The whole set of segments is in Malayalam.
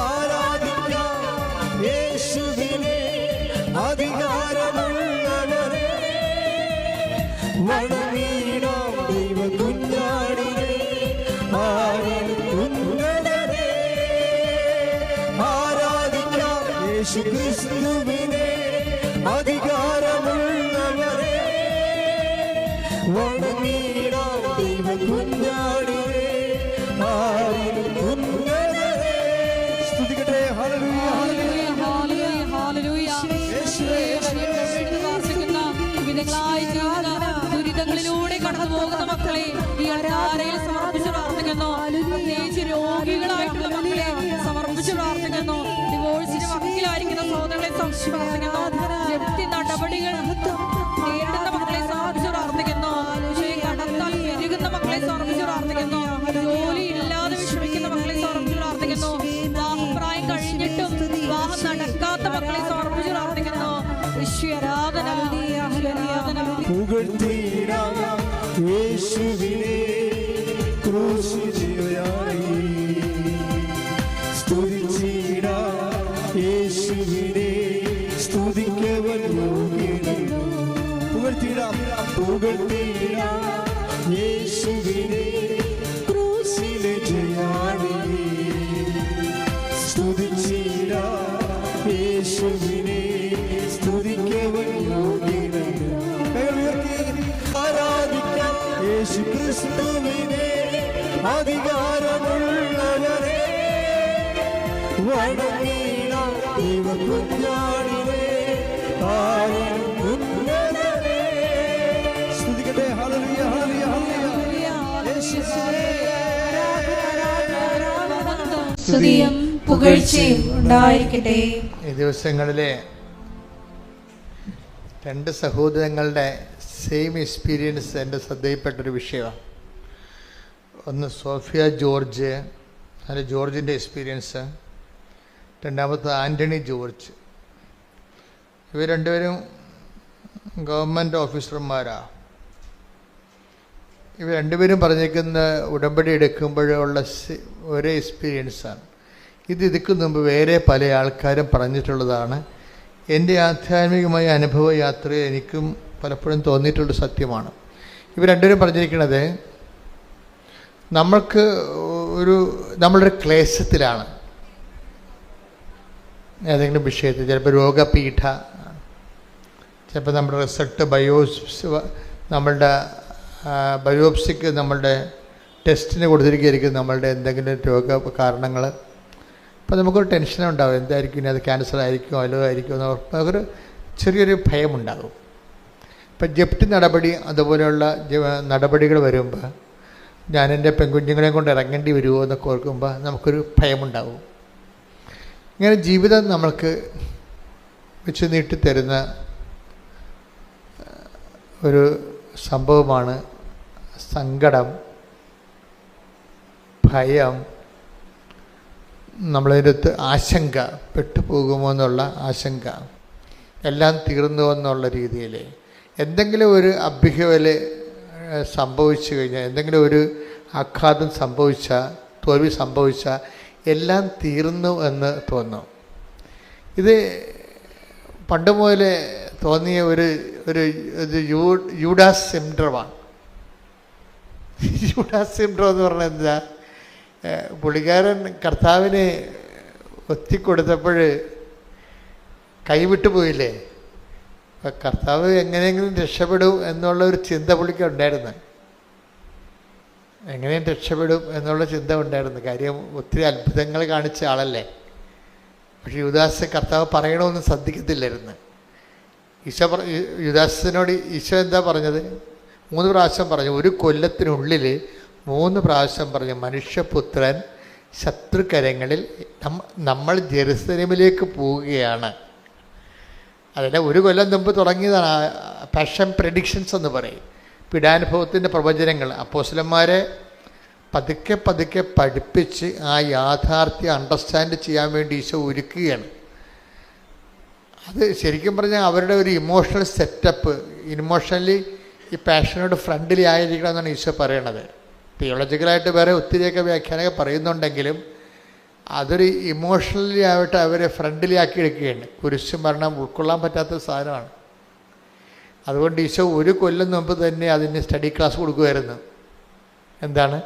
ആരാധിക്കാം യേശുവിനെ അധികാരമുള്ളവരെ, വണങ്ങിടാം ദൈവ കുഞ്ഞാടിനെ ആരിൽ ഉന്നതനെ. ആരാധിക്കാം യേശു ക്രിസ്തുവിനെ അധികാരമുള്ളവരെ, വണങ്ങിടാം ദൈവ കുഞ്ഞാടിനെ ആരിൽ ഉന്നതനെ. സ്തുതിക്കട്ടെ. ഹല്ലേലൂയ ഹല്ലേലൂയ ഹല്ലേലൂയ ദുരിതങ്ങളിലൂടെ കടന്നു പോകുന്ന മക്കളെ ഈ ആരാധനയിൽ സമർപ്പിച്ച് പ്രാർത്ഥിക്കുന്നു. പ്രത്യേകിച്ച് രോഗികളായിട്ടുള്ള മക്കളെ സമർപ്പിച്ച് പ്രാർത്ഥിക്കുന്നു. ഡിവോഴ്സിന് വക്കീലായിരിക്കുന്ന സഹോദരങ്ങളെ സമർപ്പിച്ച് പ്രാർത്ഥിക്കുന്നു. ജപ്തി നടപടികൾ നേരിടുന്ന മക്കളെ സമർപ്പിച്ച് പ്രാർത്ഥിക്കുന്നു. കടത്താൽ പെരുകുന്ന മക്കളെ സമർപ്പിച്ച് പ്രാർത്ഥിക്കുന്നു. ജോലി ഇല്ലാതെ വിഷമിക്കുന്ന മക്കളെ സമർപ്പിച്ച് പ്രാർത്ഥിക്കുന്നു. വിവാഹപ്രായം കഴിഞ്ഞിട്ടും വിവാഹം നടക്കാത്ത മക്കളെ സമർപ്പിച്ച് പ്രാർത്ഥിക്കുന്നു. ആരാധന പുകഴ്ത്തിടാം യേശുവിനെ ക്രൂശിതയായി, സ്തുതിച്ചിടാം യേശുവിനെ സ്തുതിക്കവൻ യോഗ്യനല്ലോ. പുകഴ്ത്തിടാം യേശുവിനെ ക്രൂശിലെ ജയാളി, സ്തുതിച്ചിടാം യേശുവിനെ സ്തുതിക്കവൻ യോഗ്യനല്ലോ. ആരാധിക്കാം യേശു ക്രിസ്തുവിനെ അധികാരമുള്ളവരെ, വണങ്ങിടാം ദൈവ കുഞ്ഞാടിനെ ആരിൽ ഉന്നതനെ. സ്തുതിക്കട്ടെ. ഹല്ലേലൂയ ഹല്ലേലൂയ ഹല്ലേലൂയ. യേശുവേ സ്തുതിയും പുകഴ്ചയും ഉണ്ടായിരിക്കട്ടെ. ഈ ദിവസങ്ങളിലെ രണ്ട് സഹോദരങ്ങളുടെ സെയിം എക്സ്പീരിയൻസ് എൻ്റെ ശ്രദ്ധയിൽപ്പെട്ടൊരു വിഷയമാണ്. ഒന്ന് സോഫിയ ജോർജ്, അതിൽ ജോർജിൻ്റെ എക്സ്പീരിയൻസ്. രണ്ടാമത്തെ ആൻ്റണി ജോർജ്. ഇവർ രണ്ടുപേരും ഗവൺമെൻറ് ഓഫീസർമാരാണ്. ഇവർ രണ്ടുപേരും പറഞ്ഞിരിക്കുന്ന ഉടമ്പടി എടുക്കുമ്പോഴുള്ള ഒരേ എക്സ്പീരിയൻസാണ്. ഇതിക്ക് മുമ്പ് വേറെ പല ആൾക്കാരും പറഞ്ഞിട്ടുള്ളതാണ്. എൻ്റെ ആധ്യാത്മികമായ അനുഭവ യാത്രയിൽ എനിക്കും പലപ്പോഴും തോന്നിയിട്ടുള്ള സത്യമാണ്. ഇവർ രണ്ടുപേരും പറഞ്ഞിരിക്കുന്നത്, നമ്മളൊരു ക്ലേശത്തിലാണ് ഏതെങ്കിലും വിഷയത്തിൽ. ചിലപ്പോൾ രോഗപീഠ, ചിലപ്പോൾ നമ്മുടെ റിസൾട്ട് നമ്മളുടെ ബയോപ്സിക്ക് നമ്മളുടെ ടെസ്റ്റിന് കൊടുത്തിരിക്കുകയായിരിക്കും നമ്മളുടെ എന്തെങ്കിലും രോഗ കാരണങ്ങൾ. അപ്പോൾ നമുക്കൊരു ടെൻഷനുണ്ടാകും, എന്തായിരിക്കും ഇനി, അത് ക്യാൻസർ ആയിരിക്കും അല്ലോ ആയിരിക്കും എന്ന് നമുക്കൊരു ചെറിയൊരു ഭയമുണ്ടാകും. ഇപ്പം ജപ്തി നടപടി അതുപോലെയുള്ള നടപടികൾ വരുമ്പോൾ ഞാൻ എൻ്റെ പെൺകുഞ്ഞുങ്ങളെ കൊണ്ട് ഇറങ്ങേണ്ടി വരുമോ എന്നൊക്കെ ഓർക്കുമ്പോൾ നമുക്കൊരു ഭയമുണ്ടാകും. ഇങ്ങനെ ജീവിതം നമ്മൾക്ക് വെച്ച് നീട്ടിത്തരുന്ന ഒരു സംഭവമാണ് സങ്കടം, ഭയം, നമ്മളതിനകത്ത് ആശങ്ക, പെട്ടുപോകുമോ എന്നുള്ള ആശങ്ക, എല്ലാം തീർന്നു എന്നുള്ള രീതിയിൽ എന്തെങ്കിലും ഒരു അഭ്യുഹവല് സംഭവിച്ചു കഴിഞ്ഞാൽ, എന്തെങ്കിലും ഒരു ആഘാതം സംഭവിച്ചാൽ, തോൽവി സംഭവിച്ചാൽ എല്ലാം തീർന്നു എന്ന് തോന്നും. ഇത് പണ്ട് മുതലേ തോന്നിയ ഒരു യൂഡാസ് സിൻഡ്രോമാണ്. യൂഡാസ് സിൻഡ്രോം എന്ന് പറഞ്ഞാൽ എന്താ? പുള്ളിക്കാരൻ കർത്താവിനെ ഒത്തിക്കൊടുത്തപ്പോൾ കൈവിട്ടു പോയില്ലേ, കർത്താവ് എങ്ങനെയെങ്കിലും രക്ഷപ്പെടും എന്നുള്ള ഒരു ചിന്ത പുള്ളിക്ക് ഉണ്ടായിരുന്നു. എങ്ങനെയും രക്ഷപ്പെടും എന്നുള്ള ചിന്ത ഉണ്ടായിരുന്നു. കാര്യം ഒത്തിരി അത്ഭുതങ്ങൾ കാണിച്ച ആളല്ലേ. പക്ഷെ യുദാസ് കർത്താവ് പറയണമെന്ന് ശ്രദ്ധിക്കത്തില്ലായിരുന്നു. യുദാസിനോട് ഈശോ എന്താ പറഞ്ഞത്? 3 പ്രാവശ്യം പറഞ്ഞു. ഒരു കൊല്ലത്തിനുള്ളിൽ 3 പ്രാവശ്യം പറഞ്ഞു, മനുഷ്യപുത്രൻ ശത്രുകരങ്ങളിൽ നമ്മൾ ജെറുസലേമിലേക്ക് പോവുകയാണ്. അതിൻ്റെ 1 കൊല്ലം മുമ്പ് തുടങ്ങിയതാണ് പാഷൻ പ്രെഡിക്ഷൻസ് എന്ന് പറയും. പീഡാനുഭവത്തിൻ്റെ പ്രവചനങ്ങൾ അപ്പോസ്തലന്മാരെ പതുക്കെ പതുക്കെ പഠിപ്പിച്ച് ആ യാഥാർത്ഥ്യം അണ്ടർസ്റ്റാൻഡ് ചെയ്യാൻ വേണ്ടി ഈശോ ഒരുക്കുകയാണ്. അത് ശരിക്കും പറഞ്ഞാൽ അവരുടെ ഒരു ഇമോഷണൽ സെറ്റപ്പ്, ഇമോഷണലി ഈ പാഷനോട് ഫ്രണ്ട്ലി ആയിരിക്കണം എന്നാണ് ഈശോ പറയണത്. തിയോളജിക്കലായിട്ട് വേറെ ഒത്തിരിയൊക്കെ വ്യാഖ്യാനമൊക്കെ പറയുന്നുണ്ടെങ്കിലും അതൊരു ഇമോഷണലി ആയിട്ട് അവരെ ഫ്രണ്ട്ലി ആക്കി എടുക്കുകയാണ്. കുരിശ് മരണം ഉൾക്കൊള്ളാൻ പറ്റാത്ത സാധനമാണ്. അതുകൊണ്ട് ഈശോ ഒരു കൊല്ലം മുമ്പ് തന്നെ അതിന് സ്റ്റഡി ക്ലാസ് കൊടുക്കുമായിരുന്നു. എന്താണ്?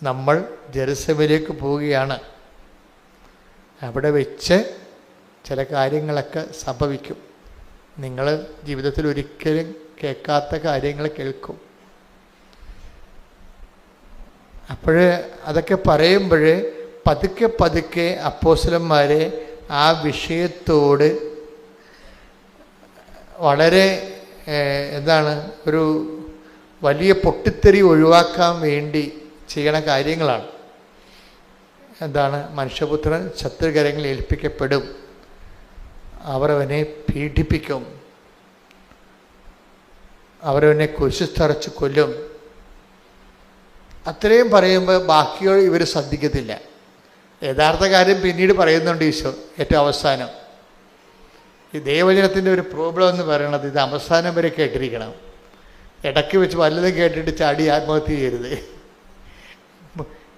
നമ്മൾ ജെറുസലേമിലേക്ക് പോവുകയാണ്, അവിടെ വെച്ച് ചില കാര്യങ്ങളൊക്കെ സംഭവിക്കും, നിങ്ങൾ ജീവിതത്തിൽ ഒരിക്കലും കേൾക്കാത്ത കാര്യങ്ങൾ കേൾക്കും. അപ്പോൾ അതൊക്കെ പറയുമ്പോൾ പതുക്കെ പതുക്കെ അപ്പോസ്തലന്മാരെ ആ വിഷയത്തോട് വളരെ ഒരു വലിയ പൊട്ടിത്തെറി ഒഴിവാക്കാൻ വേണ്ടി ചെയ്യണ കാര്യങ്ങളാണ്. എന്താണ്? മനുഷ്യപുത്രൻ ശത്രുകരങ്ങളിൽ ഏൽപ്പിക്കപ്പെടും, അവർ അവനെ പീഡിപ്പിക്കും, അവരവനെ കുരിശിൽ തറച്ച് കൊല്ലും. അത്രയും പറയുമ്പോൾ ബാക്കിയോ ഇവർ ശ്രദ്ധിക്കത്തില്ല. യഥാർത്ഥ കാര്യം പിന്നീട് പറയുന്നുണ്ട് ഈശോ ഏറ്റവും അവസാനം. ഈ ദൈവവചനത്തിൻ്റെ ഒരു പ്രോബ്ലം എന്ന് പറയുന്നത് ഇത് അവസാനം വരെ കേട്ടിരിക്കണം. ഇടയ്ക്ക് വെച്ച് വല്ലതും കേട്ടിട്ട് ചാടി ആത്മഹത്യ ചെയ്യരുത്.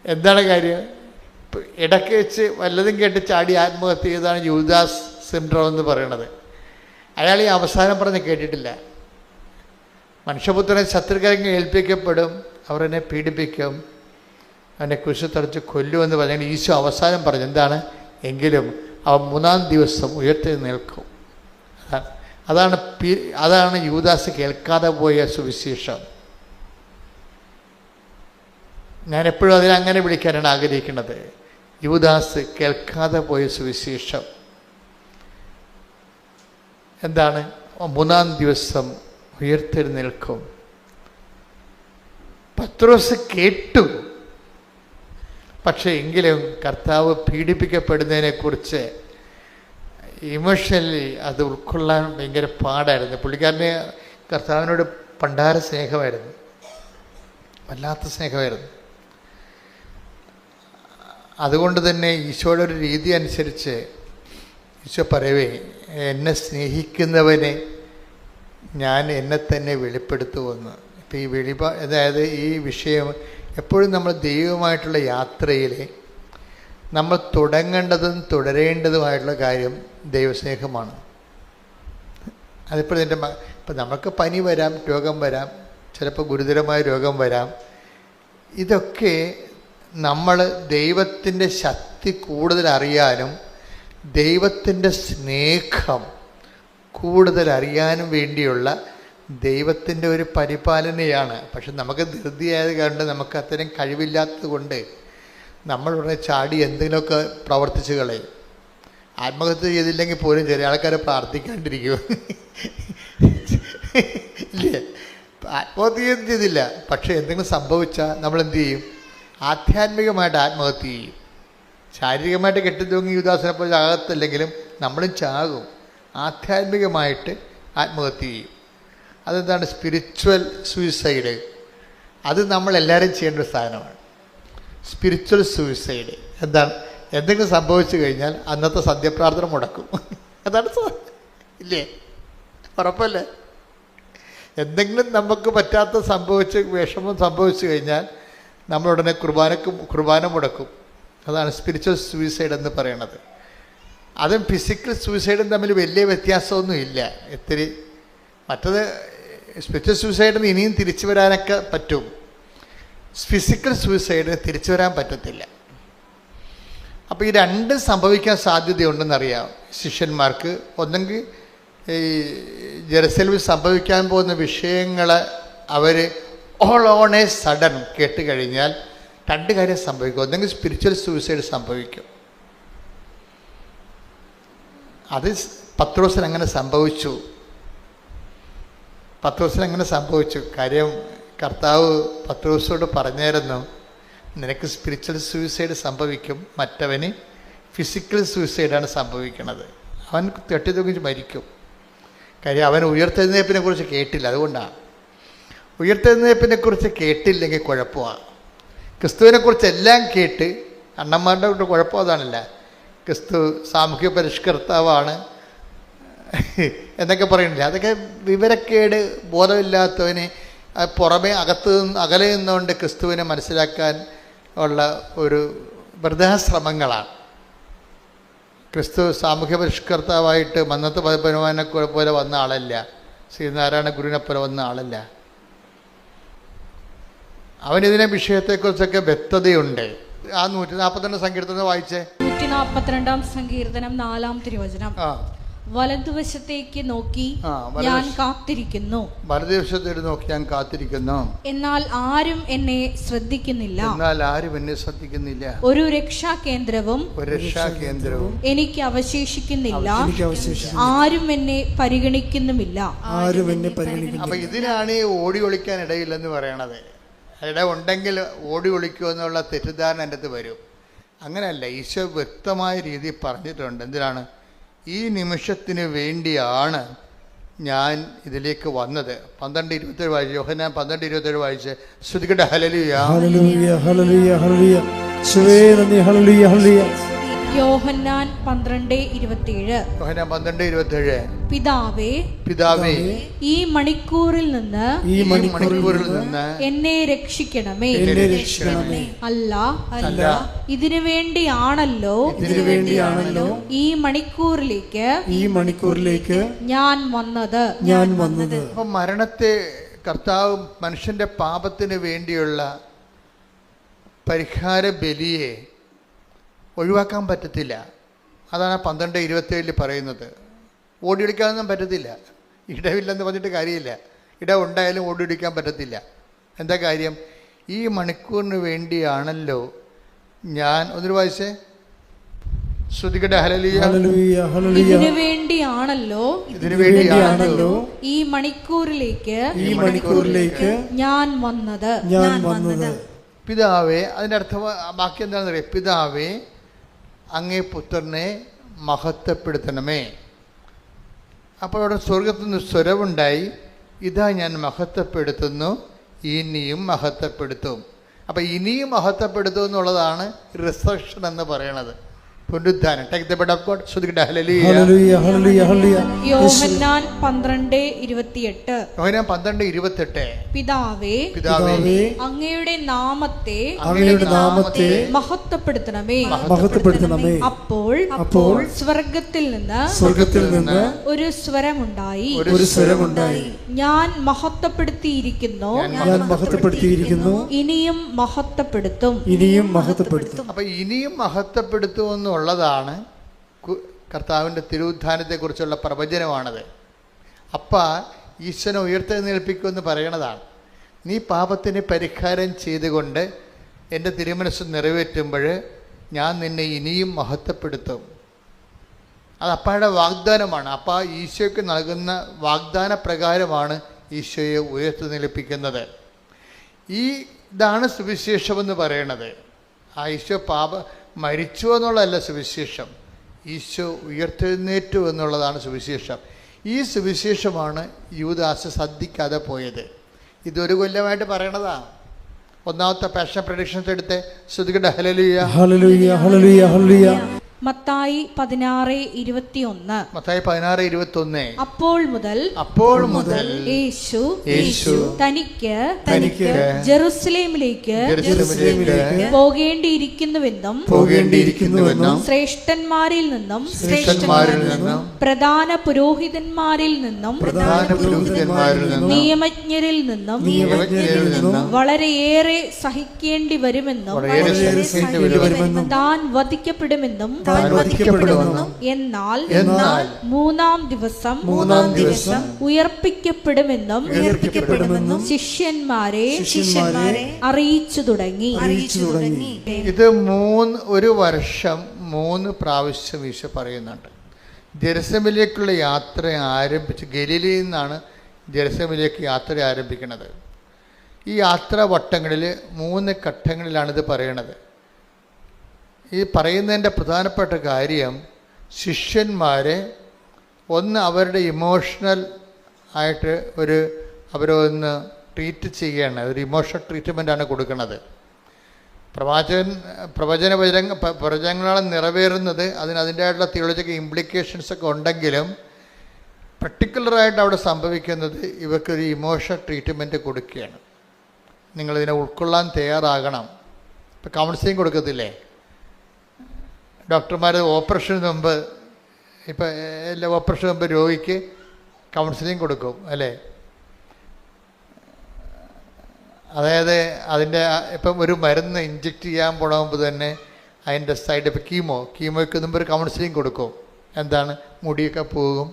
എന്താണ് കാര്യം? ഇടയ്ക്ക് വെച്ച് വല്ലതും കേട്ട് ചാടി ആത്മഹത്യ ചെയ്താണ് യൂദാസ് സിൻഡ്രോം എന്ന് പറയുന്നത്. അയാൾ ഈ അവസാനം പറഞ്ഞ് കേട്ടിട്ടില്ല. മനുഷ്യപുത്രനെ ശത്രുക്കരങ്ങൾ ഏൽപ്പിക്കപ്പെടും, അവർ എന്നെ പീഡിപ്പിക്കും, അവനെ കുരിശിൽ തറച്ച് കൊല്ലുമെന്ന് പറഞ്ഞാൽ ഈശോ അവസാനം പറഞ്ഞു എന്താണ്? എങ്കിലും അവൻ 3-ാം ദിവസം ഉയർത്തെഴുന്നേൽക്കും. അതാണ് യൂദാസ് കേൾക്കാതെ പോയ സുവിശേഷം. ഞാൻ എപ്പോഴും അതിനങ്ങനെ വിളിക്കാനാണ് ആഗ്രഹിക്കുന്നത്. യൂദാസ് കേൾക്കാതെ പോയ സുവിശേഷം എന്താണ്? 3-ാം ദിവസം ഉയർത്തെഴുന്നേൽക്കും. പത്രോസ് കേട്ടു, പക്ഷേ എങ്കിലും കർത്താവ് പീഡിപ്പിക്കപ്പെടുന്നതിനെക്കുറിച്ച് ഇമോഷണലി അത് ഉൾക്കൊള്ളാൻ ഭയങ്കര പാടായിരുന്നു. പുള്ളിക്കാരന് കർത്താവിനോട് പണ്ടാര സ്നേഹമായിരുന്നു, വല്ലാത്ത സ്നേഹമായിരുന്നു. അതുകൊണ്ട് തന്നെ ഈശോയുടെ ഒരു രീതി അനുസരിച്ച് ഈശോ പറയവേ, എന്നെ സ്നേഹിക്കുന്നവനെ ഞാൻ എന്നെ തന്നെ വെളിപ്പെടുത്തുമെന്ന്. ഇപ്പം ഈ അതായത് ഈ വിഷയം എപ്പോഴും നമ്മൾ ദൈവമായിട്ടുള്ള യാത്രയിൽ നമ്മൾ തുടങ്ങേണ്ടതും തുടരേണ്ടതുമായിട്ടുള്ള കാര്യം ദൈവസ്നേഹമാണ്. അതിപ്പോൾ ഇപ്പം നമുക്ക് പനി വരാം, രോഗം വരാം, ചിലപ്പോൾ ഗുരുതരമായ രോഗം വരാം. ഇതൊക്കെ നമ്മൾ ദൈവത്തിൻ്റെ ശക്തി കൂടുതൽ അറിയാനും ദൈവത്തിൻ്റെ സ്നേഹം കൂടുതൽ അറിയാനും വേണ്ടിയുള്ള ദൈവത്തിൻ്റെ ഒരു പരിപാലനയാണ്. പക്ഷെ നമുക്ക് ധൃതിയായത് കൊണ്ട്, നമുക്ക് അത്രയും കഴിവില്ലാത്തത് കൊണ്ട് നമ്മൾ ഉടനെ ചാടി എന്തെങ്കിലുമൊക്കെ പ്രവർത്തിച്ച് കളയും. ആത്മഹത്യ ചെയ്തില്ലെങ്കിൽ പോലും ചെറിയ ആൾക്കാരെ പ്രാർത്ഥിക്കാണ്ടിരിക്കും, ഇല്ലേ? ആത്മഹത്യ ചെയ്തില്ല, പക്ഷെ എന്തെങ്കിലും സംഭവിച്ചാൽ നമ്മൾ എന്ത് ചെയ്യും? ആധ്യാത്മികമായിട്ട് ആത്മഹത്യ ചെയ്യും. ശാരീരികമായിട്ട് കെട്ടിത്തൂങ്ങി യൂദാസിനെ പോലെ ചാകത്തില്ലെങ്കിലും നമ്മളും ചാകും. ആധ്യാത്മികമായിട്ട് ആത്മഹത്യ ചെയ്യും. അതെന്താണ്? Spiritual suicide. അത് നമ്മളെല്ലാവരും ചെയ്യേണ്ട ഒരു സാധനമാണ്. സ്പിരിച്വൽ സൂയിസൈഡ് എന്താണ്? എന്തെങ്കിലും സംഭവിച്ചു കഴിഞ്ഞാൽ അന്നത്തെ സന്ധ്യപ്രാർത്ഥന മുടക്കും. അതാണ് ഇല്ലേ? ഉറപ്പല്ലേ? എന്തെങ്കിലും നമുക്ക് പറ്റാത്ത വിഷമം സംഭവിച്ചു കഴിഞ്ഞാൽ നമ്മളുടനെ കുർബാന മുടക്കും. അതാണ് സ്പിരിച്വൽ സൂയിസൈഡ് എന്ന് പറയുന്നത്. അതും ഫിസിക്കൽ സൂയിസൈഡും തമ്മിൽ വലിയ വ്യത്യാസമൊന്നും ഇല്ല. ഇത്തിരി മറ്റത് സ്പിരിച്വൽ സൂയിസൈഡിന് ഇനിയും തിരിച്ചു വരാനൊക്കെ പറ്റും, ഫിസിക്കൽ സൂയിസൈഡിന് തിരിച്ചു വരാൻ പറ്റത്തില്ല. അപ്പോൾ ഈ രണ്ടും സംഭവിക്കാൻ സാധ്യതയുണ്ടെന്നറിയാം ശിഷ്യന്മാർക്ക്. ഒന്നെങ്കിൽ ഈ ജെറുസലേമിൽ സംഭവിക്കാൻ പോകുന്ന വിഷയങ്ങൾ അവർ ഓൾ ഓൺ എ സഡൻ കേട്ട് കഴിഞ്ഞാൽ രണ്ട് കാര്യം സംഭവിക്കും. ഒന്നെങ്കിൽ സ്പിരിച്വൽ സൂയിസൈഡ് സംഭവിക്കും. അത് പത്രോസിന് അങ്ങനെ സംഭവിച്ചു. കാര്യം കർത്താവ് പത്രോസോട് പറഞ്ഞായിരുന്നു, നിനക്ക് സ്പിരിച്വൽ സൂയിസൈഡ് സംഭവിക്കും, മറ്റവന് ഫിസിക്കൽ സൂയിസൈഡാണ് സംഭവിക്കുന്നത്. അവൻ തട്ടിത്തൂങ്ങി മരിക്കും. കാര്യം അവൻ ഉയർത്തെഴുന്നേൽപ്പിനെ കുറിച്ച് കേട്ടില്ല. അതുകൊണ്ടാണ്. ഉയർത്തെഴുന്നേൽപ്പിനെക്കുറിച്ച് കേട്ടില്ലെങ്കിൽ കുഴപ്പമാണ്. ക്രിസ്തുവിനെക്കുറിച്ച് എല്ലാം കേട്ട് അണ്ണന്മാരുടെ കൊണ്ട് കുഴപ്പം അതാണല്ല, ക്രിസ്തു സാമൂഹ്യ പരിഷ്കർത്താവാണ് എന്നൊക്കെ പറയുന്നില്ല. അതൊക്കെ വിവരക്കേട്, ബോധമില്ലാത്തവന് പുറമേ അകലെ നിന്നുകൊണ്ട് ക്രിസ്തുവിനെ മനസ്സിലാക്കാൻ ഉള്ള ഒരു വൃഥാശ്രമങ്ങളാണ്. ക്രിസ്തു സാമൂഹ്യ പരിഷ്കർത്താവായിട്ട് മന്നത്ത് പരമാനെ പോലെ വന്ന ആളല്ല, ശ്രീനാരായണ ഗുരുവിനെ പോലെ വന്ന ആളല്ല. അവനിതിനെ വിഷയത്തെക്കുറിച്ചൊക്കെ വ്യക്തതയുണ്ട്. ആ 142 സങ്കീർത്തനം വായിച്ചേ. 142 സങ്കീർത്തനം 4-ാം തിരുവചനം. വലതുവശത്തേക്ക് നോക്കി ഞാൻ കാത്തിരിക്കുന്നു, വലതുവശത്തേക്ക് നോക്കി ഞാൻ കാത്തിരിക്കുന്നു, എന്നാൽ ആരും എന്നെ ശ്രദ്ധിക്കുന്നില്ല. ഒരു രക്ഷാകേന്ദ്രവും എനിക്ക് അവശേഷിക്കുന്നില്ല, ആരും എന്നെ പരിഗണിക്കുന്നുമില്ല. അപ്പൊ ഇതിനാണ് ഈ ഓടി ഒളിക്കാൻ ഇടയില്ലെന്ന് പറയണത്. ഇട ഉണ്ടെങ്കിൽ ഓടി ഒളിക്കുക എന്നുള്ള തെറ്റിദ്ധാരണ എൻ്റെ അടുത്ത് വരും. അങ്ങനെയല്ല, ഈശോ വ്യക്തമായ രീതിയിൽ പറഞ്ഞിട്ടുണ്ട്. എന്തിനാണ്? ഈ നിമിഷത്തിന് വേണ്ടിയാണ് ഞാൻ ഇതിലേക്ക് വന്നത്. 12:27 വായിച്ചു. യോഹന്നാൻ 12:27 വായിച്ച്. ശ്രുതികട്ടെ. ഹല്ലേലൂയ, ഹല്ലേലൂയ, ഹല്ലേലൂയ, ഹല്ലേലൂയ. യേശുവേ നന്ദി. ഹല്ലേലൂയ, ഹല്ലേലൂയ. യോഹന്നാൻ 12:27. യോഹന്നാൻ 12:27. പിതാവേ, ഈ മണിക്കൂറിൽ നിന്ന് എന്നെ രക്ഷിക്കണമേ. അല്ല, ഇതിനു വേണ്ടിയാണല്ലോ ഈ മണിക്കൂറിലേക്ക് ഞാൻ വന്നത്. അപ്പൊ മരണത്തെ കർത്താവ് മനുഷ്യന്റെ പാപത്തിന് വേണ്ടിയുള്ള പരിഹാര ബലിയെ ഒഴിവാക്കാൻ പറ്റത്തില്ല. അതാണ് 12:27 പറയുന്നത്. ഓടിയൊടിക്കാനൊന്നും പറ്റത്തില്ല. ഇടവില്ലെന്ന് പറഞ്ഞിട്ട് കാര്യമില്ല. ഇട ഉണ്ടായാലും ഓടിയൊടിക്കാൻ പറ്റത്തില്ല. എന്താ കാര്യം? ഈ മണിക്കൂറിന് വേണ്ടിയാണല്ലോ ഞാൻ. ഒന്നൊരു വായിച്ചേ. ശ്രുതികട്ടെ. ഹല്ലേലൂയ, ഇതിനു വേണ്ടിയാണല്ലോ ഈ മണിക്കൂറിലേക്ക് ഞാൻ വന്നത്. പിതാവേ, അതിൻ്റെ അർത്ഥം ബാക്കി എന്താണെന്ന് അറിയാം. പിതാവേ, അങ്ങേ പുത്രനെ മഹത്വപ്പെടുത്തണമേ. അപ്പോൾ അവിടെ സ്വർഗത്തിൽ നിന്ന് സ്വരവുണ്ടായി, ഇതാ ഞാൻ മഹത്വപ്പെടുത്തുന്നു, ഇനിയും മഹത്വപ്പെടുത്തും. അപ്പം ഇനിയും മഹത്വപ്പെടുത്തും എന്നുള്ളതാണ് റിസറക്ഷൻ എന്ന് പറയണത്, പുനരുദ്ധാനം. Take the bread of God. ശ്രുതികട്ടെ. ഹല്ലേലൂയ, ഹല്ലേലൂയ, ഹല്ലേലൂയ. യോഹന്നാൻ 12:28. യോഹന്നാൻ 12:28. പിതാവേ, അങ്ങയുടെ നാമത്തെ മഹത്വപ്പെടുത്തണമേ. അപ്പോൾ സ്വർഗത്തിൽ നിന്ന് ഒരു സ്വരമുണ്ടായി, ഞാൻ മഹത്വപ്പെടുത്തിയിരിക്കുന്നു, ഇനിയും മഹത്വപ്പെടുത്തും. അപ്പൊ ഇനിയും മഹത്വപ്പെടുത്തുമെന്ന് ഉള്ളതാണ് കർത്താവിൻ്റെ തിരുവുദ്ധാനത്തെക്കുറിച്ചുള്ള പ്രവചനമാണത്. അപ്പം ഈശ്വരനെ ഉയർത്തെഴുന്നേൽപ്പിക്കുമെന്ന് പറയണതാണ്. നീ പാപത്തിന് പരിഹാരം ചെയ്തുകൊണ്ട് എൻ്റെ തിരുമനസ് നിറവേറ്റുമ്പോൾ ഞാൻ നിന്നെ ഇനിയും മഹത്വപ്പെടുത്തും. അത് അപ്പായുടെ വാഗ്ദാനമാണ്. അപ്പ ഈശോയ്ക്ക് നൽകുന്ന വാഗ്ദാന പ്രകാരമാണ് ഈശോയെ ഉയർത്തെഴുന്നേൽപ്പിക്കുന്നത്. ഇതാണ് സുവിശേഷമെന്ന് പറയണത്. ആ ഈശോ മരിച്ചു എന്നുള്ളതല്ല സുവിശേഷം, ഈശോ ഉയർത്തെഴുന്നേറ്റു എന്നുള്ളതാണ് സുവിശേഷം. ഈ സുവിശേഷമാണ് യൂദാസ് ശ്രദ്ധിക്കാതെ പോയത്. ഇതൊരു കൊല്ലമായിട്ട് പറയണതാണ്. ഒന്നാമത്തെ പാഷൻ പ്രഡിക്ഷൻസ് എടുത്ത് ശ്രുതികട്ടെ. ഹല്ലേലൂയ, ഹല്ലേലൂയ, ഹല്ലേലൂയ, ഹല്ലേലൂയ. മത്തായി 16:21. മത്തായി 16:21. അപ്പോൾ മുതൽ യേശു തനിക്ക് ജെറുസലേമിലേക്ക് പോകേണ്ടിയിരിക്കുന്നുവെന്നും ശ്രേഷ്ഠന്മാരിൽ നിന്നും പ്രധാന പുരോഹിതന്മാരിൽ നിന്നും നിയമജ്ഞരിൽ നിന്നും വളരെയേറെ സഹിക്കേണ്ടി വരുമെന്നും താൻ വധിക്കപ്പെടുമെന്നും എന്നാൽ മൂന്നാം ദിവസം ഉയർപ്പിക്കപ്പെടുമെന്നും ശിഷ്യന്മാരെ അറിയിച്ചു തുടങ്ങി. ഇത് ഒരു വർഷം 3 പ്രാവശ്യം ഈശോ പറയുന്നുണ്ട്. ജെറുസലേമിലേക്കുള്ള യാത്ര ആരംഭിച്ച് ഗലീലയിൽ നിന്നാണ് ജെറുസലേമിലേക്ക് യാത്ര ആരംഭിക്കുന്നത്. ഈ യാത്രാ വട്ടങ്ങളിൽ 3 ഘട്ടങ്ങളിലാണിത് പറയണത്. ഈ പറയുന്നതിൻ്റെ പ്രധാനപ്പെട്ട കാര്യം ശിഷ്യന്മാരെ അവരുടെ ഇമോഷണൽ ആയിട്ട് അവരൊന്ന് ട്രീറ്റ് ചെയ്യുകയാണ്. ഒരു ഇമോഷണൽ ട്രീറ്റ്മെൻറ്റാണ് കൊടുക്കുന്നത്. പ്രവചനങ്ങളാണ് നിറവേറുന്നത്. അതിൻ്റെതായിട്ടുള്ള തിയോളജിക്കൽ ഇംപ്ലിക്കേഷൻസൊക്കെ ഉണ്ടെങ്കിലും പർട്ടിക്കുലറായിട്ട് അവിടെ സംഭവിക്കുന്നത് ഇവർക്കൊരു ഇമോഷണൽ ട്രീറ്റ്മെൻറ്റ് കൊടുക്കുകയാണ്. നിങ്ങളിതിനെ ഉൾക്കൊള്ളാൻ തയ്യാറാകണം. ഇപ്പോൾ കൗൺസിലിംഗ് കൊടുക്കത്തില്ലേ? ഡോക്ടർമാർ ഓപ്പറേഷന് മുമ്പ് ഇപ്പം എല്ലാ ഓപ്പറേഷന് മുമ്പ് രോഗിക്ക് കൗൺസിലിംഗ് കൊടുക്കും അല്ലേ? അതായത് അതിൻ്റെ ഇപ്പം ഒരു മരുന്ന് ഇഞ്ചെക്റ്റ് ചെയ്യാൻ പോണ തന്നെ അതിൻ്റെ സൈഡ് ഇപ്പം കീമോയ്ക്ക് മുമ്പ് ഒരു കൗൺസിലിംഗ് കൊടുക്കും. എന്താണ്, മുടിയൊക്കെ പോകും,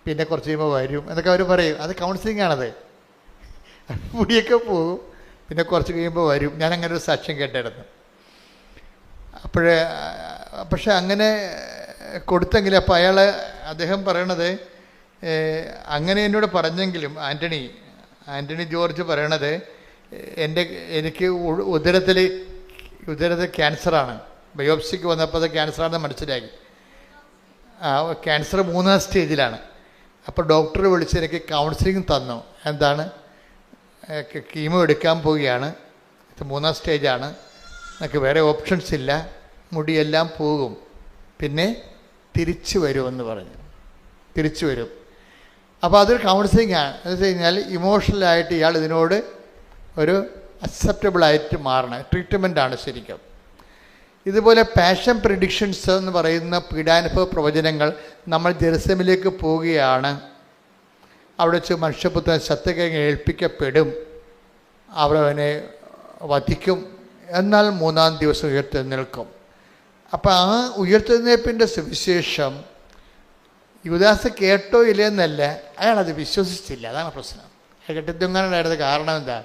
പിന്നെ കുറച്ച് കഴിയുമ്പോൾ വരും എന്നൊക്കെ അവർ പറയും. അത് കൗൺസിലിംഗ് ആണത്. മുടിയൊക്കെ പോകും, പിന്നെ കുറച്ച് കഴിയുമ്പോൾ വരും. ഞാനങ്ങനെ ഒരു സാക്ഷ്യം കേട്ടായിരുന്നു. പക്ഷെ അങ്ങനെ കൊടുത്തെങ്കിൽ അപ്പോൾ അദ്ദേഹം പറയണത് അങ്ങനെ എന്നോട് പറഞ്ഞെങ്കിലും ആൻ്റണി ജോർജ് പറയണത് എനിക്ക് ഉദരത്തിൽ ക്യാൻസറാണ്. ബയോപ്സിക്ക് വന്നപ്പോൾ അത് ക്യാൻസറാണെന്ന് മനസ്സിലാക്കി. ക്യാൻസർ 3ാം സ്റ്റേജിലാണ്. അപ്പോൾ ഡോക്ടർ വിളിച്ച് എനിക്ക് കൗൺസിലിംഗ് തന്നു. എന്താണ്, കീമോ എടുക്കാൻ പോവുകയാണ്, ഇത് 3ാം സ്റ്റേജാണ്, എനിക്ക് വേറെ ഓപ്ഷൻസ് ഇല്ല, മുടിയെല്ലാം പോകും, പിന്നെ തിരിച്ചു വരുമെന്ന് പറഞ്ഞു. തിരിച്ചു വരും. അപ്പോൾ അതൊരു കൗൺസിലിംഗ് ആണ്. എന്ന് വെച്ച് കഴിഞ്ഞാൽ ഇമോഷണലായിട്ട് ഇയാൾ ഇതിനോട് ഒരു അക്സെപ്റ്റബിളായിട്ട് മാറണം. ട്രീറ്റ്മെൻറ്റാണ് ശരിക്കും. ഇതുപോലെ പാഷൻ പ്രിഡിക്ഷൻസ് എന്ന് പറയുന്ന പീഡാനുഭവ പ്രവചനങ്ങൾ. നമ്മൾ ജെറുസലേമിലേക്ക് പോവുകയാണ്, അവിടെ വെച്ച് മനുഷ്യപുത്രൻ ശത്രുക്കളെ ഏൽപ്പിക്കപ്പെടും, അവനെ വധിക്കും, എന്നാൽ 3ാം ദിവസം ഉയർത്തെഴുന്നേൽക്കും. അപ്പോൾ ആ ഉയർത്തെഴുന്നേൽപ്പിൻ്റെ സുവിശേഷം യൂദാസ് കേട്ടോ ഇല്ലെന്നല്ല, അയാളത് വിശ്വസിച്ചില്ല. അതാണ് പ്രശ്നം. കെട്ടിത്തൂങ്ങാനുണ്ടായിരുന്ന കാരണം എന്താ?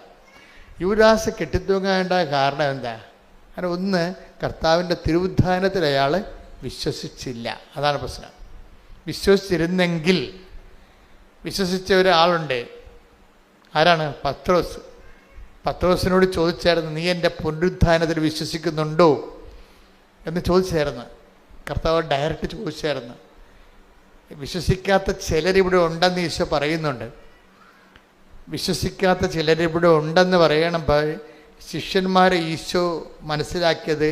യൂദാസ് കെട്ടിത്തൂങ്ങാനുണ്ടായ കാരണം എന്താ? കാരണം ഒന്ന്, കർത്താവിൻ്റെ തിരുവുദ്ധാനത്തിൽ അയാൾ വിശ്വസിച്ചില്ല. അതാണ് പ്രശ്നം. വിശ്വസിച്ചിരുന്നെങ്കിൽ, വിശ്വസിച്ച ഒരാളുണ്ട്, ആരാണ്? പത്രോസിനോട് ചോദിച്ചായിരുന്നു, നീ എൻ്റെ പുനരുദ്ധാനത്തിൽ വിശ്വസിക്കുന്നുണ്ടോ എന്ന് ചോദിച്ചായിരുന്നു. കർത്താവ് ഡയറക്റ്റ് ചോദിച്ചായിരുന്നു. വിശ്വസിക്കാത്ത ചിലരിവിടെ ഉണ്ടെന്ന് ഈശോ പറയുന്നുണ്ട്. വിശ്വസിക്കാത്ത ചിലരിവിടെ ഉണ്ടെന്ന് പറയണമ്പോൾ ശിഷ്യന്മാരെ ഈശോ മനസ്സിലാക്കിയത്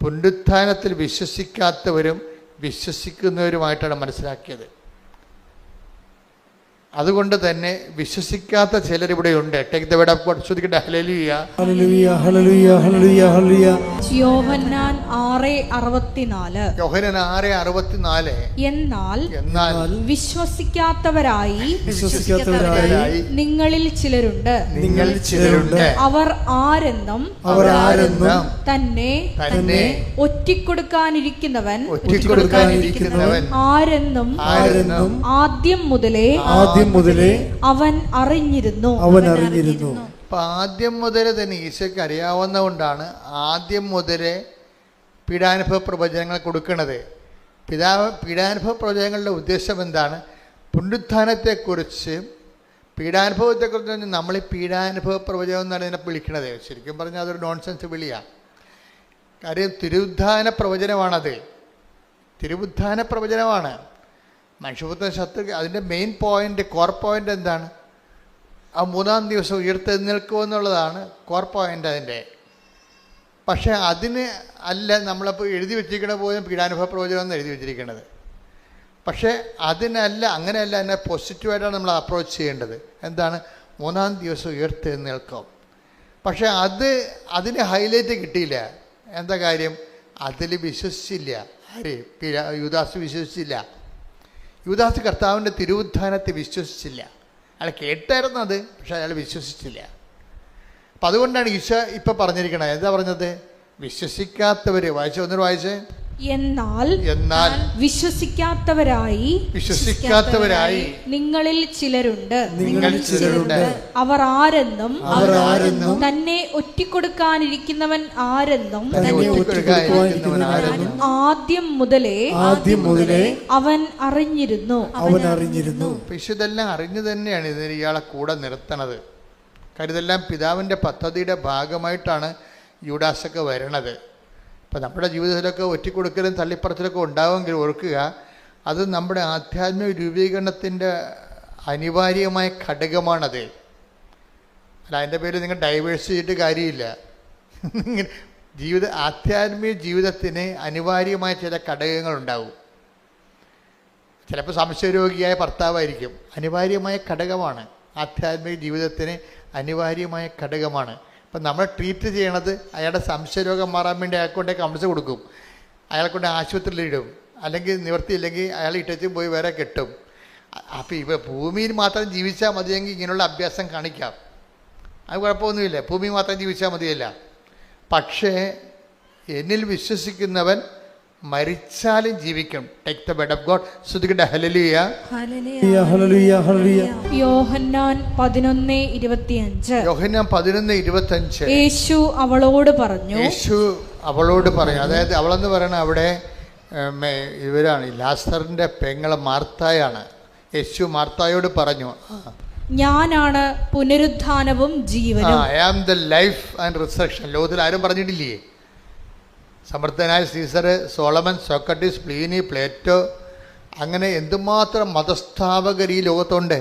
പുനരുത്ഥാനത്തിൽ വിശ്വസിക്കാത്തവരും വിശ്വസിക്കുന്നവരുമായിട്ടാണ് മനസ്സിലാക്കിയത്. അതുകൊണ്ട് തന്നെ വിശ്വസിക്കാത്ത ചിലരിവിടെയുണ്ട്. Take the word of God. ശ്രദ്ധിക്കട്ടെ. ഹല്ലേലൂയ, ഹല്ലേലൂയ, ഹല്ലേലൂയ, ഹല്ലേലൂയ, ഹല്ലേലൂയ. യോഹന്നാൻ 6:64 എന്നാൽ വിശ്വസിക്കാത്തവരായി നിങ്ങളിൽ ചിലരുണ്ട്. അവർ ആരെന്നും തന്നെ ഒറ്റിക്കൊടുക്കാനിരിക്കുന്നവൻ ആരെന്നും ആദ്യം മുതലേ അവൻ അറിഞ്ഞിരുന്നു. അപ്പം ആദ്യം മുതലേ തന്നെ ഈശോയ്ക്ക് അറിയാവുന്നതുകൊണ്ടാണ് ആദ്യം മുതലേ പീഡാനുഭവ പ്രവചനങ്ങൾ കൊടുക്കുന്നത്. പീഡാനുഭവ പ്രവചനങ്ങളുടെ ഉദ്ദേശം എന്താണ്? പുനരുത്ഥാനത്തെക്കുറിച്ച്, പീഡാനുഭവത്തെക്കുറിച്ച് നമ്മൾ ഈ പീഡാനുഭവ പ്രവചനം എന്നാണ് ഇതിനെ വിളിക്കുന്നത്. ശരിക്കും പറഞ്ഞാൽ അതൊരു നോൺസെൻസ് വിളിയാണ്. കാര്യം തിരുവുദ്ധാന പ്രവചനമാണത്. തിരുവുദ്ധാന പ്രവചനമാണ്. മനുഷ്യപുത്രൻ ശത്രു, അതിൻ്റെ മെയിൻ പോയിൻ്റ്, കോർ പോയിൻ്റ് എന്താണ്? ആ 3ാം ദിവസം ഉയർത്തെഴുന്നേൽക്കുമെന്നുള്ളതാണ് കോർ പോയിൻ്റ് അതിൻ്റെ. പക്ഷേ അതിന് അല്ല നമ്മളപ്പോൾ എഴുതി വെച്ചിരിക്കണ പോലും പീഡാനുഭവ പ്രവചനം എന്ന് എഴുതി വെച്ചിരിക്കുന്നത്. പക്ഷേ അതിനല്ല, അങ്ങനെയല്ല, അതിനെ പോസിറ്റീവായിട്ടാണ് നമ്മൾ അപ്രോച്ച് ചെയ്യേണ്ടത്. എന്താണ്? 3ാം ദിവസം ഉയർത്തെഴുന്നേൽക്കും. പക്ഷേ അതിന് ഹൈലൈറ്റ് കിട്ടിയില്ല. എന്താ കാര്യം? അതിൽ വിശ്വസിച്ചില്ല. ആര്? യൂദാസ് വിശ്വസിച്ചില്ല. യൂദാസ് കർത്താവിൻ്റെ തിരുവുദ്ധാനത്തെ വിശ്വസിച്ചില്ല. അയാൾ കേട്ടായിരുന്നു അത്, പക്ഷെ അയാൾ വിശ്വസിച്ചില്ല. അപ്പം അതുകൊണ്ടാണ് ഈശോ ഇപ്പം പറഞ്ഞിരിക്കണത്. എന്താ പറഞ്ഞത്? വിശ്വസിക്കാത്തവർ. ഒന്നൊരു വായിച്ചേ. എന്നാൽ വിശ്വസിക്കാത്തവരായി നിങ്ങളിൽ ചിലരുണ്ട്. അവർ ആരെന്നും തന്നെ ഒറ്റിക്കൊടുക്കാനിരിക്കുന്നവൻ ആരെന്നും ആദ്യം മുതലേ അവൻ അറിഞ്ഞിരുന്നു. ഇതെല്ലാം അറിഞ്ഞു തന്നെയാണ് ഇതിന് ഇയാളെ കൂടെ നിർത്തണത്. കാര്യം ഇതെല്ലാം പിതാവിൻ്റെ പദ്ധതിയുടെ ഭാഗമായിട്ടാണ് യൂദാസൊക്കെ വരണത്. ഇപ്പം നമ്മുടെ ജീവിതത്തിലൊക്കെ ഒറ്റിക്കൊടുക്കലും തള്ളിപ്പറച്ചിലൊക്കെ ഉണ്ടാവുമെങ്കിൽ ഓർക്കുക, അത് നമ്മുടെ ആധ്യാത്മിക രൂപീകരണത്തിൻ്റെ അനിവാര്യമായ ഘടകമാണത്. അല്ല, അതിൻ്റെ പേരിൽ നിങ്ങൾ ഡൈവേഴ്സ് ചെയ്തിട്ട് കാര്യമില്ല. ആധ്യാത്മിക ജീവിതത്തിന് അനിവാര്യമായ ചില ഘടകങ്ങളുണ്ടാവും. ചിലപ്പോൾ സംശയരോഗിയായ ഭർത്താവായിരിക്കും. അനിവാര്യമായ ഘടകമാണ്. ആധ്യാത്മിക ജീവിതത്തിന് അനിവാര്യമായ ഘടകമാണ്. അപ്പം നമ്മൾ ട്രീറ്റ് ചെയ്യണത് അയാളുടെ സംശയരോഗം മാറാൻ വേണ്ടി അയാൾക്കൊണ്ടേ കൗൺസിൽ കൊടുക്കും. അയാളെ കൊണ്ട് ആശുപത്രിയിലിടും, അല്ലെങ്കിൽ നിവർത്തിയില്ലെങ്കിൽ അയാൾ ഇട്ടച്ചും പോയി വേറെ കെട്ടും. അപ്പോൾ ഭൂമിയിൽ മാത്രം ജീവിച്ചാൽ മതിയെങ്കിൽ ഇങ്ങനെയുള്ള അഭ്യാസം കാണിക്കാം, അത് കുഴപ്പമൊന്നുമില്ല. ഭൂമി മാത്രം ജീവിച്ചാൽ മതിയല്ല. പക്ഷേ എന്നിൽ വിശ്വസിക്കുന്നവൻ മരിച്ചാലും ജീവിക്കും. Take the bed of God. ശ്രുതിക്കട്ടെ ഹല്ലേലൂയ, ഹല്ലേലൂയ, ഹല്ലേലൂയ. യോഹന്നാൻ 11:25. യോഹന്നാൻ 11:25. യേശു അവളോട് പറഞ്ഞു. യേശു അവളോട് പറഞ്ഞു. അതായത് അവളെന്ന് പറയണ അവിടെ ഇവരാണ്, ലാസറിന്റെ പെങ്ങളെ മാർത്തായാണ്. യേശു മാർത്തായോട് പറഞ്ഞു, ഞാനാണ് പുനരുത്ഥാനവും ജീവനും. I am the life and resurrection. ലോകത്തിൽ ആരും പറഞ്ഞിട്ടില്ലേ? സമർത്ഥനായ Caesar, Solomon, Socrates, Pliny, Plato, അങ്ങനെ എന്തുമാത്രം മതസ്ഥാപകർ ഈ ലോകത്തുണ്ട്.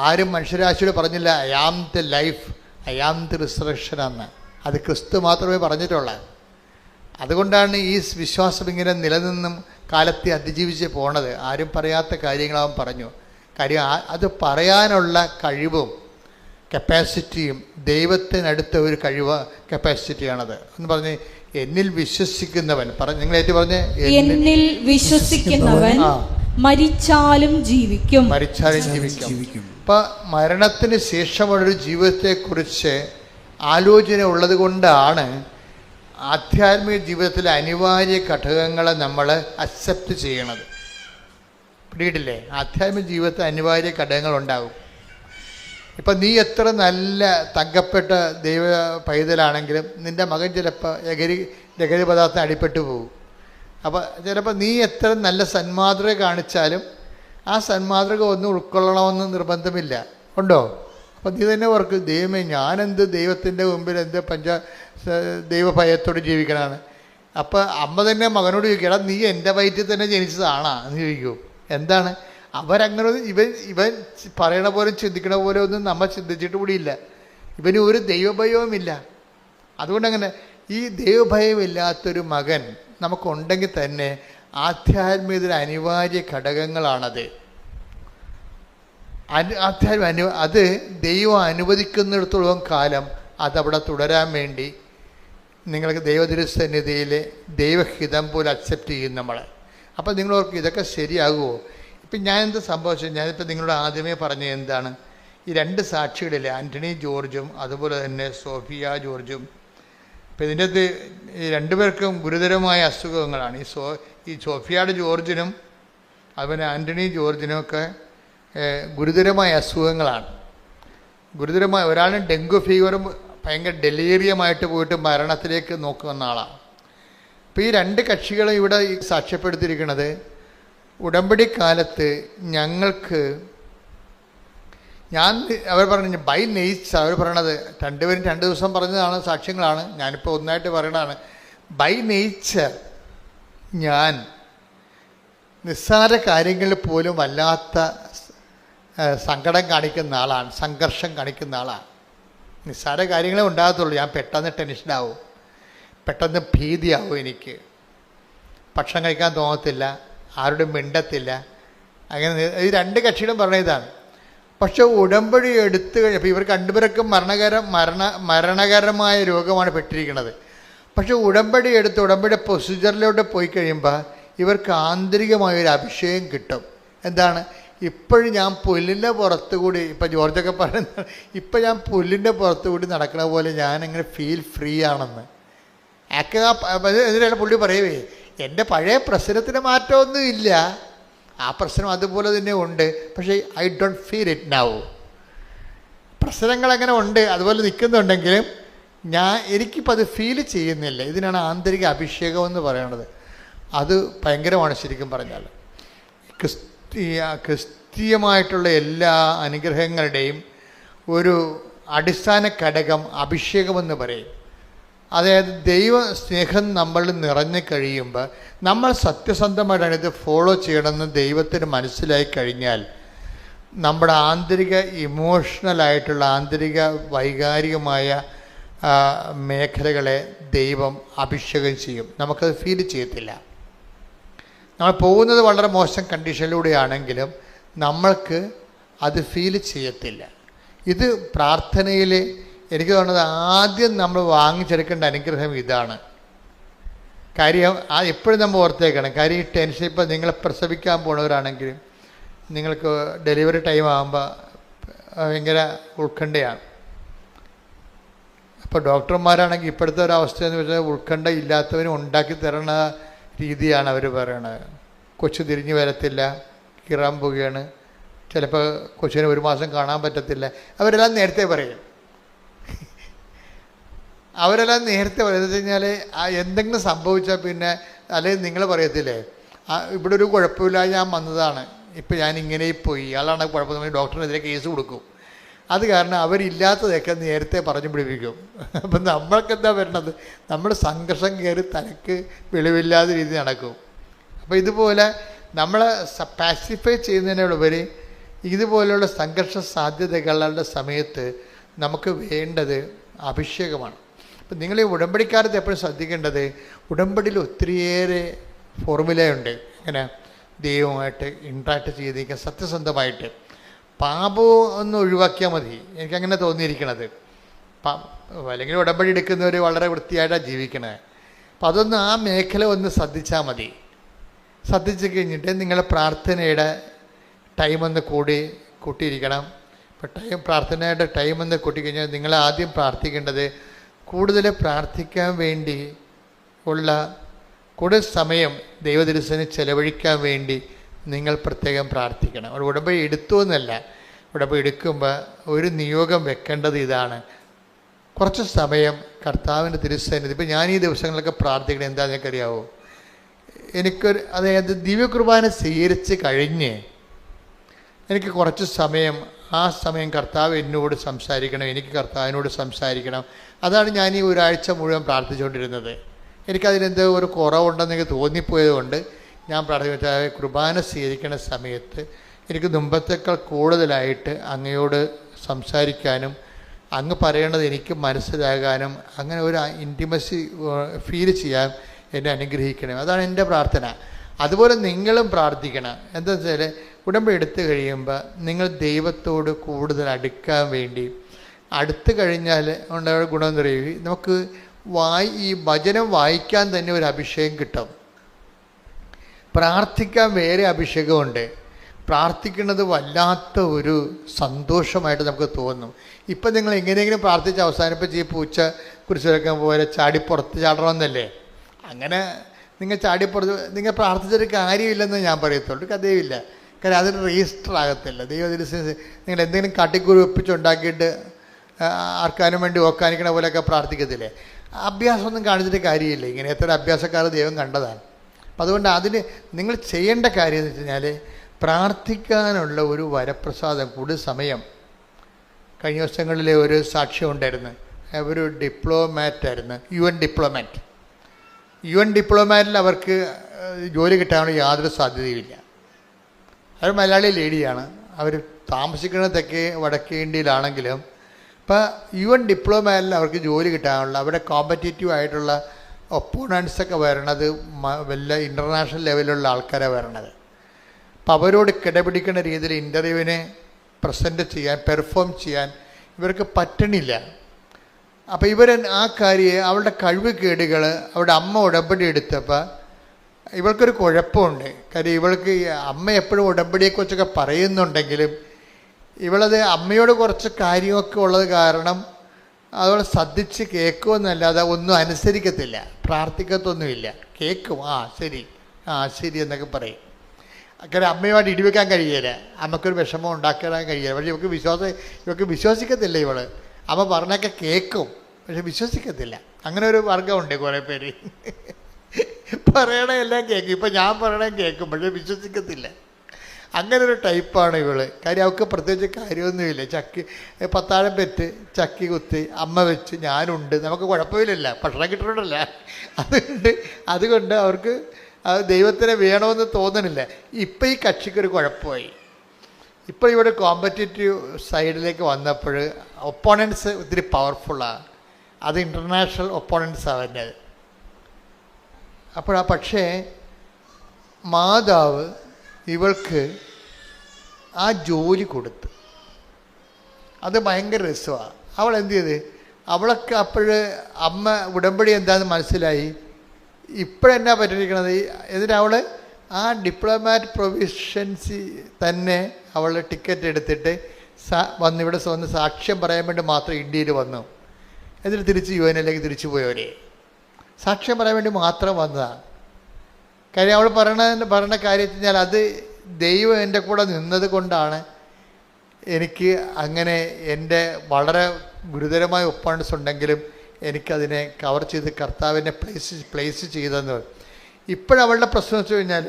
ആരും മനുഷ്യരാശിയോട് പറഞ്ഞില്ല I am the life, I am the resurrection എന്ന്. അത് ക്രിസ്തു മാത്രമേ പറഞ്ഞിട്ടുള്ളൂ. അതുകൊണ്ടാണ് ഈ വിശ്വാസം ഇങ്ങനെ നിലനിന്നും കാലത്തെ അതിജീവിച്ച് പോണത്. ആരും പറയാത്ത കാര്യങ്ങളവൻ പറഞ്ഞു. കാര്യം അത് പറയാനുള്ള കഴിവും കപ്പാസിറ്റിയും ദൈവത്തിനടുത്ത ഒരു കപ്പാസിറ്റിയാണത് എന്ന് പറഞ്ഞ് എന്നിൽ വിശ്വസിക്കുന്നവൻ നിങ്ങളേറ്റ് പറഞ്ഞ് എന്നിൽ വിശ്വസിക്കുന്നവൻ മരിച്ചാലും ജീവിക്കും. മരിച്ചാലും ജീവിക്കും. അപ്പം മരണത്തിന് ശേഷമുള്ളൊരു ജീവിതത്തെക്കുറിച്ച് ആലോചന ഉള്ളത് കൊണ്ടാണ് ആധ്യാത്മിക ജീവിതത്തിലെ അനിവാര്യ ഘടകങ്ങളെ നമ്മൾ അക്സെപ്റ്റ് ചെയ്യണത്. പിടിയിട്ടില്ലേ? ആധ്യാത്മിക ജീവിതത്തിൽ അനിവാര്യ ഘടകങ്ങളുണ്ടാകും. ഇപ്പം നീ എത്ര നല്ല തങ്കപ്പെട്ട ദൈവ പൈതലാണെങ്കിലും നിൻ്റെ മകൻ ചിലപ്പോൾ ലഹരി പദാർത്ഥം അടിപ്പെട്ടു പോകും. അപ്പോൾ ചിലപ്പോൾ നീ എത്ര നല്ല സന്മാതൃക കാണിച്ചാലും ആ സന്മാതൃക ഒന്നും ഉൾക്കൊള്ളണമെന്ന് നിർബന്ധമില്ല. ഉണ്ടോ? അപ്പം നീ തന്നെ ഓർക്ക്, ദൈവമേ ഞാനെന്ത് ദൈവത്തിൻ്റെ മുമ്പിൽ എന്ത് ദൈവഭയത്തോട് ജീവിക്കണമാണ്. അപ്പം അമ്മ തന്നെ മകനോട് ചോദിക്കണം, നീ എൻ്റെ വയറ്റിൽ തന്നെ ജനിച്ചതാണാ എന്ന് ചോദിക്കും. എന്താണ് അവരങ്ങനെ ഇവൻ പറയണ പോലെ ചിന്തിക്കണ പോലെ ഒന്നും നമ്മൾ ചിന്തിച്ചിട്ട് കൂടിയില്ല. ഇവന് ഒരു ദൈവഭയവുമില്ല. അതുകൊണ്ടങ്ങനെ ഈ ദൈവഭയമില്ലാത്തൊരു മകൻ നമുക്കുണ്ടെങ്കിൽ തന്നെ ആധ്യാത്മികതയുടെ അനിവാര്യ ഘടകങ്ങളാണത്. അത് ദൈവം അനുവദിക്കുന്നിടത്തോളം കാലം അതവിടെ തുടരാൻ വേണ്ടി നിങ്ങൾക്ക് ദൈവതിരുസന്നിധിയിൽ ദൈവഹിതം പോലെ അക്സെപ്റ്റ് ചെയ്യും നമ്മളെ. അപ്പോൾ നിങ്ങളോർക്ക് ഇതൊക്കെ ശരിയാകുമോ? ഇപ്പം ഞാനെന്ത് സംഭവിച്ചു? ഞാനിപ്പോൾ നിങ്ങളോട് ആദ്യമേ പറഞ്ഞത് എന്താണ്? ഈ രണ്ട് സാക്ഷികളില്ലേ, ആൻ്റണി ജോർജും അതുപോലെ തന്നെ സോഫിയ ജോർജും. ഇപ്പം ഇതിൻ്റെ അകത്ത് ഈ രണ്ടുപേർക്കും ഗുരുതരമായ അസുഖങ്ങളാണ്. ഈ സോഫിയയുടെ ജോർജിനും അതുപോലെ ആൻ്റണി ജോർജിനും ഒക്കെ ഗുരുതരമായ അസുഖങ്ങളാണ്. ഗുരുതരമായ ഒരാളിന് ഡെങ്കു ഫീവറും ഭയങ്കര ഡെലീറിയമായിട്ട് പോയിട്ട് മരണത്തിലേക്ക് നോക്കുന്ന ആളാണ്. അപ്പോൾ ഈ രണ്ട് കക്ഷികളും ഇവിടെ സാക്ഷ്യപ്പെടുത്തിയിരിക്കുന്നത് ഉടമ്പടി കാലത്ത് ഞങ്ങൾക്ക് അവർ പറഞ്ഞു ബൈ നെയ്ച്ച്. അവർ പറയണത് രണ്ടുപേരും 2 ദിവസം പറഞ്ഞതാണ്, സാക്ഷ്യങ്ങളാണ്. ഞാനിപ്പോൾ ഒന്നായിട്ട് പറയണതാണ്. ബൈ നേച്ചർ ഞാൻ നിസ്സാര കാര്യങ്ങളിൽ പോലും വല്ലാത്ത സങ്കടം കാണിക്കുന്ന ആളാണ്, സംഘർഷം കാണിക്കുന്ന ആളാണ്. നിസ്സാര കാര്യങ്ങളെ ഉണ്ടാകത്തുള്ളൂ. ഞാൻ പെട്ടെന്ന് ടെൻഷനാവും, പെട്ടെന്ന് ഭീതിയാവും, എനിക്ക് ഭക്ഷണം കഴിക്കാൻ തോന്നത്തില്ല, ആരോടും മിണ്ടത്തില്ല. അങ്ങനെ ഈ രണ്ട് കക്ഷികളും പറഞ്ഞ ഇതാണ്. പക്ഷെ ഉടമ്പടി എടുത്തു കഴിഞ്ഞപ്പോൾ ഇവർക്ക് രണ്ടുപേർക്കും മരണകരമായ രോഗമാണ് പെട്ടിരിക്കുന്നത്. പക്ഷെ ഉടമ്പടി എടുത്ത് ഉടമ്പടി പ്രൊസീജിയറിലോട്ട് പോയി കഴിയുമ്പോൾ ഇവർക്ക് ആന്തരികമായൊരു അഭിഷേകം കിട്ടും. എന്താണ്? ഇപ്പോഴും ഞാൻ പുല്ലിൻ്റെ പുറത്തുകൂടി, ഇപ്പം ജോർജൊക്കെ പറയുന്നത്, ഇപ്പം ഞാൻ പുല്ലിൻ്റെ പുറത്തുകൂടി നടക്കുന്ന പോലെ ഞാനങ്ങനെ ഫീൽ ഫ്രീ ആണെന്ന്. ഇതിനാണ് പുള്ളി പറയുവേ, എൻ്റെ പഴയ പ്രശ്നത്തിന് മാറ്റമൊന്നും ഇല്ല, ആ പ്രശ്നം അതുപോലെ തന്നെ ഉണ്ട്, പക്ഷേ I don't feel it now. പ്രശ്നങ്ങളങ്ങനെ ഉണ്ട്, അതുപോലെ നിൽക്കുന്നുണ്ടെങ്കിലും എനിക്കിപ്പോൾ അത് ഫീൽ ചെയ്യുന്നില്ല. ഇതിനാണ് ആന്തരിക അഭിഷേകം എന്ന് പറയുന്നത്. അത് ഭയങ്കരമാണ് ശരിക്കും പറഞ്ഞാൽ. ക്രിസ്തീയമായിട്ടുള്ള എല്ലാ അനുഗ്രഹങ്ങളുടെയും ഒരു അടിസ്ഥാന ഘടകം അഭിഷേകമെന്ന് പറയും. അതായത് ദൈവ സ്നേഹം നമ്മളിൽ നിറഞ്ഞു കഴിയുമ്പോൾ നമ്മൾ സത്യസന്ധമായിട്ടാണ് ഇത് ഫോളോ ചെയ്യണമെന്ന് ദൈവത്തിന് മനസ്സിലായി കഴിഞ്ഞാൽ നമ്മുടെ ആന്തരിക ഇമോഷണലായിട്ടുള്ള ആന്തരിക വൈകാരികമായ മേഖലകളെ ദൈവം അഭിഷേകം ചെയ്യും. നമുക്കത് ഫീൽ ചെയ്യത്തില്ല. നമ്മൾ പോകുന്നത് വളരെ മോശം കണ്ടീഷനിലൂടെയാണെങ്കിലും നമ്മൾക്ക് അത് ഫീൽ ചെയ്യത്തില്ല. ഇത് പ്രാർത്ഥനയിൽ എനിക്ക് തോന്നുന്നത് ആദ്യം നമ്മൾ വാങ്ങിച്ചെടുക്കേണ്ട അനുഗ്രഹം ഇതാണ്. കാര്യം എപ്പോഴും നമ്മൾ ഓർത്തേക്കണം. കാര്യം ഈ ടെൻഷൻ, ഇപ്പോൾ നിങ്ങൾ പ്രസവിക്കാൻ പോണവരാണെങ്കിലും നിങ്ങൾക്ക് ഡെലിവറി ടൈം ആകുമ്പോൾ ഭയങ്കര ഉത്കണ്ഠയാണ്. അപ്പോൾ ഡോക്ടർമാരാണെങ്കിൽ ഇപ്പോഴത്തെ ഒരു അവസ്ഥ എന്ന് വെച്ചാൽ ഉത്കണ്ഠ ഇല്ലാത്തവനും ഉണ്ടാക്കി തരണ രീതിയാണ് അവർ പറയണത്. കൊച്ചു തിരിഞ്ഞു വരത്തില്ല, കീറാൻ പോവുകയാണ്, ചിലപ്പോൾ കൊച്ചിനെ 1 മാസം കാണാൻ പറ്റത്തില്ല. അവരെല്ലാം നേരത്തെ പറയും. അവരെല്ലാം നേരത്തെ പറയുന്നത് വെച്ച് കഴിഞ്ഞാൽ എന്തെങ്കിലും സംഭവിച്ചാൽ പിന്നെ, അല്ലെങ്കിൽ നിങ്ങൾ പറയത്തില്ലേ ഇവിടെ ഒരു കുഴപ്പമില്ല, ഞാൻ വന്നതാണ്, ഇപ്പം ഞാൻ ഇങ്ങനെ പോയി, ഇയാളാണ് കുഴപ്പമെന്ന് ഡോക്ടറിനെതിരെ കേസ് കൊടുക്കും. അത് കാരണം അവരില്ലാത്തതൊക്കെ നേരത്തെ പറഞ്ഞു പിടിപ്പിക്കും. അപ്പം നമ്മൾക്ക് എന്താ വരണത്? നമ്മൾ സംഘർഷം കയറി തലക്ക് വെളിവില്ലാത്ത രീതി നടക്കും. അപ്പോൾ ഇതുപോലെ നമ്മളെ പാസിഫൈ ചെയ്യുന്നതിനുപരി ഇതുപോലെയുള്ള സംഘർഷ സാധ്യതകളുടെ സമയത്ത് നമുക്ക് വേണ്ടത് അഭിഷേകമാണ്. അപ്പം നിങ്ങൾ ഈ ഉടമ്പടിക്കാലത്ത് എപ്പോഴും ശ്രദ്ധിക്കേണ്ടത്, ഉടമ്പടിയിൽ ഒത്തിരിയേറെ ഫോർമുലയുണ്ട്. ഇങ്ങനെ ദൈവമായിട്ട് ഇൻട്രാക്ട് ചെയ്തിരിക്കാൻ സത്യസന്ധമായിട്ട്. പാപവും ഒന്ന് ഒഴിവാക്കിയാൽ മതി, എനിക്കങ്ങനെ തോന്നിയിരിക്കണത്. അല്ലെങ്കിൽ ഉടമ്പടി എടുക്കുന്നവർ വളരെ വൃത്തിയായിട്ടാണ് ജീവിക്കണത്. അപ്പം അതൊന്ന് ആ മേഖല ഒന്ന് ശ്രദ്ധിച്ചാൽ മതി. ശ്രദ്ധിച്ച് കഴിഞ്ഞിട്ട് നിങ്ങളെ പ്രാർത്ഥനയുടെ ടൈം ഒന്ന് കൂട്ടിയിരിക്കണം. ഇപ്പം പ്രാർത്ഥനയുടെ ടൈം ഒന്ന് കൂട്ടിക്കഴിഞ്ഞാൽ നിങ്ങൾ ആദ്യം പ്രാർത്ഥിക്കേണ്ടത്, കൂടുതൽ പ്രാർത്ഥിക്കാൻ വേണ്ടി ഉള്ള കൂടുതൽ സമയം ദൈവദിവസത്തിന് ചെലവഴിക്കാൻ വേണ്ടി നിങ്ങൾ പ്രത്യേകം പ്രാർത്ഥിക്കണം. ഒരു ഉടമ്പടി എടുത്തു എന്നല്ല, ഉടമ്പടി എടുക്കുമ്പോൾ ഒരു നിയോഗം വെക്കേണ്ടത് ഇതാണ്: കുറച്ച് സമയം കർത്താവിൻ്റെ തിരുസന്നിധി. ഇപ്പം ഞാൻ ഈ ദിവസങ്ങളിലൊക്കെ പ്രാർത്ഥിക്കണം എന്താണെന്ന് എനിക്കറിയാവോ? അതായത് ദിവ്യകുർബാന സ്വീകരിച്ച് കഴിഞ്ഞ് എനിക്ക് കുറച്ച് സമയം, ആ സമയം കർത്താവ് എന്നോട് സംസാരിക്കണം, എനിക്ക് കർത്താവിനോട് സംസാരിക്കണം. അതാണ് ഞാൻ ഈ ഒരാഴ്ച മുഴുവൻ പ്രാർത്ഥിച്ചുകൊണ്ടിരുന്നത്. എനിക്കതിലെന്തോ ഒരു കുറവുണ്ടെന്ന് എനിക്ക് തോന്നിപ്പോയത് കൊണ്ട് ഞാൻ പ്രാർത്ഥിച്ചാൽ കുർബാന സ്വീകരിക്കുന്ന സമയത്ത് എനിക്ക് മുമ്പത്തേക്കാൾ കൂടുതലായിട്ട് അങ്ങയോട് സംസാരിക്കാനും അങ്ങ് പറയണത് എനിക്ക് മനസ്സിലാകാനും അങ്ങനെ ഒരു ഇൻറ്റിമസി ഫീൽ ചെയ്യാൻ എന്നെ അനുഗ്രഹിക്കണം. അതാണ് എൻ്റെ പ്രാർത്ഥന. അതുപോലെ നിങ്ങളും പ്രാർത്ഥിക്കണം. എന്താ വെച്ചാൽ ഉടമ്പടി എടുത്തു കഴിയുമ്പോൾ നിങ്ങൾ ദൈവത്തോട് കൂടുതൽ അടുക്കാൻ വേണ്ടി, അടുത്ത് കഴിഞ്ഞാൽ ഉണ്ടായ ഗുണം എന്ന് പറയുക, നമുക്ക് ഈ വചനം വായിക്കാൻ തന്നെ ഒരു അഭിഷേകം കിട്ടും. പ്രാർത്ഥിക്കാൻ വേറെ അഭിഷേകമുണ്ട്. പ്രാർത്ഥിക്കുന്നത് വല്ലാത്ത ഒരു സന്തോഷമായിട്ട് നമുക്ക് തോന്നും. ഇപ്പം നിങ്ങൾ എങ്ങനെയെങ്കിലും പ്രാർത്ഥിച്ച് അവസാനിപ്പിച്ച് ഈ പൂച്ച കുറിച്ചൊക്കെ പോലെ ചാടിപ്പുറത്ത് ചാടണമെന്നല്ലേ? അങ്ങനെ നിങ്ങൾ ചാടിപ്പുറത്ത് നിങ്ങൾ പ്രാർത്ഥിച്ചൊരു കാര്യമില്ലെന്ന് ഞാൻ പറയത്തുള്ളൂ. കഥയുമില്ല. കാരണം അതിന് രജിസ്റ്റർ ആകത്തില്ല. ദൈവദിവസം നിങ്ങൾ എന്തെങ്കിലും കാട്ടിക്കൂറി ഒപ്പിച്ചുണ്ടാക്കിയിട്ട് ആർക്കാനും വേണ്ടി ഓക്കാനിക്കണ പോലെയൊക്കെ പ്രാർത്ഥിക്കത്തില്ലേ? അഭ്യാസമൊന്നും കാണിച്ചിട്ട് കാര്യമില്ല. ഇങ്ങനെ എത്ര അഭ്യാസക്കാർ ദൈവം കണ്ടതാണ്. അപ്പം അതുകൊണ്ട് അതിന് നിങ്ങൾ ചെയ്യേണ്ട കാര്യം എന്ന് വെച്ച് കഴിഞ്ഞാൽ പ്രാർത്ഥിക്കാനുള്ള ഒരു വരപ്രസാദം, കൂടുതൽ സമയം. കഴിഞ്ഞ ദിവസങ്ങളിലെ ഒരു സാക്ഷ്യം ഉണ്ടായിരുന്നു. ഒരു ഡിപ്ലോമാറ്റായിരുന്നു, UN ഡിപ്ലോമാറ്റ്. UN ഡിപ്ലോമാറ്റിൽ അവർക്ക് ജോലി കിട്ടാനുള്ള യാതൊരു സാധ്യതയുമില്ല. അവർ മലയാളി ലേഡിയാണ്. അവർ താമസിക്കുന്നത് തെക്കേ വടക്കേ ഇന്ത്യയിലാണെങ്കിലും ഇപ്പം UN ഡിപ്ലോമാറ്റിൽ അവർക്ക് ജോലി കിട്ടാനുള്ള, അവിടെ കോമ്പറ്റേറ്റീവ് ആയിട്ടുള്ള ഒപ്പോണൻസൊക്കെ വരണത് വല്ല ഇൻ്റർനാഷണൽ ലെവലിലുള്ള ആൾക്കാരാണ് വരണത്. അപ്പം അവരോട് കിടപിടിക്കുന്ന രീതിയിൽ ഇൻ്റർവ്യൂവിനെ പ്രസൻറ്റ് ചെയ്യാൻ, പെർഫോം ചെയ്യാൻ ഇവർക്ക് പറ്റണില്ല. അപ്പോൾ ഇവർ ആ കാര്യം, അവളുടെ കഴിവ് കേടുകൾ അവളുടെ അമ്മ ഉടമ്പടി എടുത്തപ്പോൾ ഇവൾക്കൊരു കുഴപ്പമുണ്ട്. കാര്യം ഇവൾക്ക് അമ്മ എപ്പോഴും ഉടമ്പടിയെക്കുറിച്ചൊക്കെ പറയുന്നുണ്ടെങ്കിലും ഇവളത് അമ്മയോട് കുറച്ച് കാര്യമൊക്കെ ഉള്ളത് കാരണം അതുപോലെ ശ്രദ്ധിച്ച് കേൾക്കുമെന്നല്ലാതെ ഒന്നും അനുസരിക്കത്തില്ല, പ്രാർത്ഥിക്കത്തൊന്നുമില്ല. കേൾക്കും, ശരി എന്നൊക്കെ പറയും. കാരണം അമ്മയുമായിട്ട് ഇടിവെക്കാൻ കഴിയില്ല, അമ്മക്കൊരു വിഷമം ഉണ്ടാക്കാൻ കഴിയില്ല. പക്ഷേ ഇവൾക്ക് വിശ്വസിക്കത്തില്ല. ഇവൾ അമ്മ പറഞ്ഞൊക്കെ കേൾക്കും, പക്ഷെ വിശ്വസിക്കത്തില്ല. അങ്ങനെ ഒരു വർഗമുണ്ട് കുറേ പേര്. പറയണ എല്ലാം കേൾക്കും, ഇപ്പം ഞാൻ പറയണ കേൾക്കും, പക്ഷെ വിശ്വസിക്കത്തില്ല. അങ്ങനെ ഒരു ടൈപ്പാണ് ഇവൾ. കാര്യം അവൾക്ക് പ്രത്യേകിച്ച് കാര്യമൊന്നുമില്ല. പത്താഴം പെറ്റ് ചക്കി കുത്തി അമ്മ വെച്ച് ഞാനുണ്ട്, നമുക്ക് കുഴപ്പമില്ലല്ല, ഭക്ഷണം കിട്ടണമല്ല. അതുകൊണ്ട് അവർക്ക് ദൈവത്തിനെ വേണമെന്ന് തോന്നണില്ല. ഇപ്പം ഈ കക്ഷിക്കൊരു കുഴപ്പമായി. ഇപ്പോൾ ഇവിടെ കോമ്പറ്റേറ്റീവ് സൈഡിലേക്ക് വന്നപ്പോൾ ഒപ്പോണൻസ് ഒത്തിരി പവർഫുള്ളാണ്. അത് ഇൻ്റർനാഷണൽ ഒപ്പോണൻസാണ് വരുന്നത്. പക്ഷേ മാതാവ് ഇവൾക്ക് ആ ജോലി കൊടുത്ത്, അത് ഭയങ്കര രസമാണ്. അവൾ എന്ത് ചെയ്ത്, അവളൊക്കെ അപ്പോഴ് അമ്മ ഉടമ്പടി എന്താണെന്ന് മനസ്സിലായി. ഇപ്പോഴെന്നാ പറ്റിയിരിക്കണത്, എന്നിട്ട് അവൾ ആ ഡിപ്ലോമാറ്റ് പ്രൊവിഷൻസി തന്നെ അവൾ ടിക്കറ്റ് എടുത്തിട്ട് വന്ന് ഇവിടെ വന്ന് സാക്ഷ്യം പറയാൻ വേണ്ടി മാത്രം ഇന്ത്യയിൽ വന്നു. എന്നിട്ട് തിരിച്ച് UN-ലേക്ക് തിരിച്ചു പോയവരെ സാക്ഷ്യം പറയാൻ വേണ്ടി മാത്രം വന്നതാണ്. കാര്യം അവൾ പറയണ കാര്യം വെച്ചാൽ അത് ദൈവം എൻ്റെ കൂടെ നിന്നത് കൊണ്ടാണ് എനിക്ക് അങ്ങനെ എൻ്റെ വളരെ ഗുരുതരമായ ഒപ്പണൻസ് ഉണ്ടെങ്കിലും എനിക്കതിനെ കവർ ചെയ്ത് കർത്താവിനെ പ്ലേസ് ചെയ്തെന്ന് പറയും. ഇപ്പോഴവളുടെ പ്രശ്നം വെച്ച് കഴിഞ്ഞാൽ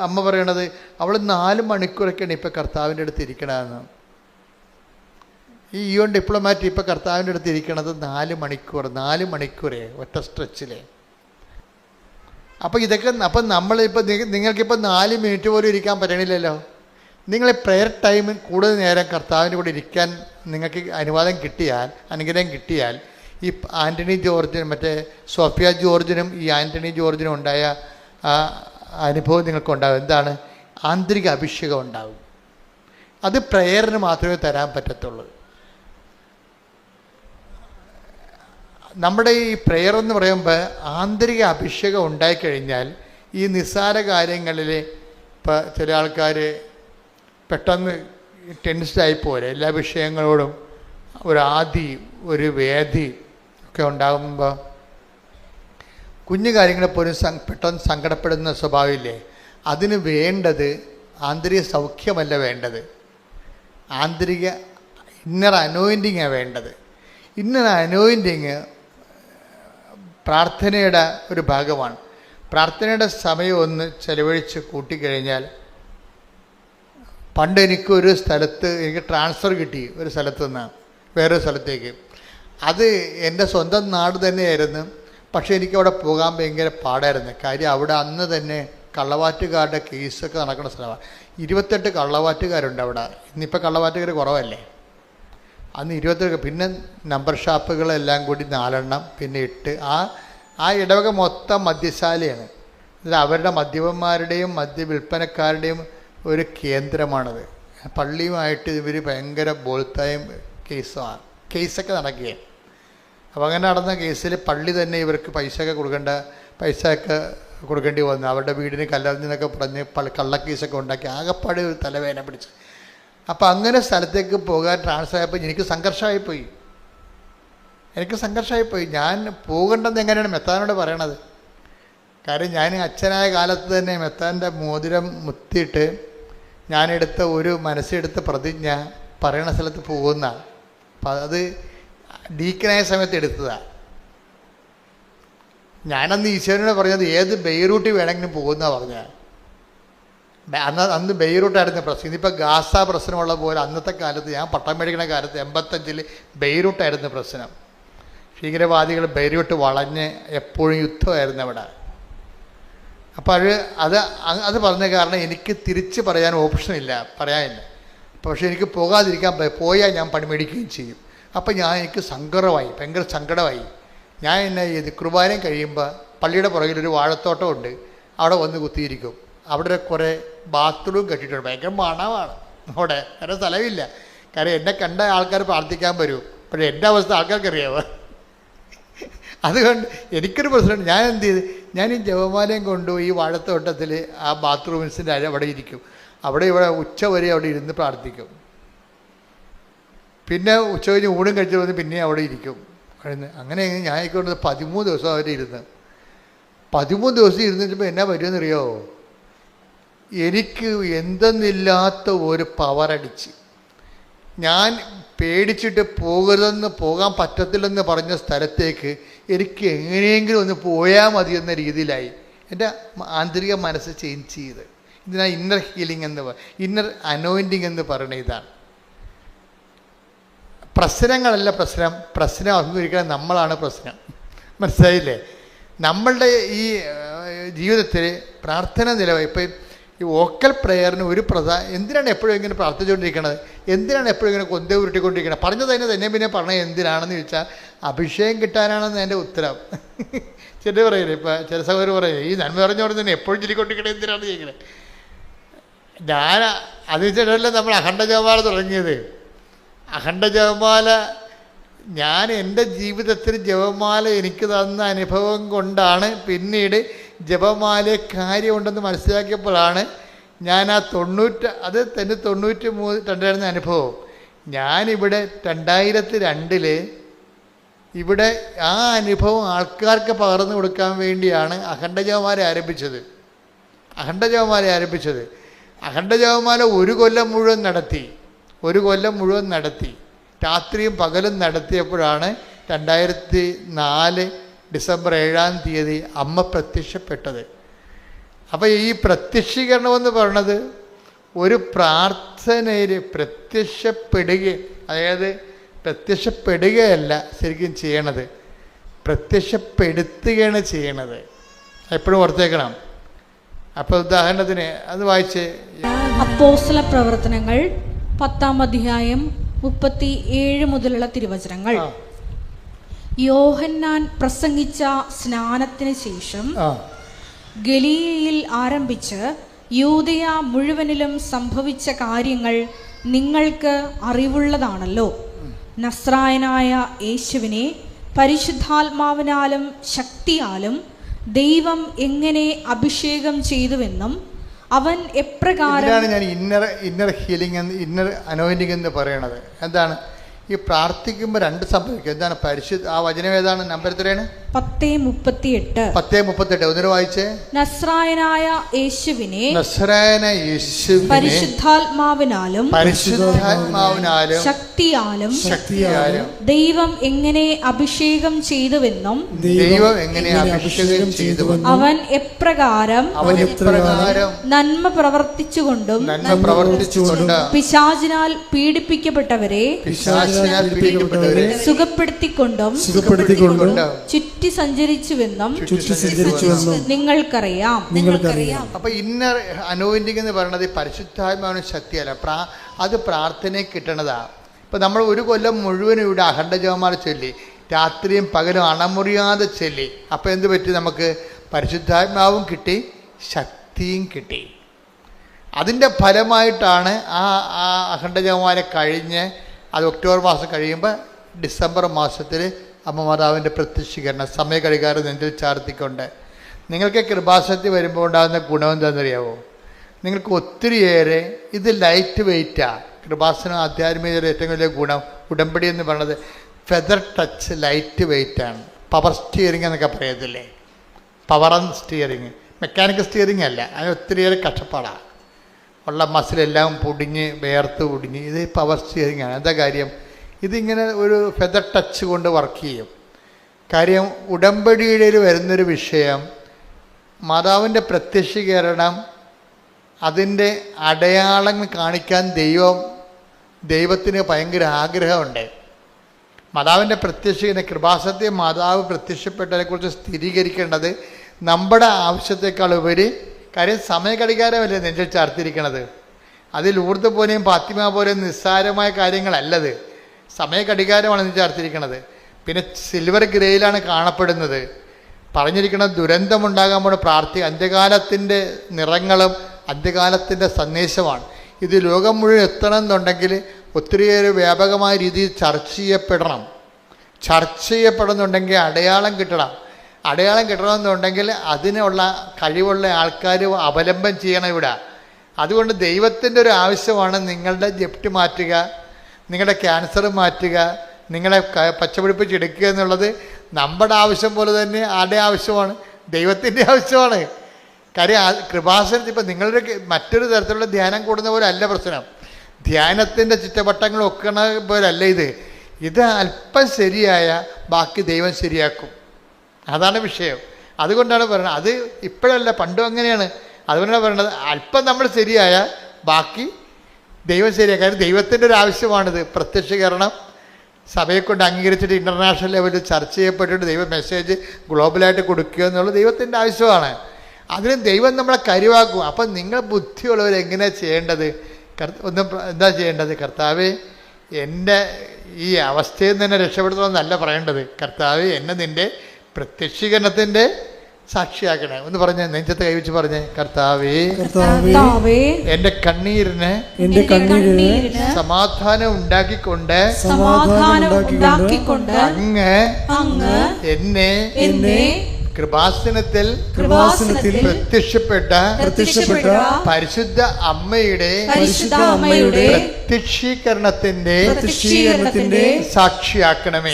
അമ്മ പറയണത് അവൾ 4 മണിക്കൂറൊക്കെയാണ് ഇപ്പോൾ കർത്താവിൻ്റെ അടുത്ത് ഇരിക്കണമെന്ന്. ഈ UN ഡിപ്ലോമാറ്റ് ഇപ്പോൾ കർത്താവിൻ്റെ അടുത്ത് ഇരിക്കണത് 4 മണിക്കൂറേ ഒറ്റ സ്ട്രെച്ചിൽ. അപ്പോൾ ഇതൊക്കെ അപ്പം നമ്മളിപ്പോൾ നിങ്ങൾക്കിപ്പോൾ 4 മിനിറ്റ് പോലും ഇരിക്കാൻ പറ്റണില്ലല്ലോ. നിങ്ങൾ പ്രെയർ ടൈം കൂടുതൽ നേരം കർത്താവിൻ്റെ കൂടെ ഇരിക്കാൻ നിങ്ങൾക്ക് അനുഗ്രഹം കിട്ടിയാൽ ഈ ആൻ്റണി ജോർജിനും മറ്റേ സോഫിയ ജോർജിനും ഈ ആൻ്റണി ജോർജിനും ഉണ്ടായ ആ അനുഭവം നിങ്ങൾക്കുണ്ടാകും. എന്താണ്? ആന്തരിക അഭിഷേകം ഉണ്ടാകും. അത് പ്രെയറിന് മാത്രമേ തരാൻ പറ്റത്തുള്ളൂ. നമ്മുടെ ഈ പ്രെയർ എന്ന് പറയുമ്പോൾ ആന്തരിക അഭിഷേകം ഉണ്ടായിക്കഴിഞ്ഞാൽ ഈ നിസ്സാര കാര്യങ്ങളിൽ ഇപ്പോൾ ചില ആൾക്കാർ പെട്ടെന്ന് ടെൻസ്ഡായി പോലെ എല്ലാ വിഷയങ്ങളോടും ഒരു വേദി ഒക്കെ ഉണ്ടാകുമ്പോൾ കുഞ്ഞു കാര്യങ്ങളെ പോലും പെട്ടെന്ന് സങ്കടപ്പെടുന്ന സ്വഭാവമില്ലേ? അതിന് വേണ്ടത് ആന്തരിക സൗഖ്യമല്ല വേണ്ടത്, ആന്തരിക ഇന്നർ അനോയിൻറ്റിങ്ങാണ് വേണ്ടത്. ഇന്നർ അനോയിൻറ്റിങ് പ്രാർത്ഥനയുടെ ഒരു ഭാഗമാണ്. പ്രാർത്ഥനയുടെ സമയം ഒന്ന് ചെലവഴിച്ച് കൂട്ടിക്കഴിഞ്ഞാൽ, പണ്ട് എനിക്കൊരു സ്ഥലത്ത് എനിക്ക് ട്രാൻസ്ഫർ കിട്ടി, ഒരു സ്ഥലത്ത് നിന്ന് വേറൊരു സ്ഥലത്തേക്ക്. അത് എൻ്റെ സ്വന്തം നാട് തന്നെയായിരുന്നു. പക്ഷേ എനിക്കവിടെ പോകാൻ ഭയങ്കര പാടായിരുന്നു. കാര്യം അവിടെ അന്ന് തന്നെ കള്ളവാറ്റുകാരുടെ കേസൊക്കെ നടക്കുന്ന സ്ഥലമാണ്. 28 കള്ളവാറ്റുകാരുണ്ട് അവിടെ. ഇന്നിപ്പോൾ കള്ളവാറ്റുകാർ കുറവല്ലേ, അന്ന് 28. പിന്നെ നമ്പർ ഷാപ്പുകളെല്ലാം കൂടി 4 എണ്ണം, പിന്നെ 8. ആ ഇടവക മൊത്തം മദ്യശാലയാണ്. എന്നിട്ട് അവരുടെ മദ്യപന്മാരുടെയും മദ്യവിൽപ്പനക്കാരുടെയും ഒരു കേന്ദ്രമാണത്. പള്ളിയുമായിട്ട് ഇവർ ഭയങ്കര ബോൾത്തായും കേസൊക്കെ നടക്കുകയാണ്. അപ്പോൾ അങ്ങനെ നടന്ന കേസിൽ പള്ളി തന്നെ ഇവർക്ക് പൈസയൊക്കെ കൊടുക്കേണ്ടി വന്നു. അവരുടെ വീടിന് കല്ലെറിഞ്ഞെന്നൊക്കെ പറഞ്ഞ് കള്ളക്കേസൊക്കെ ഉണ്ടാക്കി ആകെപ്പാട് ഒരു തലവേദന പിടിച്ച്. അപ്പം അങ്ങനെ സ്ഥലത്തേക്ക് പോകാൻ ട്രാൻസ്ഫർ ആയപ്പോൾ എനിക്ക് സംഘർഷമായിപ്പോയി. ഞാൻ പോകേണ്ടത് എങ്ങനെയാണ് മെത്താനോട് പറയണത്. കാര്യം ഞാൻ അച്ഛനായ കാലത്ത് തന്നെ മെത്താൻ്റെ മോതിരം മുത്തിയിട്ട് ഞാനെടുത്ത ഒരു മനസ്സെടുത്ത പ്രതിജ്ഞ പറയണ സ്ഥലത്ത് പോകുന്ന, അപ്പം അത് ഡീക്കനായ സമയത്ത് എടുത്തതാണ്. ഞാനന്ന് ഈശ്വരനോട് പറഞ്ഞത് ഏത് ബെയ്റൂട്ടിൽ വേണമെങ്കിലും പോകുന്നതാണ് പറഞ്ഞത്. അന്ന് ബെയ്റൂട്ടായിരുന്നു പ്രശ്നം. ഇതിപ്പോൾ ഗാസ പ്രശ്നമുള്ള പോലെ അന്നത്തെ കാലത്ത്, ഞാൻ പട്ടം മേടിക്കുന്ന കാലത്ത് 85-ൽ ബെയ്റൂട്ടായിരുന്നു പ്രശ്നം. ഭീകരവാദികൾ ബെയ്റൂട്ട് വളഞ്ഞ് എപ്പോഴും യുദ്ധമായിരുന്നു അവിടെ. അപ്പോൾ അത് പറഞ്ഞ കാരണം എനിക്ക് തിരിച്ച് പറയാൻ ഓപ്ഷനില്ല, പറയാനില്ല. പക്ഷേ എനിക്ക് പോകാതിരിക്കാൻ, പോയാൽ ഞാൻ പണി മേടിക്കുകയും ചെയ്യും. അപ്പം എനിക്ക് ഭയങ്കര സങ്കടമായി. ഞാൻ എന്നെ ചെയ്ത് കുർബാനയും കഴിയുമ്പോൾ പള്ളിയുടെ പുറകിലൊരു വാഴത്തോട്ടമുണ്ട്, അവിടെ വന്ന് കുത്തിയിരിക്കും. അവിടെ കുറേ ബാത്റൂം കെട്ടിയിട്ടുണ്ട്. ഭയങ്കര മണമാണ് അവിടെ, വേറെ സ്ഥലമില്ല. കാരണം എന്നെ കണ്ട ആൾക്കാർ പ്രാർത്ഥിക്കാൻ വരും. പക്ഷേ എൻ്റെ അവസ്ഥ ആൾക്കാർക്കറിയാമോ? അതുകൊണ്ട് എനിക്കൊരു പ്രശ്നമുണ്ട്. ഞാൻ എന്ത് ചെയ്ത്, ഞാൻ ഈ ജപമാലയും കൊണ്ടു ഈ വാഴത്തോട്ടത്തിൽ ആ ബാത്റൂംസിൻ്റെ അവിടെ ഇരിക്കും. ഇവിടെ ഉച്ച വരെ അവിടെ ഇരുന്ന് പ്രാർത്ഥിക്കും. പിന്നെ ഉച്ച കഴിഞ്ഞ് ഊണും കഴിച്ചു വന്ന് പിന്നെ അവിടെ ഇരിക്കും. അങ്ങനെ ഞാൻ ആയിക്കൊണ്ട് 13 ദിവസം അവർ ഇരുന്ന് 13 ദിവസം ഇരുന്നിട്ടപ്പോൾ എന്നാ പറ്റുമെന്നറിയോ? എനിക്ക് എന്തെന്നില്ലാത്ത ഒരു പവറടിച്ച്, ഞാൻ പേടിച്ചിട്ട് പോകാൻ പറ്റത്തില്ലെന്ന് പറഞ്ഞ സ്ഥലത്തേക്ക് എനിക്ക് എങ്ങനെയെങ്കിലും ഒന്ന് പോയാൽ മതി എന്ന രീതിയിലായി. എൻ്റെ ആന്തരിക മനസ്സ് ചേഞ്ച് ചെയ്ത്. ഇതിനാ ഇന്നർ ഹീലിംഗ് ഇന്നർ അനോയിൻറ്റിങ് എന്ന് പറയുന്നത്. ഇതാണ് പ്രശ്നങ്ങളല്ല പ്രശ്നം അഭിമുഖീകരിക്കാൻ നമ്മളാണ് പ്രശ്നം. മനസ്സിലായില്ലേ? നമ്മളുടെ ഈ ജീവിതത്തിൽ പ്രാർത്ഥന നിലവായി. ഇപ്പം ഈ വോക്കൽ പ്രെയറിന് ഒരു എന്തിനാണ് എപ്പോഴും ഇങ്ങനെ പ്രാർത്ഥിച്ചുകൊണ്ടിരിക്കണത്? എന്തിനാണ് എപ്പോഴും ഇങ്ങനെ കൊന്ത ഉരുട്ടിക്കൊണ്ടിരിക്കണത്? പറഞ്ഞത് തന്നെ പിന്നെ പറഞ്ഞത് എന്തിനാണെന്ന് ചോദിച്ചാൽ അഭിഷേകം കിട്ടാനാണെന്ന് എൻ്റെ ഉത്തരം. ചില പറയില്ലേ, ഇപ്പം ചില സഹോദരർ പറയില്ലേ, ഈ നന്മ പറഞ്ഞോടെ തന്നെ എപ്പോഴും ചൊല്ലിക്കൊണ്ടിരിക്കണേ എന്തിനാണെന്ന് ചോദിക്കണേ. അത് വെച്ചിട്ടല്ലേ നമ്മൾ അഖണ്ഡ ജപമാല തുടങ്ങിയത്. അഖണ്ഡ ജപമാല ഞാൻ എൻ്റെ ജീവിതത്തിൽ ജപമാല എനിക്ക് തന്ന അനുഭവം കൊണ്ടാണ് പിന്നീട് ജപമാല കാര്യമുണ്ടെന്ന് മനസ്സിലാക്കിയപ്പോഴാണ് ഞാൻ ആ 93 അനുഭവം. ഞാനിവിടെ 2002 ഇവിടെ ആ അനുഭവം ആൾക്കാർക്ക് പകർന്നു കൊടുക്കാൻ വേണ്ടിയാണ് അഖണ്ഡ ജപമാല ആരംഭിച്ചത്. അഖണ്ഡ ജപമാല ഒരു കൊല്ലം മുഴുവൻ നടത്തി രാത്രിയും പകലും നടത്തിയപ്പോഴാണ് 2004 ഡിസംബർ 7 അമ്മ പ്രത്യക്ഷപ്പെട്ടത്. അപ്പോൾ ഈ പ്രത്യക്ഷീകരണമെന്ന് പറയുന്നത് ഒരു പ്രാർത്ഥനയിൽ പ്രത്യക്ഷപ്പെടുകയല്ല ശരിക്കും ചെയ്യണത്, പ്രത്യക്ഷപ്പെടുത്തുകയാണ് ചെയ്യണത്. എപ്പോഴും ഓർത്തേക്കണം. അപ്പോൾ ഉദാഹരണത്തിന് അത് വായിച്ച് അപ്പോസ്തല പ്രവർത്തനങ്ങൾ 10-ാം അധ്യായം 37 മുതലുള്ള തിരുവചനങ്ങൾ. യോഹന്നാൻ പ്രസംഗിച്ച സ്നാനത്തിന് ശേഷം ഗലീലയിൽ ആരംഭിച്ച് യൂദയ മുഴുവനിലും സംഭവിച്ച കാര്യങ്ങൾ നിങ്ങൾക്ക് അറിവുള്ളതാണല്ലോ. നസ്രായനായ യേശുവിനെ പരിശുദ്ധാത്മാവിനാലും ശക്തിയാലും ദൈവം എങ്ങനെ അഭിഷേകം ചെയ്തുവെന്നും അവൻ എപ്രകാരം ഞാൻ ഇന്നർ ഹീലിംഗ് ഇന്നർ അനോയിന്റിംഗ് എന്ന് പറയണത്. എന്താണ് ഈ പ്രാർത്ഥിക്കുമ്പോൾ 2 സംഭവിക്കും. എന്താണ് ആ വചനം ഏതാണ്? നമ്പർ എത്രയാണ്? 10:38. ഒന്നിനു വായിച്ചേ. നസ്രായനായ യേശുവിനെ പരിശുദ്ധാത്മാവിനാലും ശക്തിയാലും ദൈവം എങ്ങനെ അഭിഷേകം ചെയ്തുവെന്നും അവൻ എപ്രകാരം നന്മ പ്രവർത്തിച്ചുകൊണ്ടും പിശാചിനാൽ പീഡിപ്പിക്കപ്പെട്ടവരെ സുഖപ്പെടുത്തിക്കൊണ്ടും ചുറ്റി സഞ്ചരിച്ചുവെന്നും നിങ്ങൾക്കറിയാം. അപ്പൊ ഇന്നർ അനോയിന്റിംഗ് എന്ന് പറയുന്നത് പരിശുദ്ധാത്മാവിന് ശക്തിയല്ല, അത് പ്രാർത്ഥനയെ കിട്ടണതാ. ഇപ്പൊ നമ്മൾ ഒരു കൊല്ലം മുഴുവനും ഇവിടെ അഖണ്ഡ ജപമാല ചൊല്ലി രാത്രിയും പകലും അണമുറിയാതെ ചൊല്ലി. അപ്പൊ എന്ത് പറ്റി? നമുക്ക് പരിശുദ്ധാത്മാവും കിട്ടി, ശക്തിയും കിട്ടി. അതിൻ്റെ ഫലമായിട്ടാണ് ആ അഖണ്ഡ ജപമാല കഴിഞ്ഞ് അത് ഒക്ടോബർ മാസം കഴിയുമ്പോൾ ഡിസംബർ മാസത്തിൽ അമ്മ മാതാവിൻ്റെ പ്രത്യക്ഷീകരണം സമയഘടികാരം നെഞ്ചിൽ ചാർത്തിക്കൊണ്ട്. നിങ്ങൾക്ക് കൃപാസനത്തിൽ വരുമ്പോൾ ഉണ്ടാകുന്ന ഗുണം എന്താണെന്നറിയാവോ? നിങ്ങൾക്ക് ഒത്തിരിയേറെ ഇത് ലൈറ്റ് വെയ്റ്റാണ്. കൃപാസനം ആധ്യാത്മികതയുടെ ഏറ്റവും വലിയ ഗുണം ഉടമ്പടി എന്ന് പറയുന്നത് ഫെദർ ടച്ച്, ലൈറ്റ് വെയ്റ്റാണ്. പവർ സ്റ്റിയറിംഗ് എന്നൊക്കെ പറയത്തില്ലേ, power and steering, mechanical steering അല്ല. അതിന് ഒത്തിരിയേറെ കഷ്ടപ്പാടാണ്. ഉള്ള മസിലെല്ലാം പൊടിഞ്ഞ് വേർത്ത് പൊടിഞ്ഞ് ഇത് പവർ സ്റ്റിയറിംഗ് ആണ്. എന്താ കാര്യം? ഇതിങ്ങനെ ഒരു ഫെദർ ടച്ച് കൊണ്ട് വർക്ക് ചെയ്യും. കാര്യം ഉടമ്പടിയുടെ വരുന്നൊരു വിഷയം മാതാവിൻ്റെ പ്രത്യക്ഷീകരണം, അതിൻ്റെ അടയാളങ്ങൾ കാണിക്കാൻ ദൈവത്തിന് ഭയങ്കര ആഗ്രഹമുണ്ട്. മാതാവിൻ്റെ പ്രത്യക്ഷീകരണം കൃപാസനത്തെ മാതാവ് പ്രത്യക്ഷപ്പെട്ടതിനെക്കുറിച്ച് സ്ഥിരീകരിക്കേണ്ടത് നമ്മുടെ ആവശ്യത്തെക്കാൾ ഉപരി. കാര്യം സമയഘടികാരമല്ലേ നെഞ്ചിൽ ചാർത്തിരിക്കണത്. അതിൽ ലൂർദ് പോലെയും ഫാത്തിമ പോലെയും നിസ്സാരമായ കാര്യങ്ങളല്ലത്. സമയഘടികാരമാണ് നെഞ്ചിൽ ചാർത്തിരിക്കണത്. പിന്നെ സിൽവർ ഗ്രേയിലാണ് കാണപ്പെടുന്നത്. പറഞ്ഞിരിക്കുന്നത് ദുരന്തമുണ്ടാകാൻ പോണ അന്ത്യകാലത്തിൻ്റെ നിറങ്ങളും അന്ത്യകാലത്തിൻ്റെ സന്ദേശമാണ്. ഇത് ലോകം മുഴുവൻ എത്തണമെന്നുണ്ടെങ്കിൽ ഒത്തിരിയേറെ വ്യാപകമായ രീതിയിൽ ചർച്ച ചെയ്യപ്പെടുന്നുണ്ടെങ്കിൽ അടയാളം കിട്ടണമെന്നുണ്ടെങ്കിൽ അതിനുള്ള കഴിവുള്ള ആൾക്കാർ അവലംബം ചെയ്യണം ഇവിടെ. അതുകൊണ്ട് ദൈവത്തിൻ്റെ ഒരു ആവശ്യമാണ് നിങ്ങളുടെ ജപ്തി മാറ്റുക, നിങ്ങളുടെ ക്യാൻസർ മാറ്റുക, നിങ്ങളെ പച്ചപിടിപ്പിച്ചെടുക്കുക എന്നുള്ളത്. നമ്മുടെ ആവശ്യം പോലെ തന്നെ ആരുടെ ആവശ്യമാണ്? ദൈവത്തിൻ്റെ ആവശ്യമാണ്. കാര്യം കൃപാസനത്തിൽ ഇപ്പം നിങ്ങളുടെ മറ്റൊരു തരത്തിലുള്ള ധ്യാനം കൂടുന്ന പോലെ അല്ല പ്രശ്നം. ധ്യാനത്തിൻ്റെ ചുറ്റവട്ടങ്ങൾ ഒക്കണ പോലല്ല ഇത് അല്പം ശരിയായ ബാക്കി ദൈവം ശരിയാക്കും. അതാണ് വിഷയം. അതുകൊണ്ടാണ് പറയുന്നത്. അത് ഇപ്പോഴല്ല, പണ്ടും അങ്ങനെയാണ്. അതുകൊണ്ടാണ് പറയുന്നത് അല്പം നമ്മൾ ശരിയായ ബാക്കി ദൈവം ശരിയാക്കും. കാര്യം ദൈവത്തിൻ്റെ ഒരു ആവശ്യമാണിത്. പ്രത്യക്ഷീകരണം സഭയെ കൊണ്ട് അംഗീകരിച്ചിട്ട് ഇൻ്റർനാഷണൽ ലെവലിൽ ചർച്ച ചെയ്യപ്പെട്ടിട്ട് ദൈവ മെസ്സേജ് ഗ്ലോബലായിട്ട് കൊടുക്കുക എന്നുള്ളത് ദൈവത്തിൻ്റെ ആവശ്യമാണ്. അതിന് ദൈവം നമ്മളെ കരുവാക്കും. അപ്പം നിങ്ങൾ ബുദ്ധിയുള്ളവർ എങ്ങനെയാണ് ചെയ്യേണ്ടത്? എന്താ ചെയ്യേണ്ടത്? കർത്താവേ, എൻ്റെ ഈ അവസ്ഥയിൽ നിന്ന് തന്നെ രക്ഷപ്പെടുത്തണമെന്നല്ല പറയേണ്ടത്. കർത്താവേ, എന്നെ നിൻ്റെ പ്രത്യക്ഷീകരണത്തിൻ്റെ സാക്ഷിയാക്കണേ. ഒന്ന് പറഞ്ഞേ, നെഞ്ചത്ത് കൈവച്ച് പറഞ്ഞേ, കർത്താവേ കർത്താവേ, എന്റെ കണ്ണീരിന് സമാധാനം ഉണ്ടാക്കിക്കൊണ്ട് അങ്ങ് എന്നെ കൃപാസനത്തിൽ പ്രത്യക്ഷപ്പെട്ട പരിശുദ്ധ അമ്മയുടെ പ്രത്യക്ഷീകരണത്തിന്റെ സാക്ഷിയാക്കണമേ.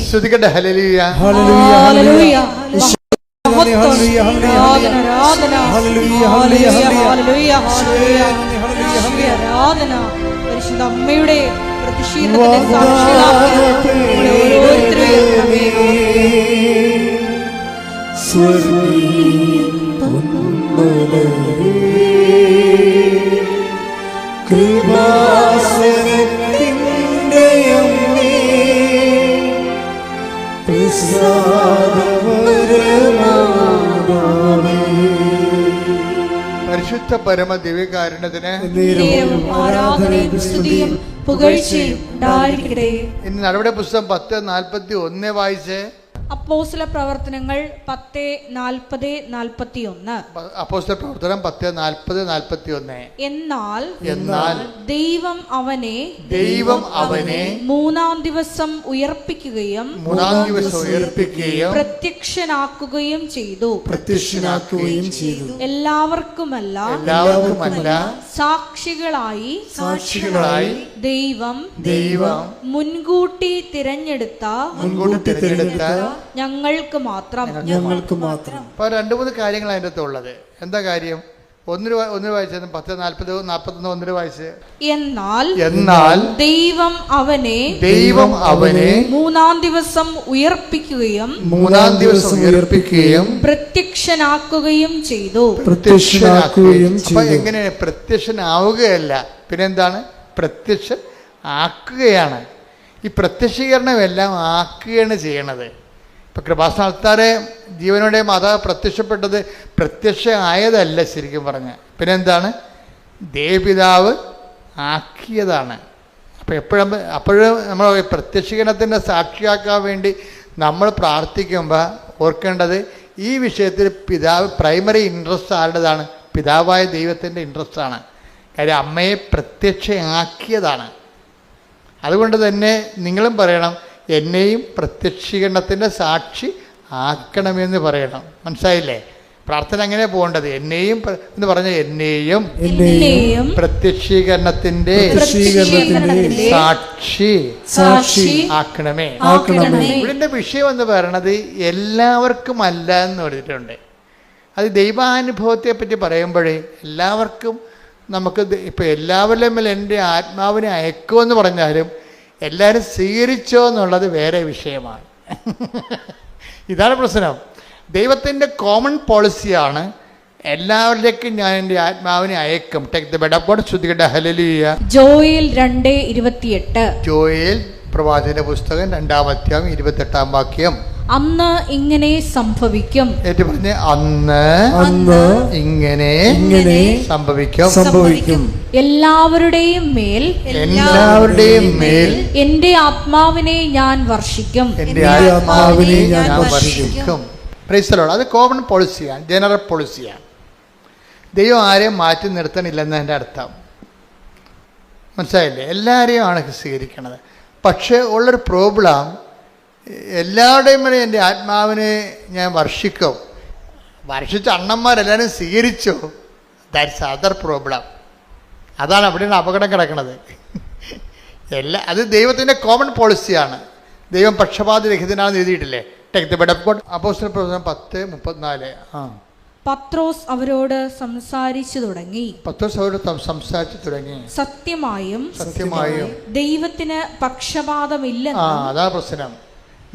ശ്രുതികട്ടെ ഹല്ലേലൂയ. പരിശുദ്ധ അമ്മയുടെ പ്രതിഷേധത്തിന്റെ സാക്ഷികളാക്കി കൃപാസനത്തിൻ്റെ അമ്മേ, പരിശുദ്ധ പരമ ദിവ്യകാരുണ്യത്തിന് ആരാധനയും സ്തുതിയും പുകഴ്ചയും ഉണ്ടായിരിക്കട്ടെ. ഇന്ന് നടപടി പുസ്തകം 10:41 വായിച്ച്. അപ്പോസ്തല പ്രവർത്തനങ്ങൾ 10:40-41. അപ്പോസ്തല പ്രവർത്തനം 10:40-41. എന്നാൽ ദൈവം അവനെ മൂന്നാം ദിവസം ഉയർപ്പിക്കുകയും പ്രത്യക്ഷനാക്കുകയും ചെയ്തു. എല്ലാവർക്കുമല്ല സാക്ഷികളായി ദൈവം മുൻകൂട്ടി തിരഞ്ഞെടുത്ത ഞങ്ങൾക്ക് മാത്രം. അപ്പൊ 2-3 കാര്യങ്ങൾ അതിൻ്റെ അകത്ത് ഉള്ളത്. എന്താ കാര്യം? ഒന്ന് വായിച്ചത് 10:40-41 വായിച്ച്. എന്നാൽ ദൈവം അവനെ മൂന്നാം ദിവസം ഉയർപ്പിക്കുകയും പ്രത്യക്ഷനാക്കുകയും ചെയ്തു. അപ്പൊ എങ്ങനെ പ്രത്യക്ഷനാവുകയല്ല, പിന്നെന്താണ്? പ്രത്യക്ഷൻ ആക്കുകയാണ്. ഈ പ്രത്യക്ഷീകരണം എല്ലാം ആക്കുകയാണ് ചെയ്യണത്. ഇപ്പം കൃപാസന ആൾക്കാരെ ജീവനോടെ മാതാവ് പ്രത്യക്ഷപ്പെട്ടത് പ്രത്യക്ഷ ആയതല്ല ശരിക്കും പറഞ്ഞാൽ. പിന്നെ എന്താണ്? ദേവപിതാവ് ആക്കിയതാണ്. അപ്പോൾ അപ്പോഴും നമ്മൾ പ്രത്യക്ഷീകരണത്തിൻ്റെ സാക്ഷിയാക്കാൻ വേണ്ടി നമ്മൾ പ്രാർത്ഥിക്കുമ്പോൾ ഓർക്കേണ്ടത് ഈ വിഷയത്തിൽ പിതാവ് പ്രൈമറി ഇൻട്രസ്റ്റ് ആരുടേതാണ്? പിതാവായ ദൈവത്തിൻ്റെ ഇൻട്രസ്റ്റാണ്. കാര്യം അമ്മയെ പ്രത്യക്ഷയാക്കിയതാണ്. അതുകൊണ്ട് തന്നെ നിങ്ങളും പറയണം, എന്നെയും പ്രത്യക്ഷീകരണത്തിൻ്റെ സാക്ഷി ആക്കണമെന്ന് പറയണം. മനസ്സിലായില്ലേ? പ്രാർത്ഥന അങ്ങനെ പോകേണ്ടത്. എന്നെയും എന്ന് പറഞ്ഞ എന്നെയും പ്രത്യക്ഷീകരണത്തിന്റെ സാക്ഷി ആക്കണമേ. ഇവിടെ വിഷയം എന്ന് പറയണത് എല്ലാവർക്കും അല്ല എന്ന് പറഞ്ഞിട്ടുണ്ട്. അത് ദൈവാനുഭവത്തെ പറ്റി പറയുമ്പോഴേ എല്ലാവർക്കും നമുക്ക് ഇപ്പം എല്ലാവരുടെയും മേൽ എൻ്റെ ആത്മാവിനെ അയക്കുമെന്ന് പറഞ്ഞാലും എല്ലാവരും സ്വീകരിച്ചോ എന്നുള്ളത് വേറെ വിഷയമാണ്. ഇതാണ് പ്രശ്നം. ദൈവത്തിൻ്റെ കോമൺ പോളിസിയാണ് എല്ലാവരിലേക്കും ഞാൻ എൻ്റെ ആത്മാവിനെ അയക്കും. Take the bed of God. ശ്രുതികട്ടെ ഹല്ലേലൂയ. ജോയേൽ 2:28. ജോയേൽ പ്രവാചക പുസ്തകം 2-ാം അധ്യായം 28-ാം വാക്യം. അന്ന് ഇങ്ങനെ സംഭവിക്കും. അന്ന് ഇങ്ങനെ സംഭവിക്കും. എല്ലാവരുടെയും മേൽ എന്റെ ആത്മാവിനെ ഞാൻ വർഷിക്കും. Praise the Lord. അത് കോമൺ പോളിസിയാണ്, ജനറൽ പോളിസിയാണ്. ദൈവം ആരെയും മാറ്റി നിർത്തണില്ലെന്നതിൻ്റെ അർത്ഥം മനസ്സിലായില്ലേ? എല്ലാവരെയും ആണ് സ്വീകരിക്കണത്. പക്ഷേ ഉള്ളൊരു പ്രോബ്ലം, എല്ലാവരുടെയും മേലെ എൻ്റെ ആത്മാവിനെ ഞാൻ വർഷിക്കും. വർഷിച്ച അണ്ണന്മാരെല്ലാവരും സ്വീകരിച്ചോ? That's other problem. അതാണ് അവിടെയാണ് അപകടം കിടക്കുന്നത്. അത് ദൈവത്തിൻ്റെ കോമൺ പോളിസിയാണ്. ദൈവം പക്ഷപാതരഹിതനാണെന്ന് എഴുതിയിട്ടില്ലേ? Take the bed of God. അപ്പോസ്തല പ്രവർത്തനം 10:34. പത്രോസ് അവരോട് സംസാരിച്ചു തുടങ്ങി. സത്യമായും ദൈവത്തിന് പക്ഷപാതമില്ലെന്ന്. അതാ പ്രശ്നം.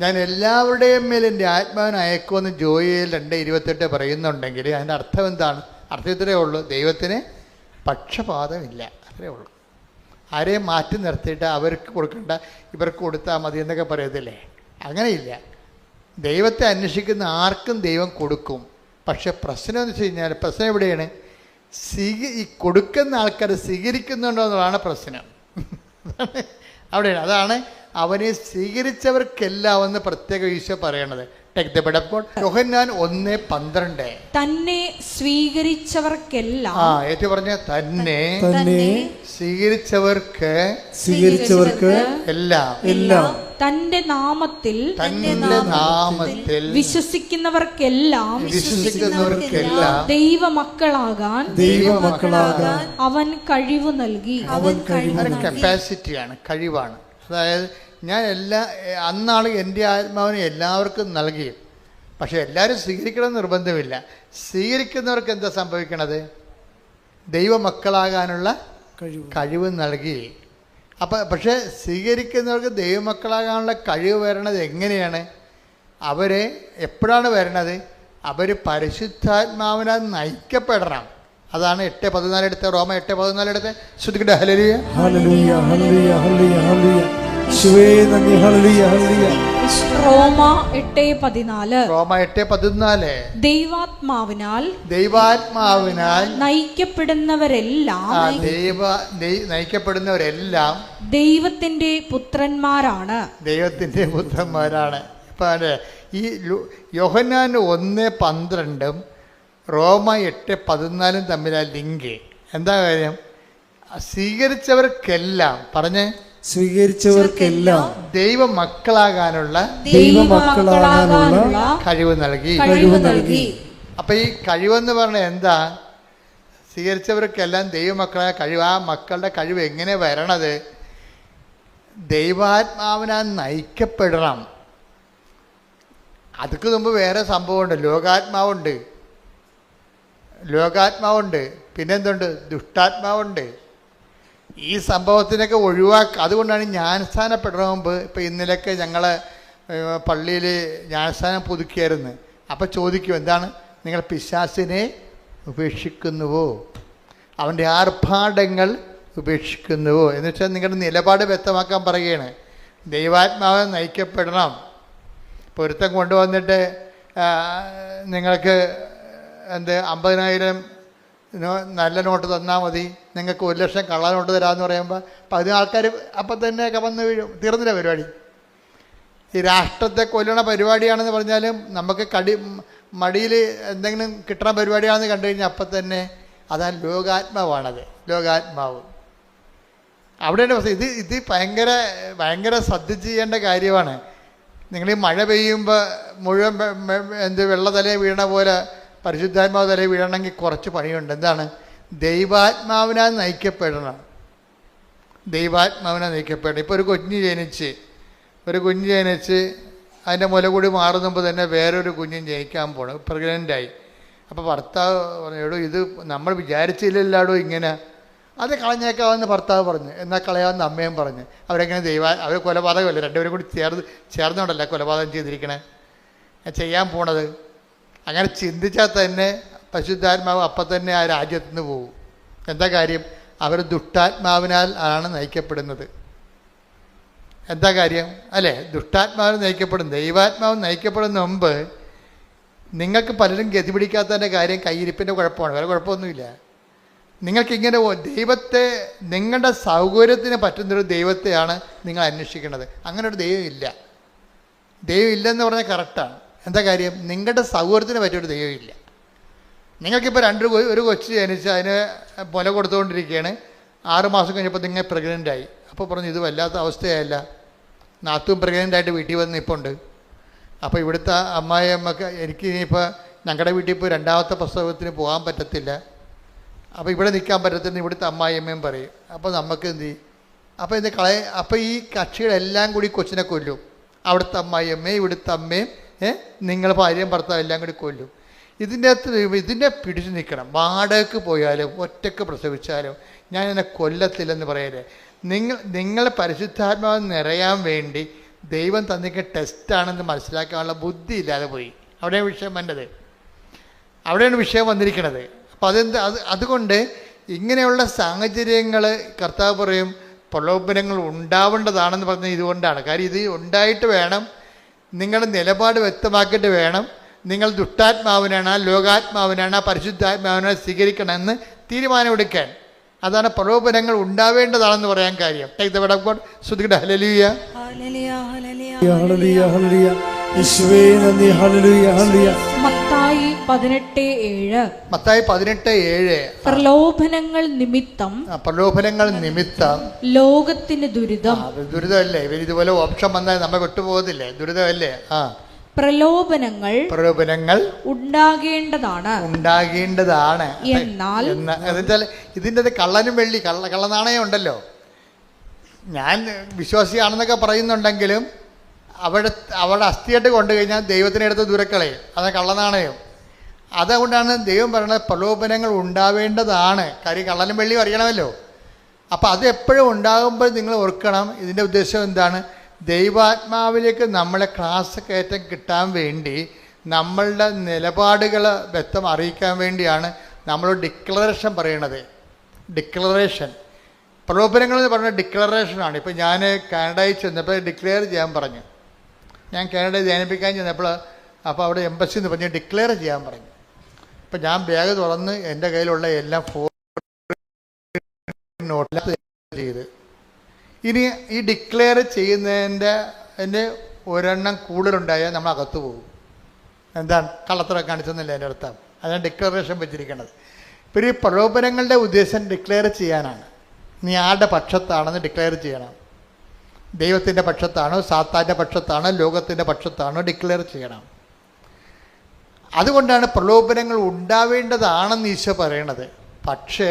ഞാൻ എല്ലാവരുടെയും മേൽ എൻ്റെ ആത്മാവിനെ അയക്കുമെന്ന് ജോയേൽ 2:28 പറയുന്നുണ്ടെങ്കിൽ അതിൻ്റെ അർത്ഥം എന്താണ്? അർത്ഥം ഇത്രയേ ഉള്ളൂ, ദൈവത്തിന് പക്ഷപാതമില്ല, അത്രയേ ഉള്ളൂ. ആരെയും മാറ്റി നിർത്തിയിട്ട് അവർക്ക് കൊടുക്കണ്ട, ഇവർക്ക് കൊടുത്താൽ മതി എന്നൊക്കെ പറയത്തില്ലേ? അങ്ങനെയില്ല. ദൈവത്തെ അന്വേഷിക്കുന്ന ആർക്കും ദൈവം കൊടുക്കും. പക്ഷെ പ്രശ്നം എന്ന് വെച്ച് കഴിഞ്ഞാൽ, പ്രശ്നം എവിടെയാണ്? ഈ കൊടുക്കുന്ന ആൾക്കാർ സ്വീകരിക്കുന്നുണ്ടോ എന്നുള്ളതാണ് പ്രശ്നം. അവിടെയാണ്. അതാണ് അവനെ സ്വീകരിച്ചവർക്കെല്ലാം എന്ന് പ്രത്യേക ഈശോ പറയണത്. Take the bed of God. Yohannan 1:12 തന്നെ സ്വീകരിച്ചവർക്കെല്ലാം ഏറ്റു പറഞ്ഞ തന്നെ സ്വീകരിച്ചവർക്ക് എല്ലാം തന്റെ നാമത്തിൽ വിശ്വസിക്കുന്നവർക്കെല്ലാം ദൈവമക്കളാകാൻ അവൻ കഴിവ് നൽകി. കപ്പാസിറ്റിയാണ്, കഴിവാണ്. അതായത് ഞാൻ അന്നാണ് എൻ്റെ ആത്മാവിനെ എല്ലാവർക്കും നൽകി. പക്ഷെ എല്ലാവരും സ്വീകരിക്കണം നിർബന്ധമില്ല. സ്വീകരിക്കുന്നവർക്ക് എന്താ സംഭവിക്കണത്? ദൈവമക്കളാകാനുള്ള കഴിവ് നൽകി. പക്ഷേ സ്വീകരിക്കുന്നവർക്ക് ദൈവമക്കളാകാനുള്ള കഴിവ് വരണത് എങ്ങനെയാണ്? അവരെ എപ്പോഴാണ് വരണത്? അവർ പരിശുദ്ധാത്മാവിനാൽ നയിക്കപ്പെടണം. അതാണ് 8:14 എടുത്ത്, റോമ 8:14 എടുത്ത് ശ്രുതിക്കട്ടെ. ഹല്ലേലൂയ ഹല്ലേലൂയ ഹല്ലേലൂയ ഹല്ലേലൂയ ഹല്ലേലൂയ. യേശുവേ നന്ദി. ഹല്ലേലൂയ ഹല്ലേലൂയ. റോമ 8:14 ദൈവാത്മാവിനാൽ നയിക്കപ്പെടുന്നവരെല്ലാം ദൈവത്തിന്റെ പുത്രന്മാരാണ്. ഇപ്പൊ ഈ യോഹന്നാൻ 1:12 റോമ 8:14 തമ്മിലാ ലിങ്ക്. എന്താ കാര്യം? സ്വീകരിച്ചവർക്കെല്ലാം ദൈവമക്കളാകാനുള്ള കഴിവ് നൽകി. അപ്പൊ ഈ കഴിവെന്ന് പറഞ്ഞാൽ എന്താ? സ്വീകരിച്ചവർക്കെല്ലാം ദൈവമക്കളായ കഴിവ്. ആ മക്കളുടെ കഴിവ് എങ്ങനെ വരണത്? ദൈവാത്മാവിനാൽ നയിക്കപ്പെടണം. അതൊക്കെ മുമ്പ് വേറെ സംഭവമുണ്ട്. ലോകാത്മാവുണ്ട്, പിന്നെന്തുണ്ട്? ദുഷ്ടാത്മാവുണ്ട്. ഈ സംഭവത്തിനൊക്കെ അതുകൊണ്ടാണ് ജ്ഞാനസ്ഥാനപ്പെടുന്ന മുമ്പ്, ഇപ്പം ഇന്നലെയൊക്കെ ഞങ്ങൾ പള്ളിയിൽ ജ്ഞാനസ്ഥാനം പുതുക്കിയായിരുന്നു. അപ്പം ചോദിക്കും, എന്താണ് നിങ്ങൾ പിശാചിനെ ഉപേക്ഷിക്കുന്നുവോ, അവൻ്റെ ആർഭാടങ്ങൾ ഉപേക്ഷിക്കുന്നുവോ എന്ന് വെച്ചാൽ നിങ്ങളുടെ നിലപാട് വ്യക്തമാക്കാൻ പറയുകയാണ്. ദൈവാത്മാവ് നയിക്കപ്പെടണം. പൊരുത്തം കൊണ്ടുവന്നിട്ട് നിങ്ങൾക്ക് 50,000 നല്ല നോട്ട് തന്നാൽ മതി, നിങ്ങൾക്ക് 1,00,000 കള്ള നോട്ട് തരാമെന്ന് പറയുമ്പോൾ 10 ആൾക്കാർ അപ്പം തന്നെ കവന്ന് വീഴും. തീർന്നില്ല പരിപാടി. ഈ രാഷ്ട്രത്തെ കൊല്ലണ പരിപാടിയാണെന്ന് പറഞ്ഞാലും നമുക്ക് മടിയിൽ എന്തെങ്കിലും കിട്ടണ പരിപാടിയാണെന്ന് കണ്ടു കഴിഞ്ഞാൽ അപ്പം തന്നെ അതാ ലോകാത്മാവ്. അവിടെയാണ് പ്രശ്നം. ഇത് ഭയങ്കര ശ്രദ്ധിച്ച് ചെയ്യേണ്ട കാര്യമാണ്. നിങ്ങൾ ഈ മഴ പെയ്യുമ്പോൾ മുഴുവൻ വെള്ളത്തലയെ വീണ പോലെ പരിശുദ്ധാത്മാവ് തലേ വീഴണമെങ്കിൽ കുറച്ച് പണിയുണ്ട്. എന്താണ്? ദൈവാത്മാവിനാൽ നയിക്കപ്പെടണം. ഇപ്പോൾ ഒരു കുഞ്ഞ് ജനിച്ച് അതിൻ്റെ മുല കൂടി മാറുന്ന മുമ്പ് തന്നെ വേറൊരു കുഞ്ഞും ജനിക്കാൻ പോകണം, പ്രഗ്നൻ്റായി. അപ്പോൾ ഭർത്താവ് പറഞ്ഞു, എടോ ഇത് നമ്മൾ വിചാരിച്ചില്ലല്ലോ ഇങ്ങനെ, അത് കളഞ്ഞേക്കാമെന്ന് ഭർത്താവ് പറഞ്ഞു. എന്നാൽ കളയാമെന്ന് അമ്മയും പറഞ്ഞു. അവർ കൊലപാതകമല്ലേ, രണ്ടുപേരും കൂടി ചേർന്നുകൊണ്ടല്ല കൊലപാതകം ചെയ്തിരിക്കണേ, ചെയ്യാൻ പോണത്. അങ്ങനെ ചിന്തിച്ചാൽ തന്നെ പരിശുദ്ധാത്മാവ് അപ്പം തന്നെ ആ രാജ്യത്തു നിന്ന് പോകും. എന്താ കാര്യം? അവർ ദുഷ്ടാത്മാവിനാൽ ആണ് നയിക്കപ്പെടുന്നത്. എന്താ കാര്യം? അല്ലേ? ദുഷ്ടാത്മാവിന് നയിക്കപ്പെടും. ദൈവാത്മാവ് നയിക്കപ്പെടുന്ന മുമ്പ് നിങ്ങൾക്ക് പലരും ഗതി പിടിക്കാത്തതിൻ്റെ കാര്യം കയ്യിരിപ്പിൻ്റെ കുഴപ്പമാണ്, വേറെ കുഴപ്പമൊന്നുമില്ല. നിങ്ങൾക്കിങ്ങനെ നിങ്ങളുടെ സൗകര്യത്തിന് പറ്റുന്നൊരു ദൈവത്തെയാണ് നിങ്ങൾ അന്വേഷിക്കുന്നത്. അങ്ങനെ ഒരു ദൈവം ഇല്ലെന്ന് പറഞ്ഞാൽ കറക്റ്റാണ്. എന്താ കാര്യം? നിങ്ങളുടെ സൗകര്യത്തിന് പറ്റിയൊരു ദൈവമില്ല. നിങ്ങൾക്കിപ്പോൾ ഒരു കൊച്ചു ജനിച്ച് അതിന് മുല കൊടുത്തുകൊണ്ടിരിക്കുകയാണ്. 6 മാസം കഴിഞ്ഞപ്പോൾ നിങ്ങൾ പ്രഗ്നൻ്റായി. അപ്പോൾ പറഞ്ഞു, ഇത് വല്ലാത്ത അവസ്ഥയായല്ല. നാത്തും പ്രഗ്നൻ്റായിട്ട് വീട്ടിൽ വന്ന് ഇപ്പോൾ ഉണ്ട്. അപ്പോൾ ഇവിടുത്തെ അമ്മായിയമ്മക്ക് എനിക്ക് ഇനിയിപ്പോൾ ഞങ്ങളുടെ വീട്ടിൽ ഇപ്പോൾ 2ാമത്തെ പ്രസവത്തിന് പോകാൻ പറ്റത്തില്ല, അപ്പോൾ ഇവിടെ നിൽക്കാൻ പറ്റത്തില്ല, ഇവിടുത്തെ അമ്മായിയമ്മയും പറയും. അപ്പോൾ നമുക്ക് എന്ത് ചെയ്യും? അപ്പോൾ ഈ കക്ഷികളെല്ലാം കൂടി കൊച്ചിനെ കൊല്ലും. അവിടുത്തെ അമ്മായിയമ്മയും ഇവിടുത്തെ അമ്മയും നിങ്ങൾ ഭാര്യയും ഭർത്താവും എല്ലാം കൂടി കൊല്ലും. ഇതിനെ പിടിച്ചു നിൽക്കണം. വാടകയ്ക്ക് പോയാലും ഒറ്റയ്ക്ക് പ്രസവിച്ചാലും ഞാൻ എന്നെ കൊല്ലത്തില്ലെന്ന് പറയരുത്. നിങ്ങൾ പരിശുദ്ധാത്മാവ് നിറയാൻ വേണ്ടി ദൈവം തന്നിക്ക് ടെസ്റ്റാണെന്ന് മനസ്സിലാക്കാനുള്ള ബുദ്ധി ഇല്ലാതെ പോയി. അവിടെയാണ് വിഷയം വന്നിരിക്കുന്നത്. അപ്പോൾ അതുകൊണ്ട് ഇങ്ങനെയുള്ള സാഹചര്യങ്ങൾ കർത്താവ് പറയും പ്രലോഭനങ്ങൾ ഉണ്ടാവേണ്ടതാണെന്ന് പറഞ്ഞത് ഇതുകൊണ്ടാണ്. കാര്യം ഇത് ഉണ്ടായിട്ട് വേണം നിങ്ങളുടെ നിലപാട് വ്യക്തമാക്കിയിട്ട് വേണം നിങ്ങൾ ദുഷ്ടാത്മാവിനാണ്, ലോകാത്മാവിനാണ്, പരിശുദ്ധാത്മാവിനെ സ്വീകരിക്കണമെന്ന് തീരുമാനമെടുക്കാൻ. അതാണ് പ്രലോഭനങ്ങൾ ഉണ്ടാവേണ്ടതാണെന്ന് പറയാൻ കാര്യം. Take the word of God. ശ്രുതിക്കട്ടെ. ഹല്ലേലൂയ ഹല്ലേലൂയ ഹല്ലേലൂയ. യേശുവേ നന്ദി. ഹല്ലേലൂയ ഹല്ലേലൂയ. മത്തായി 18:7. മത്തായി 18:7. പ്രലോഭനങ്ങൾ നിമിത്തം ലോകത്തിന് ദുരിതം. ദുരിതമല്ലേ? ഇവർ ഇതുപോലെ ഓപ്ഷൻ വന്നാൽ നമ്മൾ വിട്ടുപോകത്തില്ലേ? ദുരിതമല്ലേ? പ്രലോഭനങ്ങൾ ഉണ്ടാകേണ്ടതാണ് എന്നാൽ ഇതിൻ്റെ കള്ളനും വെള്ളി കള്ളനാണയം ഉണ്ടല്ലോ. ഞാൻ വിശ്വാസിയാണെന്നൊക്കെ പറയുന്നുണ്ടെങ്കിലും അവിടെ അസ്ഥിയായിട്ട് കൊണ്ടു കഴിഞ്ഞാൽ ദൈവത്തിനടുത്ത് ദൂരക്കളയും. അത് കള്ളനാണയം. അതുകൊണ്ടാണ് ദൈവം പറയുന്നത് പ്രലോഭനങ്ങൾ ഉണ്ടാവേണ്ടതാണ്. കാര്യം കള്ളനും വെള്ളിയും അറിയണമല്ലോ. അപ്പോൾ അത് എപ്പോഴും ഉണ്ടാകുമ്പോൾ നിങ്ങൾ ഓർക്കണം, ഇതിൻ്റെ ഉദ്ദേശം എന്താണ്? ദൈവാത്മാവിലേക്ക് നമ്മളെ ക്ലാസ് കയറ്റം കിട്ടാൻ വേണ്ടി നമ്മളുടെ നിലപാടുകൾ വ്യക്തം അറിയിക്കാൻ വേണ്ടിയാണ് നമ്മൾ ഡിക്ലറേഷൻ പറയണത്. ഡിക്ലറേഷൻ പ്രലോഭനങ്ങൾ എന്ന് പറഞ്ഞ ഡിക്ലറേഷനാണ്. ഇപ്പോൾ ഞാൻ കാനഡയിൽ ചെന്നപ്പോൾ ഡിക്ലെയർ ചെയ്യാൻ പറഞ്ഞു. ഞാൻ കാനഡയിൽ ധ്യാനിപ്പിക്കാൻ ചെന്നപ്പോൾ അപ്പോൾ അവിടെ എംബസി എന്ന് പറഞ്ഞ് ഡിക്ലെയർ ചെയ്യാൻ പറഞ്ഞു. ഇപ്പം ഞാൻ ബാഗ് തുറന്ന് എൻ്റെ കയ്യിലുള്ള എല്ലാം നോട്ടിൽ ചെയ്ത് ഇനി ഈ ഡിക്ലെയർ ചെയ്യുന്നതിൻ്റെ ഒരെണ്ണം കൂടുതലുണ്ടായാൽ നമ്മൾ അകത്ത് പോകും. എന്താണ്? കള്ളത്തരം കാണിച്ചെന്നല്ല എൻ്റെ അർത്ഥം. അതാണ് ഡിക്ലറേഷൻ വെച്ചിരിക്കുന്നത്. ഇപ്പോൾ ഈ പ്രലോഭനങ്ങളുടെ ഉദ്ദേശം ഡിക്ലെയർ ചെയ്യാനാണ്. നീ ആരുടെ പക്ഷത്താണെന്ന് ഡിക്ലെയർ ചെയ്യണം. ദൈവത്തിൻ്റെ പക്ഷത്താണോ, സാത്താൻ്റെ പക്ഷത്താണോ, ലോകത്തിൻ്റെ പക്ഷത്താണോ ഡിക്ലെയർ ചെയ്യണം. അതുകൊണ്ടാണ് പ്രലോഭനങ്ങൾ ഉണ്ടാവേണ്ടതാണെന്ന് ഈശോ പറയണത്. പക്ഷേ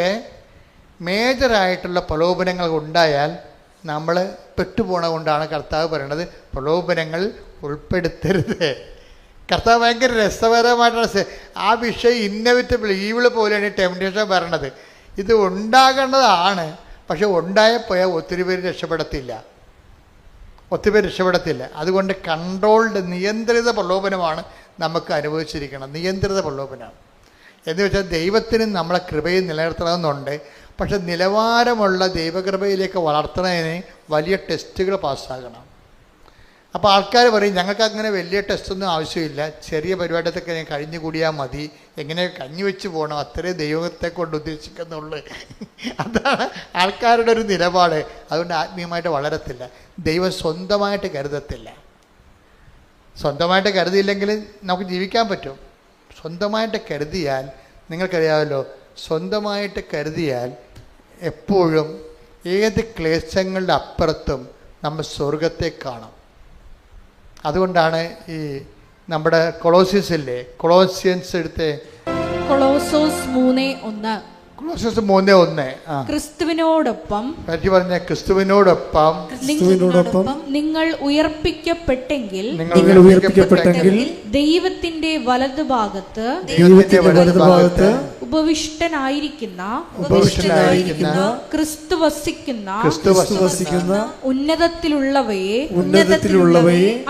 മേജറായിട്ടുള്ള പ്രലോഭനങ്ങൾ ഉണ്ടായാൽ നമ്മൾ പെട്ടുപോണ കൊണ്ടാണ് കർത്താവ് പറയണത് പ്രലോഭനങ്ങൾ ഉൾപ്പെടുത്തരുത്. കർത്താവ് ഭയങ്കര രസകരമായിട്ടുള്ള ആ വിഷയം ഇന്നവിറ്റബിൾ ഈവിള് പോലെയാണ് ഈ ടെംപ്റ്റേഷൻ പറയണത്. ഇത് ഉണ്ടാകേണ്ടതാണ്. പക്ഷെ ഉണ്ടായപ്പോയാൽ ഒത്തിരി പേര് രക്ഷപ്പെടത്തില്ല. അതുകൊണ്ട് കൺട്രോൾഡ് നിയന്ത്രിത പ്രലോഭനമാണ് നമുക്ക് അനുഭവിച്ചിരിക്കണം. നിയന്ത്രിത പ്രലോഭനം എന്ന് വെച്ചാൽ ദൈവത്തിന് നമ്മളെ കൃപയിൽ നിലനിർത്തണമെന്നുണ്ട്. പക്ഷെ നിലവാരമുള്ള ദൈവകൃപയിലേക്ക് വളർത്തുന്നതിന് വലിയ ടെസ്റ്റുകൾ പാസ്സാകണം. അപ്പോൾ ആൾക്കാർ പറയും ഞങ്ങൾക്ക് അങ്ങനെ വലിയ ടെസ്റ്റൊന്നും ആവശ്യമില്ല, ചെറിയ പരിപാടിയൊക്കെ ഞാൻ കഴിഞ്ഞുകൂടിയാൽ മതി, എങ്ങനെ കഞ്ഞി വെച്ച് പോകണം, അത്രേ ദൈവത്തെ കൊണ്ട് ഉദ്ദേശിക്കുന്നുള്ളൂ. അതാണ് ആൾക്കാരുടെ ഒരു നിലപാട്. അതുകൊണ്ട് ആത്മീയമായിട്ട് വളരത്തില്ല. ദൈവം സ്വന്തമായിട്ട് കരുതത്തില്ല. സ്വന്തമായിട്ട് കരുതിയില്ലെങ്കിൽ നമുക്ക് ജീവിക്കാൻ പറ്റും. സ്വന്തമായിട്ട് കരുതിയാൽ നിങ്ങൾക്കറിയാമല്ലോ, സ്വന്തമായിട്ട് കരുതിയാൽ എപ്പോഴും ഏത് ക്ലേശങ്ങളുടെ അപ്പുറത്തും നമ്മൾ സ്വർഗത്തെ കാണും. അതുകൊണ്ടാണ് ഈ നമ്മുടെ കൊളോസിയൻസില്ലേ, കൊളോസിയൻസ് എടുത്ത് കൊളോസോസ് 3:1 ക്രിസ്തുവിനോടൊപ്പം നിങ്ങൾ ഉയർപ്പിക്കപ്പെട്ടെങ്കിൽ ദൈവത്തിന്റെ വലതുഭാഗത്ത് ഉപവിഷ്ടനായിരിക്കുന്ന ക്രിസ്തു വസിക്കുന്ന ഉന്നതത്തിലുള്ളവയെ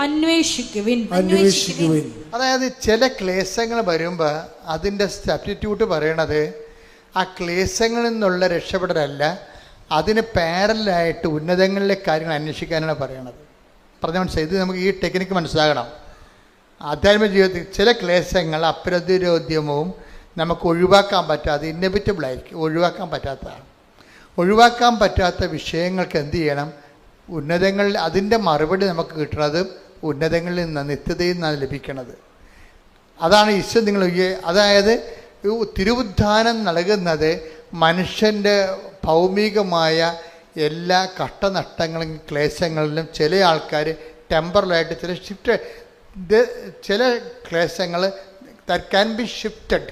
അന്വേഷിക്കുവിൻ. അതായത് ചില ക്ലേശങ്ങൾ വരുമ്പോൾ അതിൻ്റെ സബ്സ്റ്റിറ്റ്യൂട്ട് പറയണത് ആ ക്ലേശങ്ങളിൽ നിന്നുള്ള രക്ഷപ്പെടലല്ല, അതിന് പാരലായിട്ട് ഉന്നതങ്ങളിലെ കാര്യങ്ങൾ അന്വേഷിക്കാനാണ് പറയണത്. പറഞ്ഞ മനസ്സിലായി? ഇത് നമുക്ക് ഈ ടെക്നിക്ക് മനസ്സിലാകണം. ആധ്യാത്മിക ജീവിതത്തിൽ ചില ക്ലേശങ്ങൾ അപ്രതിരോധ്യവും നമുക്ക് ഒഴിവാക്കാൻ പറ്റാതെ ഇന്നവിറ്റബിളായിരിക്കും, ഒഴിവാക്കാൻ പറ്റാത്തതാണ്. ഒഴിവാക്കാൻ പറ്റാത്ത വിഷയങ്ങൾക്ക് എന്ത് ചെയ്യണം? ഉന്നതങ്ങളിൽ അതിൻ്റെ മറുപടി നമുക്ക് കിട്ടുന്നത് ഉന്നതങ്ങളിൽ നിന്ന്, നിത്യതയിൽ നിന്നാണ് ലഭിക്കുന്നത്. അതാണ് ഈശോ നിങ്ങൾ അതായത് തിരുവുദ്ധാനം നൽകുന്നത് മനുഷ്യൻ്റെ ഭൗമികമായ എല്ലാ കഷ്ടനഷ്ടങ്ങളും ക്ലേശങ്ങളിലും ചില ആൾക്കാർ ടെമ്പറലായിട്ട് ചില ക്ലേശങ്ങൾ ദാറ്റ് ക്യാൻ ബി ഷിഫ്റ്റഡ്.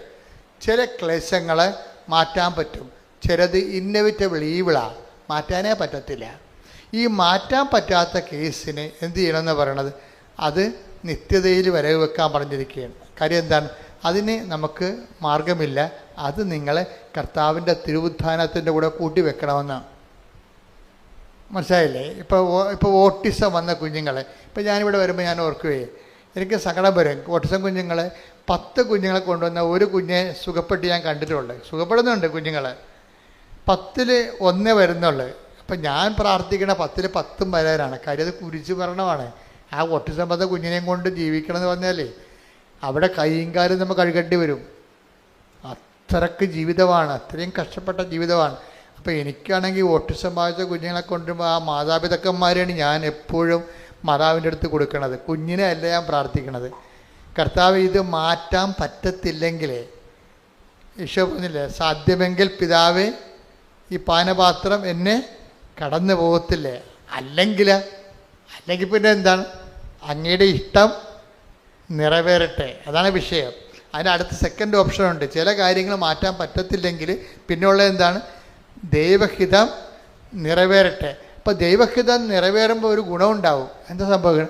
ചില ക്ലേശങ്ങളെ മാറ്റാൻ പറ്റും, ചിലത് ഇന്നവിറ്റബിൾ ഈവിളാണ്, മാറ്റാനേ പറ്റത്തില്ല. ഈ മാറ്റാൻ പറ്റാത്ത കേസിന് എന്ത് ചെയ്യണമെന്ന് പറയണത് അത് നിത്യതയിൽ വരവ് വെക്കാൻ പറഞ്ഞിരിക്കുകയാണ്. കാര്യം എന്താണ്? അതിന് നമുക്ക് മാർഗമില്ല. അത് നിങ്ങളെ കർത്താവിൻ്റെ തിരുവുദ്ധാനത്തിൻ്റെ കൂടെ കൂട്ടി വെക്കണമെന്നാണ്. മനസ്സിലായില്ലേ? ഇപ്പോൾ ഓട്ടിസം വന്ന കുഞ്ഞുങ്ങളെ ഇപ്പോൾ ഞാനിവിടെ വരുമ്പോൾ ഞാൻ ഓർക്കുകയെ എനിക്ക് സങ്കടം വരും. ഓട്ടിസം കുഞ്ഞുങ്ങളെ 10 കുഞ്ഞുങ്ങളെ കൊണ്ടുവന്ന ഒരു കുഞ്ഞെ സുഖപ്പെട്ട് ഞാൻ കണ്ടിട്ടുണ്ട്. സുഖപ്പെടുന്നുണ്ട് കുഞ്ഞുങ്ങൾ, 10ൽ 1 വരുന്നുള്ളു. അപ്പം ഞാൻ പ്രാർത്ഥിക്കണ 10ൽ 10 വരാനാണ്. കാര്യം അത് കുരിശ് മരണമാണ്. ആ ഓട്ടിസം വന്ന കുഞ്ഞിനെയും കൊണ്ട് ജീവിക്കണം എന്ന് പറഞ്ഞാലേ അവിടെ കൈയും കാലും നമ്മൾ കഴുകേണ്ടി വരും. അത്രയ്ക്ക് ജീവിതമാണ്, അത്രയും കഷ്ടപ്പെട്ട ജീവിതമാണ്. അപ്പോൾ എനിക്കാണെങ്കിൽ ഓട്ടിസം ബാധിച്ച കുഞ്ഞുങ്ങളെ കൊണ്ടുവരുമ്പോൾ ആ മാതാപിതാക്കന്മാരെയാണ് ഞാൻ എപ്പോഴും മാതാവിൻ്റെ അടുത്ത് കൊടുക്കണത്. കുഞ്ഞിനെ അല്ല ഞാൻ പ്രാർത്ഥിക്കണത്. കർത്താവ് ഇത് മാറ്റാൻ പറ്റത്തില്ലെങ്കിൽ, ഈശോ പറഞ്ഞില്ലേ, സാധ്യമെങ്കിൽ പിതാവേ ഈ പാനപാത്രം എന്നെ കടന്നു പോകത്തില്ലേ. അല്ലെങ്കിൽ പിന്നെ എന്താണ്, അങ്ങയുടെ ഇഷ്ടം നിറവേറട്ടെ. അതാണ് വിഷയം. അതിന് അടുത്ത സെക്കൻഡ് ഓപ്ഷനുണ്ട്. ചില കാര്യങ്ങൾ മാറ്റാൻ പറ്റത്തില്ലെങ്കിൽ പിന്നെയുള്ളത് എന്താണ്, ദൈവഹിതം നിറവേറട്ടെ. അപ്പോൾ ദൈവഹിതം നിറവേറുമ്പോൾ ഒരു ഗുണമുണ്ടാവും. എന്താ സംഭവം,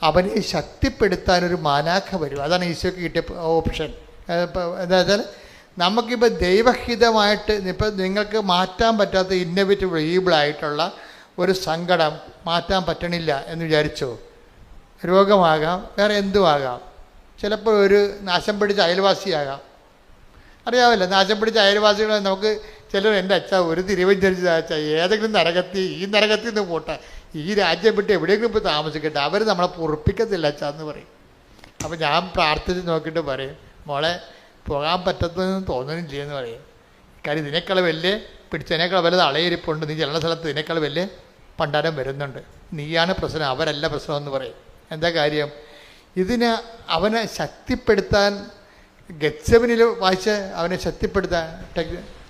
അവനെ ശക്തിപ്പെടുത്താനൊരു മാലാഖ വരും. അതാണ് ഈശോയ്ക്ക് കിട്ടിയ ഓപ്ഷൻ. എന്താ വെച്ചാൽ നമുക്കിപ്പോൾ ദൈവഹിതമായിട്ട് ഇപ്പം നിങ്ങൾക്ക് മാറ്റാൻ പറ്റാത്ത ഇന്നോവേറ്റീവ് ഈബിളായിട്ടുള്ള ഒരു സങ്കടം മാറ്റാൻ പറ്റണില്ല എന്ന് വിചാരിച്ചോ. രോഗമാകാം, വേറെ എന്തുമാകാം. ചിലപ്പോൾ ഒരു നാശം പിടിച്ച അയൽവാസിയാകാം. അറിയാമല്ലോ, നാശം പിടിച്ച അയൽവാസികളെ നമുക്ക് ചിലർ, എൻ്റെ അച്ഛാ ഒരു തിരുവഞ്ചരിച്ച അച്ഛാ, ഏതെങ്കിലും ഈ നരകത്തിൽ നിന്ന് പോട്ടെ, ഈ രാജ്യം വിട്ട് എവിടെയെങ്കിലും ഇപ്പോൾ താമസിക്കട്ടെ, അവർ നമ്മളെ പൊറുപ്പിക്കത്തില്ല അച്ഛാ എന്ന് പറയും. അപ്പോൾ ഞാൻ പ്രാർത്ഥിച്ച് നോക്കിയിട്ട് പറയും, മോളെ പോകാൻ പറ്റത്തെന്ന് തോന്നുന്നില്ല എന്ന് പറയും. കാര്യം ഇതിനേക്കാൾ വലിയ പിടിച്ചതിനേക്കാൾ വലുത് അളയിരിപ്പുണ്ട്, നീ ചെല്ലുന്ന സ്ഥലത്ത് ഇതിനേക്കാൾ വലിയ പണ്ടാരം വരുന്നുണ്ട്, നീയാണ് പ്രശ്നം, അവരല്ല പ്രശ്നമെന്ന് പറയും. എന്താ കാര്യം, ഇതിന് അവനെ ശക്തിപ്പെടുത്താൻ ഗെത്സെമനിൽ വായിച്ച് അവനെ ശക്തിപ്പെടുത്താൻ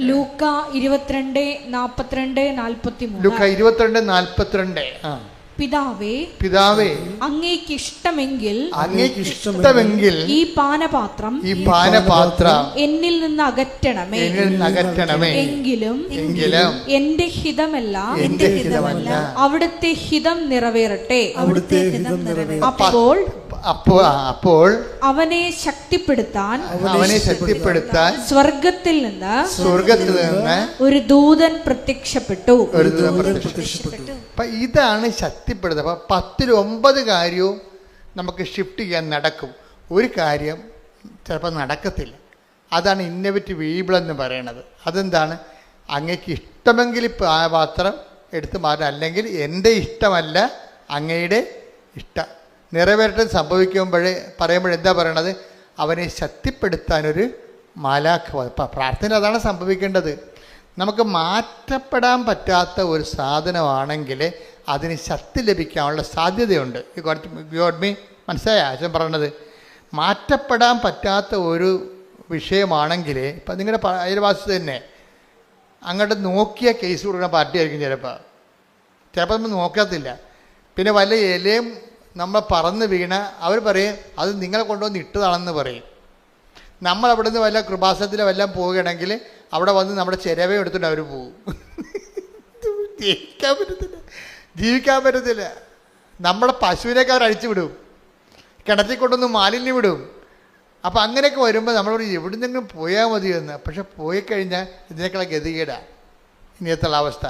ലൂക്ക 22:42-43. ലൂക്ക 22:42. പിതാവേ അങ്ങേക്ക് ഇഷ്ടമെങ്കിൽ ഈ പാനപാത്രം എന്നിൽ നിന്ന് അകറ്റണമേ. എങ്കിലും എന്റെ ഹിതമല്ല അവിടുത്തെ ഹിതം നിറവേറട്ടെ. അപ്പോൾ അവനെ ശക്തിപ്പെടുത്താൻ സ്വർഗത്തിൽ നിന്ന് ഒരു ദൂതൻ പ്രത്യക്ഷപ്പെട്ടു. അപ്പം ഇതാണ് ശക്തിപ്പെടുത്തുക. അപ്പം 10-9 കാര്യവും നമുക്ക് ഷിഫ്റ്റ് ചെയ്യാൻ നടക്കും. ഒരു കാര്യം ചിലപ്പോൾ നടക്കത്തില്ല. അതാണ് ഇന്നോവേറ്റീവ് ഈബിൾ എന്ന് പറയുന്നത്. അതെന്താണ്, അങ്ങേക്ക് ഇഷ്ടമെങ്കിൽ പാത്രം എടുത്ത് മാറ്റാം, അല്ലെങ്കിൽ എൻ്റെ ഇഷ്ടമല്ല അങ്ങയുടെ ഇഷ്ടം നിറവേറ്റം പറയുമ്പോഴെന്താ പറയണത്, അവനെ ശക്തിപ്പെടുത്താനൊരു മാലാഖ. പ്രാർത്ഥന അതാണ് സംഭവിക്കേണ്ടത്. നമുക്ക് മാറ്റപ്പെടാൻ പറ്റാത്ത ഒരു സാധനമാണെങ്കിൽ അതിന് ശക്തി ലഭിക്കാനുള്ള സാധ്യതയുണ്ട്. മനസ്സിലായ അച്ഛൻ പറയണത്? മാറ്റപ്പെടാൻ പറ്റാത്ത ഒരു വിഷയമാണെങ്കിൽ, ഇപ്പം നിങ്ങളുടെ അയൽവാസി തന്നെ അങ്ങോട്ട് നോക്കിയ കേസ് കൊടുക്കുന്ന പാർട്ടിയായിരിക്കും ചിലപ്പോൾ നമ്മൾ നോക്കത്തില്ല. പിന്നെ വല്ല ഇലയും നമ്മൾ പറന്ന് വീണ അവർ പറയും അത് നിങ്ങളെ കൊണ്ടുവന്ന് ഇട്ടതാണെന്ന് പറയും. നമ്മൾ അവിടെ നിന്ന് വല്ല കൃപാസനത്തിലോ വല്ലതും പോവുകയാണെങ്കിൽ അവിടെ വന്ന് നമ്മുടെ ചിരവയും എടുത്തിട്ട് അവർ പോകും. ജീവിക്കാൻ പറ്റത്തില്ല. നമ്മുടെ പശുവിനൊക്കെ അവർ അഴിച്ചു വിടും, കിണറ്റിൽ കൊണ്ടൊന്ന് മാലിന്യം വിടും. അപ്പം അങ്ങനെയൊക്കെ വരുമ്പോൾ നമ്മളോട് എവിടെ നിന്നെങ്കിലും പോയാൽ മതിയെന്ന്. പക്ഷെ പോയി കഴിഞ്ഞാൽ ഇതിനേക്കാൾ ഗതികേടാണ് ഇനിയത്തുള്ള അവസ്ഥ.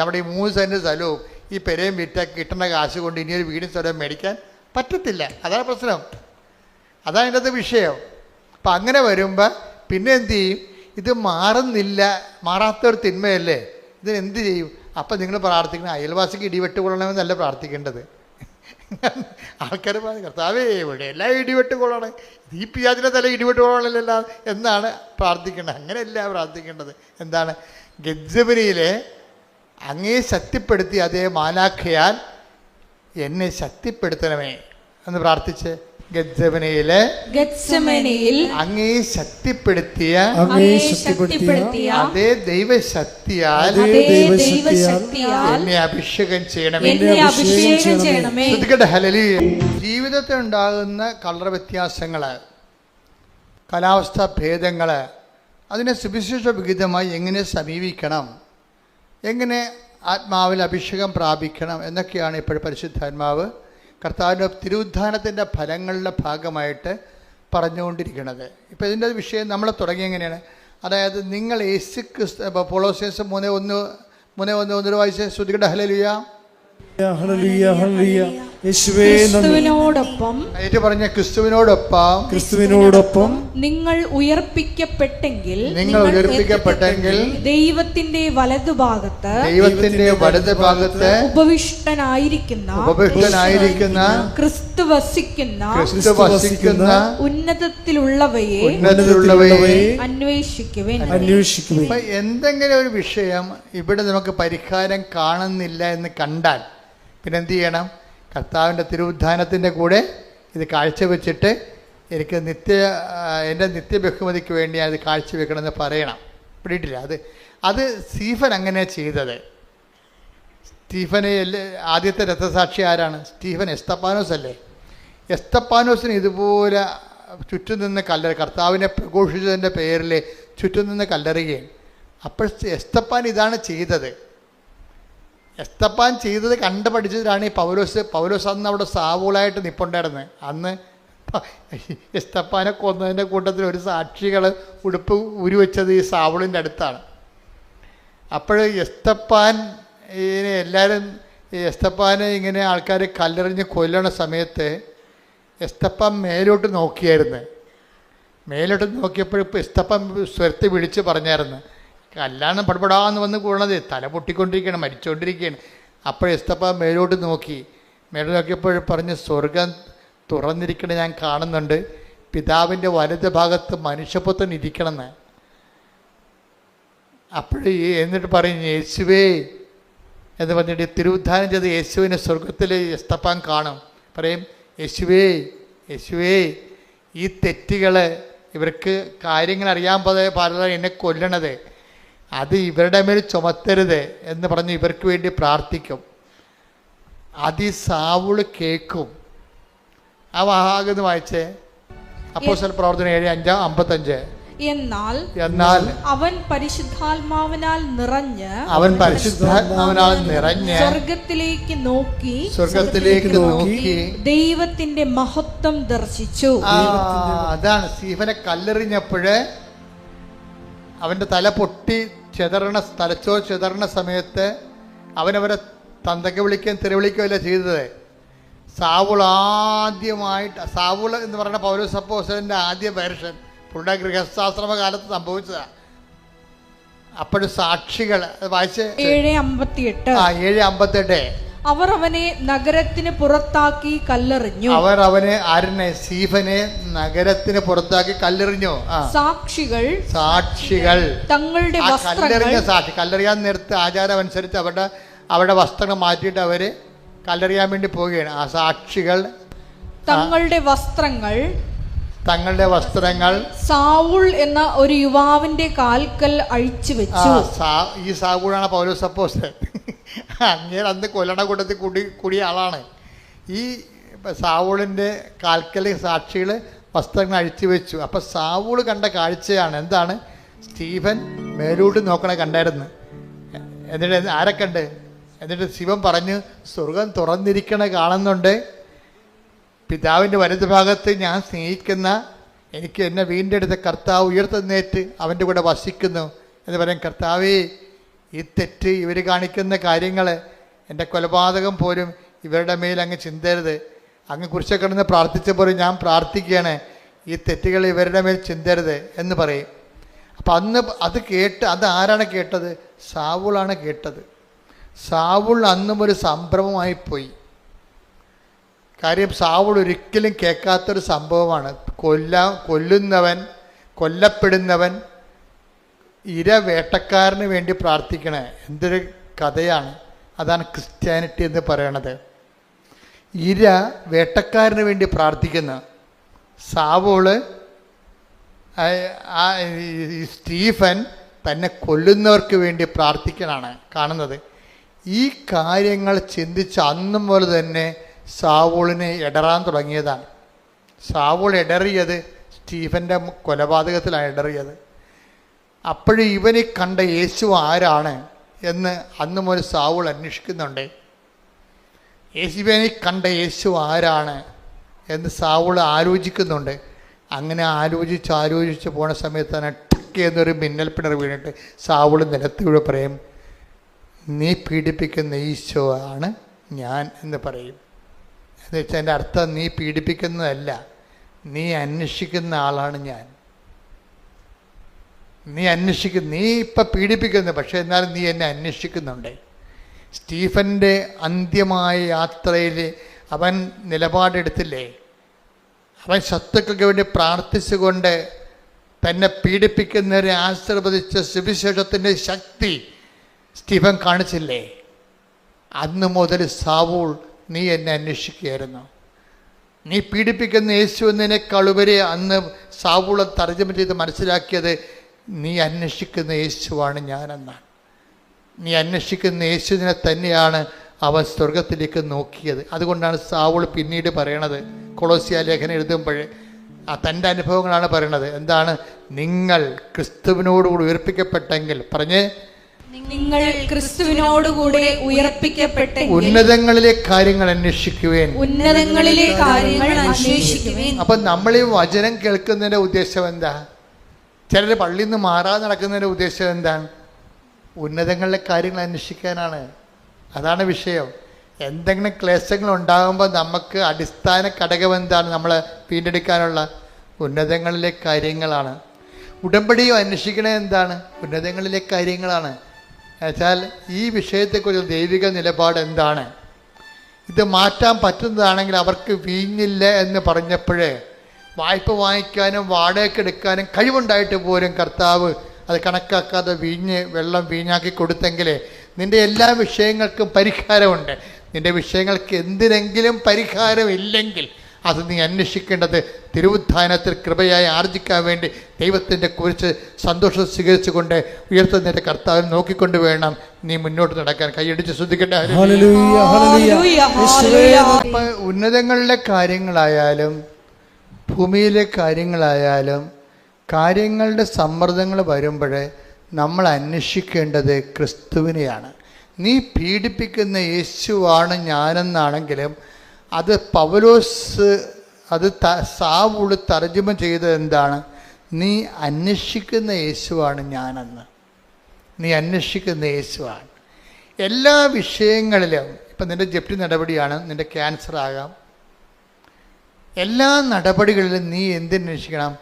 നമ്മുടെ ഈ 3 സെൻറ്റ് സ്ഥലവും ഈ പെരയും വിറ്റാൽ കിട്ടുന്ന കാശ് കൊണ്ട് ഇനിയൊരു വീടും സ്ഥലവും മേടിക്കാൻ പറ്റത്തില്ല. അതാണ് പ്രശ്നം, അതാണ് ഇതിൻ്റെ വിഷയം. അപ്പം അങ്ങനെ വരുമ്പോൾ പിന്നെ എന്ത് ചെയ്യും, ഇത് മാറുന്നില്ല, മാറാത്തൊരു തിന്മയല്ലേ, ഇതിനെന്ത് ചെയ്യും? അപ്പം നിങ്ങൾ പ്രാർത്ഥിക്കണം അയൽവാസിക്ക് ഇടിവെട്ട് കൊള്ളണമെന്നല്ല പ്രാർത്ഥിക്കേണ്ടത്. ആൾക്കാർ പറഞ്ഞു കർത്താവേ ഇവിടെ എല്ലാം ഇടിവെട്ട് കൊള്ളണേ, ഈ പിയാതിൻ്റെ തല ഇടിവെട്ട് കൊള്ളണമല്ല എന്നാണ് പ്രാർത്ഥിക്കേണ്ടത്. അങ്ങനെയല്ല പ്രാർത്ഥിക്കേണ്ടത്. എന്താണ്, ഗെത്സെമനിയിലെ അങ്ങേ ശക്തിപ്പെടുത്തി അതേ മാലാഖയാൽ എന്നെ ശക്തിപ്പെടുത്തണമേ എന്ന് പ്രാർത്ഥിച്ച് ഗെത്സെമനിയിൽ അങ്ങേ ശക്തിപ്പെടുത്തിയ അതേ ദൈവശക്തിയാൽ എന്നെ അഭിഷേകം ചെയ്യണമേ. ഹല്ലേലൂയ. ജീവിതത്തിൽ ഉണ്ടാകുന്ന കളർ വ്യത്യാസങ്ങൾ, കാലാവസ്ഥാ ഭേദങ്ങൾ, അതിനെ സുവിശേഷ വിഹിതമായി എങ്ങനെ സമീപിക്കണം, എങ്ങനെ ആത്മാവിൽ അഭിഷേകം പ്രാപിക്കണം എന്നൊക്കെയാണ് ഇപ്പോൾ പരിശുദ്ധാത്മാവ് കർത്താവിൻ്റെ തിരുവുദ്ധാനത്തിൻ്റെ ഫലങ്ങളുടെ ഭാഗമായിട്ട് പറഞ്ഞുകൊണ്ടിരിക്കുന്നത്. ഇപ്പോൾ ഇതിൻ്റെ വിഷയം നമ്മൾ തുടങ്ങി എങ്ങനെയാണ്, അതായത് നിങ്ങൾ യേശു ക്രിസ്തു, കൊളോസ്യൻസ് 3:1 വായിച്ച് ശ്രുതികട ഹല്ലേലൂയ. ക്രിസ്തുവിനോടൊപ്പം നിങ്ങൾ ഉയർപ്പിക്കപ്പെട്ടെങ്കിൽ ദൈവത്തിന്റെ വലതുഭാഗത്ത് ഉപവിഷ്ടനായിരിക്കുന്ന ക്രിസ്തു വസിക്കുന്ന ഉന്നതത്തിലുള്ളവയെ അന്വേഷിക്കുവിൻ. എന്തെങ്കിലും ഒരു വിഷയം ഇവിടെ നമുക്ക് പരിഹാരം കാണുന്നില്ല എന്ന് കണ്ടാൽ പിന്നെ എന്ത് ചെയ്യണം? കർത്താവിൻ്റെ തിരുവുദ്ധാനത്തിൻ്റെ കൂടെ ഇത് കാഴ്ചവെച്ചിട്ട് എനിക്ക് എൻ്റെ നിത്യബഹുമതിക്ക് വേണ്ടി അത് കാഴ്ചവെക്കണമെന്ന് പറയണം. പിടിയിട്ടില്ല. അത് സ്റ്റീഫൻ അങ്ങനെ ചെയ്തത്. സ്റ്റീഫനെ ആദ്യത്തെ രക്തസാക്ഷി ആരാണ്? സ്റ്റീഫൻ എസ്തപ്പാനോസ് അല്ലേ? എസ്തപ്പാനോസിന് ഇതുപോലെ ചുറ്റും നിന്ന് കർത്താവിനെ പ്രഘോഷിച്ചതിൻ്റെ പേരിൽ ചുറ്റും നിന്ന് കല്ലെറിയുകയും. അപ്പോൾ എസ്തപ്പാൻ ഇതാണ് ചെയ്തത്. എസ്തപ്പാൻ ചെയ്തത് കണ്ടു പഠിച്ചതിലാണ് ഈ പൗലോസ് അന്ന് അവിടെ സാവൂളായിട്ട് നിൽപ്പുണ്ടായിരുന്നത്. അന്ന് എസ്തപ്പാനെ കൊന്നതിൻ്റെ കൂട്ടത്തിൽ ഒരു സാക്ഷികൾ ഉടുപ്പ് ഉരുവെച്ചത് ഈ സാവൂളിൻ്റെ അടുത്താണ്. അപ്പോൾ എസ്തപ്പാൻ എല്ലാവരും എസ്തപ്പാനെ ഇങ്ങനെ ആൾക്കാർ കല്ലെറിഞ്ഞ് കൊല്ലണ സമയത്ത് എസ്തപ്പാൻ മേലോട്ട് നോക്കിയായിരുന്നു. മേലോട്ട് നോക്കിയപ്പോൾ ഇപ്പോൾ എസ്തപ്പാൻ സ്വരത്തെ വിളിച്ച് പറഞ്ഞായിരുന്നു, കല്ലാണ് പടപടാന്ന് വന്ന് കൂടണത്, തല പൊട്ടിക്കൊണ്ടിരിക്കുകയാണ്, മരിച്ചുകൊണ്ടിരിക്കുകയാണ്. അപ്പോൾ എസ്തപ്പാൻ മേലോട്ട് നോക്കിയപ്പോൾ പറഞ്ഞ്, സ്വർഗം തുറന്നിരിക്കണം ഞാൻ കാണുന്നുണ്ട്, പിതാവിൻ്റെ വലത് ഭാഗത്ത് മനുഷ്യപുത്രൻ ഇരിക്കണമെന്ന്. അപ്പോഴേ എന്നിട്ട് പറയും, യേശുവേ എന്ന് പറഞ്ഞിട്ട് തിരുവുദ്ധാനം ചെയ്ത് യേശുവിനെ സ്വർഗത്തിൽ എസ്തപ്പാൻ കാണും. പറയും, യേശുവേ യേശുവേ ഈ തെറ്റുകൾ ഇവർക്ക് കാര്യങ്ങൾ അറിയാൻ പാടില്ല, എന്നെ കൊല്ലണത്, അത് ഇവരുടെ മേൽ ചുമത്തരുത് എന്ന് പറഞ്ഞ് ഇവർക്ക് വേണ്ടി പ്രാർത്ഥിക്കും. അത് ഈ സാവൂള് കേൾക്കും. ആ ഭാഗത്ത് വായിച്ചേ, അപ്പോസ്തല പ്രവർത്തനം 7:55. എന്നാൽ അവൻ പരിശുദ്ധാത്മാവിനാൽ നിറഞ്ഞ് സ്വർഗത്തിലേക്ക് നോക്കി ദൈവത്തിന്റെ മഹത്വം ദർശിച്ചു. അതാണ് സ്റ്റീഫനെ കല്ലെറിഞ്ഞപ്പോഴ് അവൻ്റെ തല പൊട്ടി തലച്ചോർ ചെതറണ സമയത്ത് അവനവരെ തന്തയ്ക്ക് വിളിക്കുകയും തെരുവിളിക്കുകയല്ല ചെയ്തത്. സാവൂൾ എന്ന് പറയുന്ന പൗലോസ് അപ്പോസ്തലൻ്റെ ആദ്യ വേർഷൻ പുള്ളിയുടെ ഗൃഹസ്ഥാശ്രമ കാലത്ത് സംഭവിച്ചതാണ്. അപ്പോഴും സാക്ഷികൾ വായിച്ച് 7:58 അവർ അവനെ നഗരത്തിന് പുറത്താക്കി കല്ലെറിഞ്ഞു. ആരനെ? സ്റ്റീഫനെ നഗരത്തിന് പുറത്താക്കി കല്ലെറിഞ്ഞു. സാക്ഷികൾ തങ്ങളുടെ കല്ലെറിയാൻ നേരത്തെ ആചാരം അനുസരിച്ച് അവരുടെ വസ്ത്രങ്ങൾ മാറ്റിയിട്ട് അവര് കല്ലെറിയാൻ വേണ്ടി പോവുകയാണ്. ആ സാക്ഷികൾ തങ്ങളുടെ വസ്ത്രങ്ങൾ സാവൂൾ എന്ന ഒരു യുവാവിന്റെ കാൽക്കൽ അഴിച്ചു വെച്ചു. ഈ സാവൂളാണ് പൗലോസ് അപ്പോസ്തലൻ. അങ്ങനെ അന്ന് കൊല്ലണ കൂട്ടത്തിൽ കൂടിയ ആളാണ്. ഈ സാവൂളിൻ്റെ കാൽക്കൽ സാക്ഷികൾ വസ്ത്രങ്ങൾ അഴിച്ചു വെച്ചു. അപ്പം സാവൂൾ കണ്ട കാഴ്ചയാണ് എന്താണ്? സ്റ്റീഫൻ മേലോട്ട് നോക്കണ കണ്ടായിരുന്നു. എന്നിട്ട് ആരെ കണ്ട്? എന്നിട്ട് ശിവൻ പറഞ്ഞു, സ്വർഗം തുറന്നിരിക്കണ കാണുന്നുണ്ട്, പിതാവിൻ്റെ വലത് ഭാഗത്ത് ഞാൻ സ്നേഹിക്കുന്ന, എനിക്ക് എന്നെ വീണ്ടെടുത്ത കർത്താവ് ഉയർത്തെഴുന്നേറ്റ് അവൻ്റെ കൂടെ വസിക്കുന്നു എന്ന് പറയും. കർത്താവേ, ഈ തെറ്റ് ഇവർ കാണിക്കുന്ന കാര്യങ്ങൾ, എൻ്റെ കൊലപാതകം പോലും ഇവരുടെ മേൽ അങ്ങ് ചിന്തരുത്. അങ്ങ് കുറിച്ച് കിടന്ന് പ്രാർത്ഥിച്ചപ്പോൾ ഞാൻ പ്രാർത്ഥിക്കുകയാണ്, ഈ തെറ്റുകൾ ഇവരുടെ മേൽ ചിന്തരുത് എന്ന് പറയും. അപ്പം അന്ന് അത് ആരാണ് കേട്ടത്? സാവൂളാണ് കേട്ടത്. സാവൂൾ അന്നും ഒരു സംഭ്രമമായിപ്പോയി. കാര്യം സാവൂൾ ഒരിക്കലും കേൾക്കാത്തൊരു സംഭവമാണ്. കൊല്ലപ്പെടുന്നവൻ വേട്ടക്കാരന് വേണ്ടി പ്രാർത്ഥിക്കണേ. എന്തൊരു കഥയാണ്! അതാണ് ക്രിസ്ത്യാനിറ്റി എന്ന് പറയണത്. വേട്ടക്കാരന് വേണ്ടി പ്രാർത്ഥിക്കുന്ന സാവൂള്, സ്റ്റീഫൻ തന്നെ കൊല്ലുന്നവർക്ക് വേണ്ടി പ്രാർത്ഥിക്കണാണ് കാണുന്നത്. ഈ കാര്യങ്ങൾ ചിന്തിച്ച് അന്നും പോലെ തന്നെ സാവൂളിനെ ഇടറാൻ തുടങ്ങിയതാണ്. സാവൂൾ ഇടറിയത് സ്റ്റീഫൻ്റെ കൊലപാതകത്തിലാണ് ഇടറിയത്. അപ്പോഴും ഇവനെ കണ്ട യേശു ആരാണ് എന്ന് അന്ന് മുതൽ സാവൂൾ അന്വേഷിക്കുന്നുണ്ട്. യേശുവിനെ കണ്ട യേശു ആരാണ് എന്ന് സാവൂൾ ആലോചിക്കുന്നുണ്ട്. അങ്ങനെ ആലോചിച്ച് പോണ സമയത്താണ് ടക്ക് എന്നൊരു മിന്നൽ പിണർ വീണിട്ട് സാവൂൾ നിലത്തൂടെ പറയും, നീ പീഡിപ്പിക്കുന്ന ഈശോ ആണ് ഞാൻ എന്ന് പറയും. എന്ന് വെച്ചാൽ എൻ്റെ അർത്ഥം, നീ പീഡിപ്പിക്കുന്നതല്ല, നീ അന്വേഷിക്കുന്ന ആളാണ് ഞാൻ. നീ ഇപ്പം പീഡിപ്പിക്കുന്നു, പക്ഷേ എന്നാലും നീ എന്നെ അന്വേഷിക്കുന്നുണ്ട്. സ്റ്റീഫൻ്റെ അന്ത്യമായ യാത്രയിൽ അവൻ നിലപാടെടുത്തില്ലേ? അവൻ ശത്രുക്കൾക്ക് വേണ്ടി പ്രാർത്ഥിച്ചുകൊണ്ട് തന്നെ പീഡിപ്പിക്കുന്നവരെ ആശീർവദിച്ച സുവിശേഷത്തിൻ്റെ ശക്തി സ്റ്റീഫൻ കാണിച്ചില്ലേ? അന്ന് മുതൽ സാവൂൾ നീ എന്നെ അന്വേഷിക്കുകയായിരുന്നു. നീ പീഡിപ്പിക്കുന്ന യേശു എന്നതിനേക്കാളുപരി അന്ന് സാവൂള തർജ്ജമ ചെയ്ത് മനസ്സിലാക്കിയത് നീ അന്വേഷിക്കുന്ന യേശുവാണ് ഞാനെന്നാണ്. നീ അന്വേഷിക്കുന്ന യേശുവിനെ തന്നെയാണ് അവൻ സ്വർഗത്തിലേക്ക് നോക്കിയത്. അതുകൊണ്ടാണ് സാവൂൾ പിന്നീട് പറയണത്, കൊളോസ്യ ലേഖനം എഴുതുമ്പോഴേ തൻ്റെ അനുഭവങ്ങളാണ് പറയണത്. എന്താണ്? നിങ്ങൾ ക്രിസ്തുവിനോടുകൂടി ഉയർപ്പിക്കപ്പെട്ടെങ്കിൽ, പറഞ്ഞേ, നിങ്ങൾ ക്രിസ്തുവിനോടുകൂടെ ഉയർപ്പിക്കപ്പെട്ടെങ്കിൽ ഉന്നതങ്ങളിലെ കാര്യങ്ങൾ അന്വേഷിക്കുവേൻ, ഉന്നതങ്ങളിലെ കാര്യങ്ങൾ അന്വേഷിക്കുവേൻ. അപ്പം നമ്മൾ ഈ വചനം കേൾക്കുന്നതിൻ്റെ ഉദ്ദേശം എന്താ? ചിലർ പള്ളിയിൽ നിന്ന് മാറാതെ നടക്കുന്നതിൻ്റെ ഉദ്ദേശം എന്താണ്? ഉന്നതങ്ങളിലെ കാര്യങ്ങൾ അന്വേഷിക്കാനാണ്. അതാണ് വിഷയം. എന്തെങ്കിലും ക്ലേശങ്ങൾ ഉണ്ടാകുമ്പോൾ നമുക്ക് അടിസ്ഥാന ഘടകം എന്താണ്? നമ്മളെ വീണ്ടെടുക്കാനുള്ള ഉന്നതങ്ങളിലെ കാര്യങ്ങളാണ്. ഉടമ്പടിയും അന്വേഷിക്കണത് എന്താണ്? ഉന്നതങ്ങളിലെ കാര്യങ്ങളാണ്. എന്നുവെച്ചാൽ ഈ വിഷയത്തെക്കുറിച്ച് ദൈവിക നിലപാട് എന്താണ്? ഇത് മാറ്റാൻ പറ്റുന്നതാണെങ്കിൽ അവർക്ക് വീഞ്ഞില്ല എന്ന് പറഞ്ഞപ്പോഴേ വായ്പ വാങ്ങിക്കാനും വാടകയ്ക്ക് എടുക്കാനും കഴിവുണ്ടായിട്ട് പോലും കർത്താവ് അത് കണക്കാക്കാതെ വെള്ളം വീഞ്ഞാക്കി കൊടുത്തെങ്കിലേ നിൻ്റെ എല്ലാ വിഷയങ്ങൾക്കും പരിഹാരമുണ്ട്. നിൻ്റെ വിഷയങ്ങൾക്ക് എന്തിനെങ്കിലും പരിഹാരമില്ലെങ്കിൽ അത് നീ അന്വേഷിക്കേണ്ടത് തിരുവുദ്ധാനത്തിൽ കൃപയായി ആർജിക്കാൻ വേണ്ടി ദൈവത്തിൻ്റെ കുറിച്ച് സന്തോഷം സ്വീകരിച്ചുകൊണ്ട് ഉയർത്തുന്നതിൻ്റെ കർത്താവിനെ നോക്കിക്കൊണ്ട് വേണം നീ മുന്നോട്ട് നടക്കാൻ. കൈയടിച്ച് ശ്രദ്ധിക്കട്ടെ. അപ്പം ഉന്നതങ്ങളിലെ കാര്യങ്ങളായാലും ഭൂമിയിലെ കാര്യങ്ങളായാലും കാര്യങ്ങളുടെ സമ്മർദ്ദങ്ങൾ വരുമ്പോൾ നമ്മൾ അന്വേഷിക്കേണ്ടത് ക്രിസ്തുവിനെയാണ്. നീ പീഡിപ്പിക്കുന്ന യേശുവാണ് ഞാനെന്നാണെങ്കിലും അത് പൗലോസ് സാവൂള് തർജ്ജമ ചെയ്തത് എന്താണ്? നീ അന്വേഷിക്കുന്ന യേശുവാണ് ഞാനെന്ന്. നീ അന്വേഷിക്കുന്ന യേശുവാണ്. എല്ലാ വിഷയങ്ങളിലും ഇപ്പം നിൻ്റെ ജപ്തി നടപടിയാണ്, നിൻ്റെ ക്യാൻസർ ആകാം, എല്ലാ നടപടികളിലും നീ എന്തന്വേഷിക്കണം?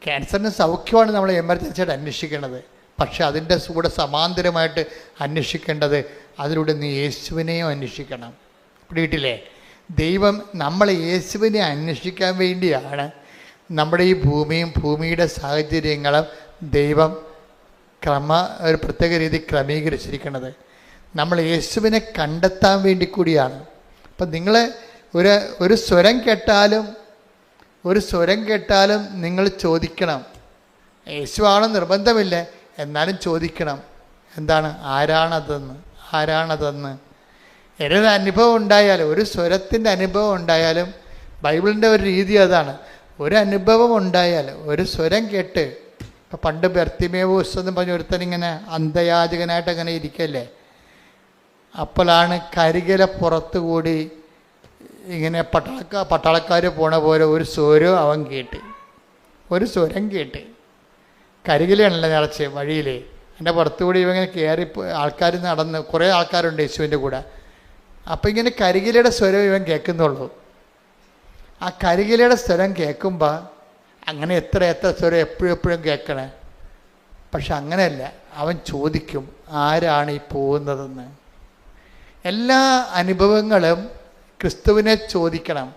ക്യാൻസറിന് സൗഖ്യമാണ് നമ്മൾ എമർജൻസിയായിട്ട് അന്വേഷിക്കേണ്ടത്. പക്ഷെ അതിൻ്റെ കൂടെ സമാന്തരമായിട്ട് അന്വേഷിക്കേണ്ടത് അതിലൂടെ നീ യേശുവിനെയും അന്വേഷിക്കണം. പിടിയിട്ടില്ലേ? ദൈവം നമ്മളെ യേശുവിനെ അന്വേഷിക്കാൻ വേണ്ടിയാണ് നമ്മുടെ ഈ ഭൂമിയും ഭൂമിയുടെ സാഹചര്യങ്ങളും ദൈവം ഒരു പ്രത്യേക രീതി ക്രമീകരിച്ചിരിക്കുന്നത്. നമ്മൾ യേശുവിനെ കണ്ടെത്താൻ വേണ്ടി കൂടിയാണ്. അപ്പം നിങ്ങൾ ഒരു സ്വരം കേട്ടാലും നിങ്ങൾ ചോദിക്കണം. യേശുവാണെന്ന് നിർബന്ധമില്ല, എന്നാലും ചോദിക്കണം. എന്താണ്? ആരാണതെന്ന്. ഒരു അനുഭവം ഉണ്ടായാലും, ഒരു സ്വരത്തിൻ്റെ അനുഭവം ഉണ്ടായാലും, ബൈബിളിൻ്റെ ഒരു രീതി അതാണ്. ഒരു അനുഭവം ഉണ്ടായാൽ, ഒരു സ്വരം കേട്ട്, ഇപ്പം പണ്ട് ബർത്തിമേവൂസ് എന്ന് പറഞ്ഞ ഒരുത്തനിങ്ങനെ അന്ധയാചകനായിട്ട് അങ്ങനെ ഇരിക്കല്ലേ, അപ്പോഴാണ് കരികില പുറത്തുകൂടി ഇങ്ങനെ പട്ടാളക്കാർ പോണ പോലെ ഒരു സ്വരം അവൻ കേട്ട്, ഒരു സ്വരം കേട്ട്. കരികിലാണല്ലോ നിറച്ച് വഴിയിൽ. എൻ്റെ പുറത്തുകൂടി ഇവങ്ങനെ കയറി ആൾക്കാർ നടന്ന്, കുറേ ആൾക്കാരുണ്ട് യേശുവിൻ്റെ കൂടെ. അപ്പം ഇങ്ങനെ കരികിലയുടെ സ്വരം ഇവൻ കേൾക്കുന്നുള്ളൂ. ആ കരികിലയുടെ സ്വരം കേൾക്കുമ്പോൾ അങ്ങനെ എത്ര സ്വരം എപ്പോഴും കേൾക്കണേ. പക്ഷെ അങ്ങനെയല്ല, അവൻ ചോദിക്കും ആരാണ് ഈ പോകുന്നതെന്ന്. എല്ലാ അനുഭവങ്ങളും ക്രിസ്തുവിനെ ചോദിക്കണം,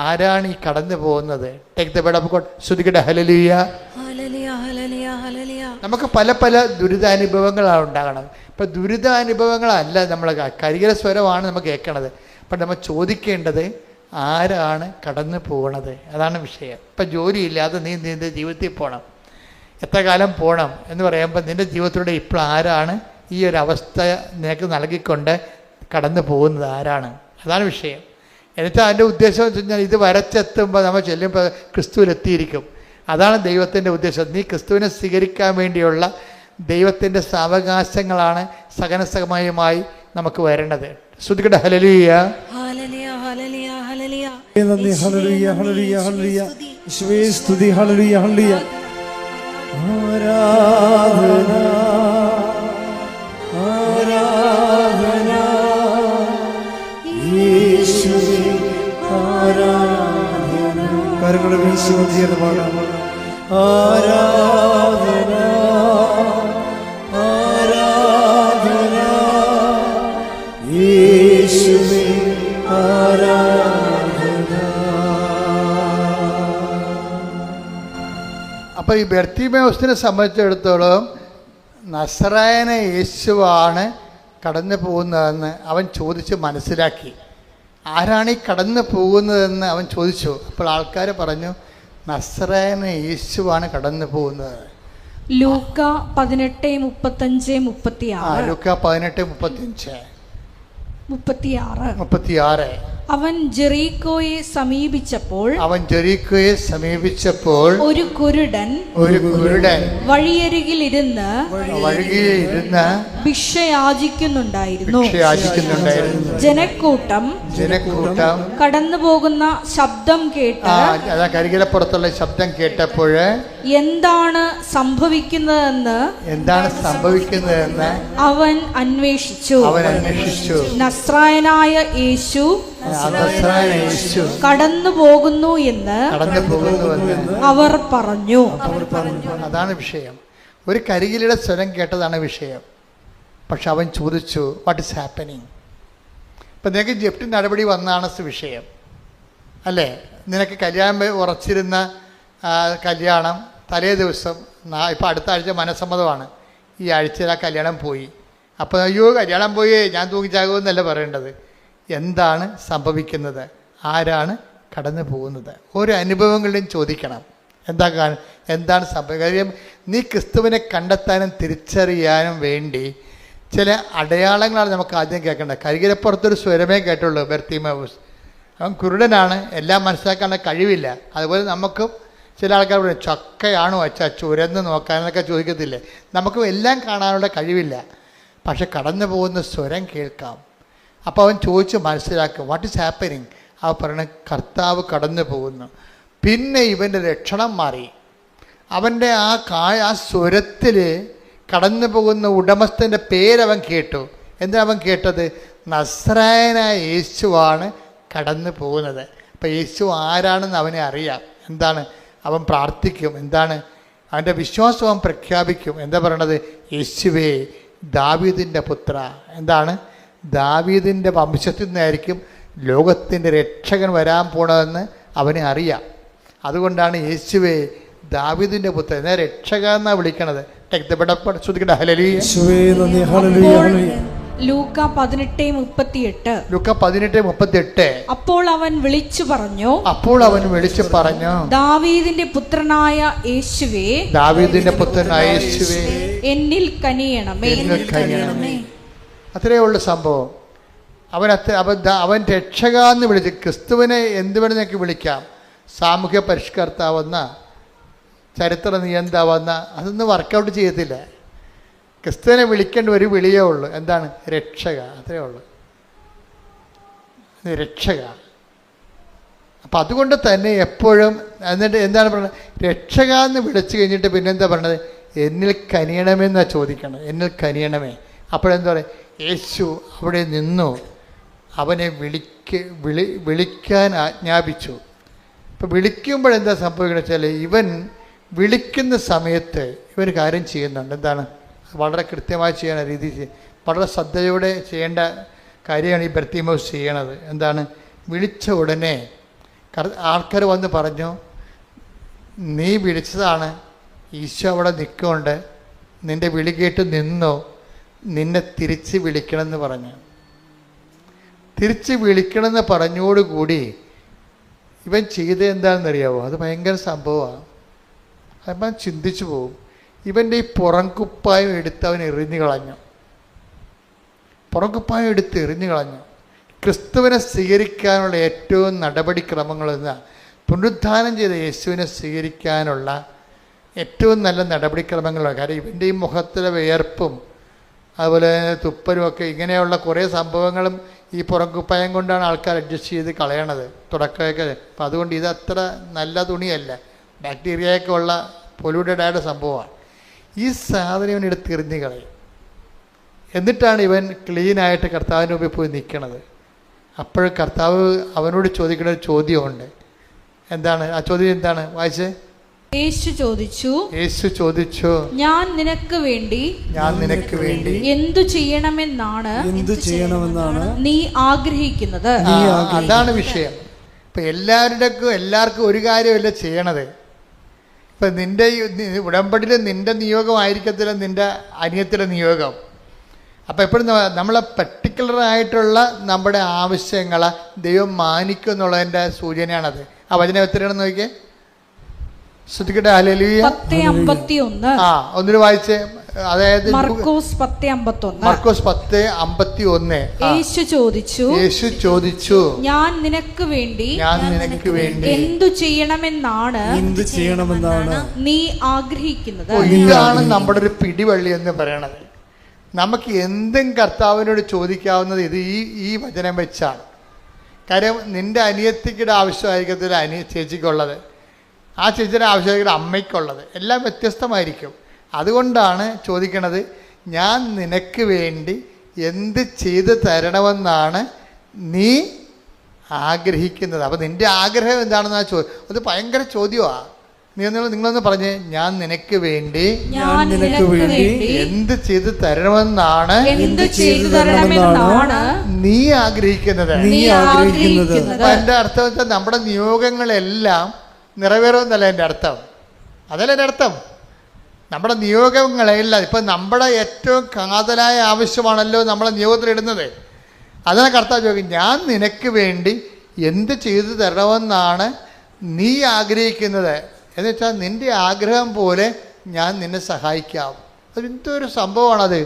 ആരാണ് ഈ കടന്നു പോകുന്നത്. Take the bed of God. ശ്രുതികട ഹല്ലേലൂയ. നമുക്ക് പല ദുരിതാനുഭവങ്ങളാണ് ഉണ്ടാകണം. ഇപ്പം ദുരിതാനുഭവങ്ങളല്ല നമ്മൾ കരികില സ്വരമാണ് നമ്മൾ കേൾക്കണത്. അപ്പം നമ്മൾ ചോദിക്കേണ്ടത് ആരാണ് കടന്നു പോകണത്. അതാണ് വിഷയം. ഇപ്പം ജോലിയില്ലാതെ നീ നിൻ്റെ ജീവിതത്തിൽ പോകണം, എത്ര കാലം പോകണം എന്ന് പറയുമ്പോൾ നിൻ്റെ ജീവിതത്തിലൂടെ ഇപ്പോൾ ആരാണ് ഈ ഒരു അവസ്ഥ നിനക്ക് നൽകിക്കൊണ്ട് കടന്നു പോകുന്നത്, ആരാണ്? അതാണ് വിഷയം. എന്നിട്ട് അതിൻ്റെ ഉദ്ദേശം എന്ന് വെച്ച് കഴിഞ്ഞാൽ ഇത് വരച്ചെത്തുമ്പോൾ നമ്മൾ ചെല്ലുമ്പോൾ ക്രിസ്തുവിലെത്തിയിരിക്കും. അതാണ് ദൈവത്തിൻ്റെ ഉദ്ദേശം. നീ ക്രിസ്തുവിനെ സ്വീകരിക്കാൻ വേണ്ടിയുള്ള ദൈവത്തിൻ്റെ സാവകാശങ്ങളാണ് സഹനസമയമായി നമുക്ക് വരേണ്ടത്. ശ്രുതികട ഹല്ലേലൂയ. നന്ദി. ഹല്ലേലൂയ, ഹല്ലേലൂയ, ഹല്ലേലൂയ. യേശുവേ സ്തുതി. Hallelujah, hallelujah. ആരാധന, ആരാധന യേശുവേ, ആരാധന. കരങ്ങളുടെ വീശുവതിയെന്ന് പാടാം. ആരാധന, ആരാധന യേശുവേ, ആരാധന. അപ്പോൾ ഈ ബർത്തിമേവൂസിനെ സംബന്ധിച്ചിടത്തോളം നസറായന യേശുവാണ് കടന്നു പോകുന്നതെന്ന് അവൻ ചോദിച്ച് മനസ്സിലാക്കി. ആരാണ് ഈ കടന്നു പോകുന്നതെന്ന് അവൻ ചോദിച്ചു. അപ്പോൾ ആൾക്കാർ പറഞ്ഞു, നസ്രായന യേശുവാണ് കടന്നു പോകുന്നത്. ലൂക്ക 18:35-36. ലൂക്ക 18:35 36. അവൻ ജെറീക്കോയെ സമീപിച്ചപ്പോൾ ഒരു കുരുടൻ വഴിയരികിൽ ഇരുന്ന് ഭിക്ഷ യാചിക്കുന്നുണ്ടായിരുന്നു. ജനക്കൂട്ടം കടന്നു പോകുന്ന ശബ്ദം കേട്ട് കരികിലപ്പുറത്തുള്ള ശബ്ദം കേട്ടപ്പോൾ എന്താണ് സംഭവിക്കുന്നതെന്ന് അവൻ അന്വേഷിച്ചു. നസ്രായനായ യേശു കടന്നു പോകുന്നു എന്ന് അവർ പറഞ്ഞു. അതാണ് വിഷയം. ഒരു കരികിലയുടെ സ്വരം കേട്ടതാണ് വിഷയം. പക്ഷെ അവൻ ചോദിച്ചു, വാട്ട് ഈസ് ഹാപ്പനിങ്? ഇപ്പം നിനക്ക് ജപ്തി നടപടി വന്നാണ് വിഷയം അല്ലേ? നിനക്ക് കല്യാണം ഉറച്ചിരുന്ന കല്യാണം തലേ ദിവസം, ഇപ്പം അടുത്ത ആഴ്ച മനസ്സമ്മതമാണ്, ഈ ആഴ്ചയിൽ ആ കല്യാണം പോയി. അപ്പോൾ അയ്യോ കല്യാണം പോയി, ഞാൻ തൂങ്ങിച്ചാകുമെന്നല്ല പറയേണ്ടത്. എന്താണ് സംഭവിക്കുന്നത്? ആരാണ് കടന്നു പോകുന്നത്? ഓരോ അനുഭവങ്ങളിലും ചോദിക്കണം, എന്താണ് സംഭവിക്കുക. കാര്യം നീ ക്രിസ്തുവിനെ കണ്ടെത്താനും തിരിച്ചറിയാനും വേണ്ടി ചില അടയാളങ്ങളാണ് നമുക്ക് ആദ്യം കേൾക്കേണ്ടത്. കരികിലപ്പുറത്തൊരു സ്വരമേ കേട്ടുള്ളൂ, ബർത്തിമേവൂസ്. അവൻ കുരുടനാണ്, എല്ലാം മനസ്സിലാക്കാനുള്ള കഴിവില്ല. അതുപോലെ നമുക്കും ചില ആൾക്കാർ പറയും, ചക്കയാണോ അച്ഛാ ചുരന്ന് നോക്കാനൊക്കെ ചോദിക്കത്തില്ലേ. നമുക്കും എല്ലാം കാണാനുള്ള കഴിവില്ല, പക്ഷെ കടന്നു പോകുന്ന സ്വരം കേൾക്കാം. അപ്പോൾ അവൻ ചോദിച്ച് മനസ്സിലാക്കും, വാട്ട് ഈസ് ഹാപ്പനിങ്? അവ പറയണ കർത്താവ് കടന്നു പോകുന്നു. പിന്നെ ഇവൻ്റെ ലക്ഷണം മാറി. അവൻ്റെ ആ സ്വരത്തിൽ കടന്നു പോകുന്ന ഉടമസ്ഥൻ്റെ പേരവൻ കേട്ടു. എന്താ അവൻ കേട്ടത്? നസ്രായനായ യേശുവാണ് കടന്നു പോകുന്നത്. അപ്പം യേശു ആരാണെന്ന് അവനെ അറിയാം. എന്താണ്? അവൻ പ്രാർത്ഥിക്കും. എന്താണ്? അവൻ്റെ വിശ്വാസം അവൻ പ്രഖ്യാപിക്കും. എന്താ പറയണത്? യേശുവേ ദാവീദിൻ്റെ പുത്ര. എന്താണ്? ദാവീദിൻ്റെ വംശത്തിൽ നിന്നായിരിക്കും ലോകത്തിൻ്റെ രക്ഷകൻ വരാൻ പോണതെന്ന് അവനെ അറിയാം. അതുകൊണ്ടാണ് യേശുവേ ദാവീദിൻ്റെ പുത്രൻ, എന്നാൽ രക്ഷക എന്നാണ് വിളിക്കണത്. ലൂക്ക 18:38. അപ്പോൾ അവൻ വിളിച്ചു പറഞ്ഞു, ദാവീദിന്റെ പുത്രനായ യേശുവേ, എന്നിൽ കനിയണമേ. അത്രയേ ഉള്ളു സംഭവം. അവൻ രക്ഷക എന്ന് വിളിച്ച്, ക്രിസ്തുവിനെ എന്ത് വേണമെന്നൊക്കെ വിളിക്കാം. സാമൂഹ്യ പരിഷ്കർത്താവെന്ന, ചരിത്ര നിയന്താവെന്ന, അതൊന്നും വർക്കൗട്ട് ചെയ്യത്തില്ല. ക്രിസ്തുവിനെ വിളിക്കേണ്ട ഒരു വിളിയേ ഉള്ളൂ. എന്താണ്? രക്ഷക. അത്രയേ ഉള്ളൂ, രക്ഷക. അപ്പം അതുകൊണ്ട് തന്നെ എപ്പോഴും എന്നിട്ട് എന്താണ് പറയുന്നത്? രക്ഷക എന്ന് വിളിച്ചു കഴിഞ്ഞിട്ട് പിന്നെന്താ പറയണത്? എന്നിൽ കനിയണമെന്നാണ് ചോദിക്കണം. എന്നിൽ കനിയണമേ. അപ്പോഴെന്താ പറയുക? യേശു അവിടെ നിന്നു അവനെ വിളിക്കാൻ ആജ്ഞാപിച്ചു. ഇപ്പം വിളിക്കുമ്പോഴെന്താ സംഭവിക്കുന്നത് വെച്ചാൽ, ഇവൻ വിളിക്കുന്ന സമയത്ത് ഇവർ കാര്യം ചെയ്യുന്നുണ്ട്. എന്താണ്? വളരെ കൃത്യമായി ചെയ്യണ രീതി, വളരെ ശ്രദ്ധയോടെ ചെയ്യേണ്ട കാര്യമാണ് ഈ ബർത്തിമേവൂസ് ചെയ്യണത്. എന്താണ്? വിളിച്ച ഉടനെ ആൾക്കാർ വന്ന് പറഞ്ഞു, നീ വിളിച്ചതാണ്, ഈശോ അവിടെ നിൽക്കുന്നുണ്ട്, നിൻ്റെ വിളി കേട്ട് നിന്നോ, നിന്നെ തിരിച്ച് വിളിക്കണമെന്ന് പറഞ്ഞു. തിരിച്ച് വിളിക്കണമെന്ന് പറഞ്ഞോടുകൂടി ഇവൻ ചെയ്തത് എന്താണെന്നറിയാവോ? അത് ഭയങ്കര സംഭവമാണ്. അപ്പം ചിന്തിച്ചു പോകും. ഇവൻ്റെ ഈ പുറംകുപ്പായം എടുത്ത് അവൻ എറിഞ്ഞു കളഞ്ഞു. പുറംകുപ്പായം എടുത്ത് എറിഞ്ഞു കളഞ്ഞു. ക്രിസ്തുവിനെ സ്വീകരിക്കാനുള്ള ഏറ്റവും നടപടിക്രമങ്ങളെന്ന്, പുനരുദ്ധാനം ചെയ്ത യേശുവിനെ സ്വീകരിക്കാനുള്ള ഏറ്റവും നല്ല നടപടിക്രമങ്ങളാണ്. കാരണം ഇവൻ്റെ ഈ മുഖത്തിലെ വിയർപ്പും അതുപോലെ തുപ്പലും ഒക്കെ, ഇങ്ങനെയുള്ള കുറേ സംഭവങ്ങളും ഈ പുറംകുപ്പായം കൊണ്ടാണ് ആൾക്കാർ അഡ്ജസ്റ്റ് ചെയ്ത് കളയണത് തുടക്കമൊക്കെ. അപ്പം അതുകൊണ്ട് ഇതത്ര നല്ല തുണിയല്ല, ബാക്ടീരിയയൊക്കെ ഉള്ള പൊല്യൂട്ടഡ് ആയ സംഭവമാണ്. ഈ സാധനം ഇവനെടുത്ത് എറിഞ്ഞ് കളയും. എന്നിട്ടാണ് ഇവൻ ക്ലീനായിട്ട് കർത്താവിൻ്റെ മുമ്പിൽ പോയി നിൽക്കണത്. അപ്പോൾ കർത്താവ് അവനോട് ചോദിക്കുന്ന ഒരു ചോദ്യമുണ്ട്. എന്താണ് ആ ചോദ്യം? എന്താണ്? വായിച്ചേ. യേശു ചോദിച്ചു, ഞാൻ നിനക്ക് വേണ്ടി എന്തു ചെയ്യണമെന്നാണ് നീ ആഗ്രഹിക്കുന്നത്? അതാണ് വിഷയം. ഇപ്പം എല്ലാവർക്കും ഒരു കാര്യമല്ല ചെയ്യണത്. ഇപ്പം നിൻ്റെ ഉടമ്പടിയിൽ നിൻ്റെ നിയോഗം ആയിരിക്കത്തില്ല നിൻ്റെ അനിയത്തിൻ്റെ നിയോഗം. അപ്പോൾ എപ്പോഴും നമ്മളെ പർട്ടിക്കുലറായിട്ടുള്ള നമ്മുടെ ആവശ്യങ്ങളെ ദൈവം മാനിക്കും എന്നുള്ളതിൻ്റെ സൂചനയാണത്. ആ വചനം എത്രയാണെന്ന് നോക്കിയേ, ശ്രദ്ധിക്കട്ടെ. ഹല്ലേലൂയ. 10:51. ഒന്നിന് വായിച്ചേ. അതായത് മർക്കോസ് 10:51. മർക്കോസ് 10:51. യേശു ചോദിച്ചു, ഞാൻ നിനക്ക് വേണ്ടി എന്തു ചെയ്യണമെന്നാണ് നീ ആഗ്രഹിക്കുന്നത്? ഇതാണ് നമ്മുടെ ഒരു പിടിവള്ളി എന്ന് പറയണത്. നമുക്ക് എന്തും കർത്താവിനോട് ചോദിക്കാവുന്നത് ഈ വചനം വെച്ചാണ്. കാര്യം നിന്റെ അനിയത്തിയുടെ ആവശ്യമായിരിക്കത്തില്ല ചേച്ചിക്കുള്ളത്, ആ ചേച്ചിയുടെ ആവശ്യമായിരിക്കും അമ്മയ്ക്കുള്ളത്, എല്ലാം വ്യത്യസ്തമായിരിക്കും. അതുകൊണ്ടാണ് ചോദിക്കണത്, ഞാൻ നിനക്ക് വേണ്ടി എന്ത് ചെയ്ത് തരണമെന്നാണ് നീ ആഗ്രഹിക്കുന്നത്. അപ്പം നിൻ്റെ ആഗ്രഹം എന്താണെന്ന് അത് ഭയങ്കര ചോദ്യമാണ്. നിങ്ങളൊന്ന് പറഞ്ഞേ, ഞാൻ നിനക്ക് വേണ്ടി എന്ത് ചെയ്ത് തരണമെന്നാണ് നീ ആഗ്രഹിക്കുന്നത്. എൻ്റെ അർത്ഥം വെച്ചാൽ നമ്മുടെ നിയോഗങ്ങളെല്ലാം നിറവേറുമെന്നല്ല എൻ്റെ അർത്ഥം. അതല്ല എൻ്റെ അർത്ഥം. നമ്മുടെ നിയോഗങ്ങളെല്ലാം ഇപ്പം നമ്മുടെ ഏറ്റവും കാതലായ ആവശ്യമാണല്ലോ നമ്മളെ നിയോഗത്തിലിടുന്നത്. അതിനെ കർത്താവ് ചോദിക്കും, ഞാൻ നിനക്ക് വേണ്ടി എന്ത് ചെയ്തു തരണമെന്നാണ് നീ ആഗ്രഹിക്കുന്നത്. എന്ന് വെച്ചാൽ നിൻ്റെ ആഗ്രഹം പോലെ ഞാൻ നിന്നെ സഹായിക്കാം. അതെന്തൊരു സംഭവമാണത്.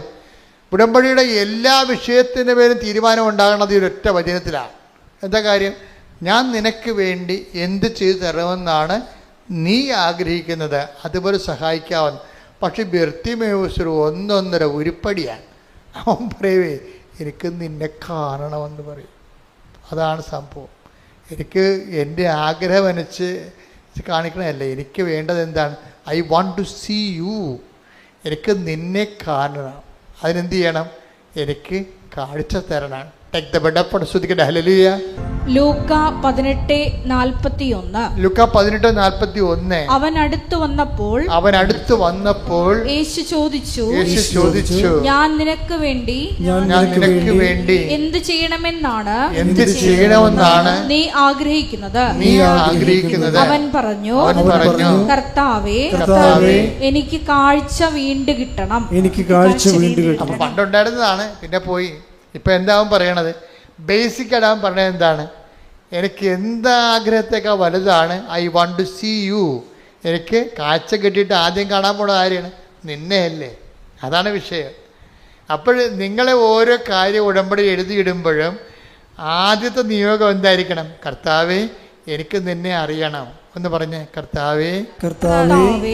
ഉടമ്പടിയുടെ എല്ലാ വിഷയത്തിൻ്റെ പേരും തീരുമാനം ഉണ്ടാകുന്നത് ഈ ഒരൊറ്റ വചനത്തിലാണ്. എന്താ കാര്യം? ഞാൻ നിനക്ക് വേണ്ടി എന്ത് ചെയ്തു തരണമെന്നാണ് നീ ആഗ്രഹിക്കുന്നത്, അതുപോലെ സഹായിക്കാമെന്ന്. പക്ഷെ ബർത്തിമേവൂസ് ഒരു 1.5 ഉരുപ്പടിയാണ്. അവൻ പറയുവേ, എനിക്ക് നിന്നെ കാണണമെന്ന് പറയും. അതാണ് സംഭവം. എനിക്ക് എൻ്റെ ആഗ്രഹം അനുസരിച്ച് കാണിക്കണമല്ല, എനിക്ക് വേണ്ടത് എന്താണ്? I want to see you. എനിക്ക് നിന്നെ കാണണം. അതിനെന്ത് ചെയ്യണം? എനിക്ക് കാഴ്ച തരണം. Take the bed up. ശ്രദ്ധിക്കട്ടെ. ഹല്ലേലൂയ. ലൂക്ക 18:41. ലൂക്ക 18:41. അവൻ അടുത്തു വന്നപ്പോൾ യേശു ചോദിച്ചു, ഞാൻ നിനക്ക് വേണ്ടി എന്ത് ചെയ്യണമെന്നാണ് നീ ആഗ്രഹിക്കുന്നത്? അവൻ പറഞ്ഞു, കർത്താവേ, എനിക്ക് കാഴ്ച വീണ്ടും കിട്ടണം. പണ്ടുണ്ടായിരുന്നതാണ്, പിന്നെ പോയി. ഇപ്പം എന്താവും പറയണത്? ബേസിക്കായിട്ട് അവൻ പറഞ്ഞത് എന്താണ്? എനിക്ക് എന്താഗ്രഹത്തേക്കാൾ വലുതാണ് I want to see you. എനിക്ക് കാഴ്ച കിട്ടിയിട്ട് ആദ്യം കാണാൻ പോണത് ആരെയാണ്? നിന്നെയല്ലേ. അതാണ് വിഷയം. അപ്പോൾ നിങ്ങളെ ഓരോ കാര്യം ഉടമ്പടി എഴുതിയിടുമ്പോഴും ആദ്യത്തെ നിയോഗം എന്തായിരിക്കണം? കർത്താവേ, എനിക്ക് നിന്നെ അറിയണം. ഒന്ന് പറഞ്ഞേ, കർത്താവേ,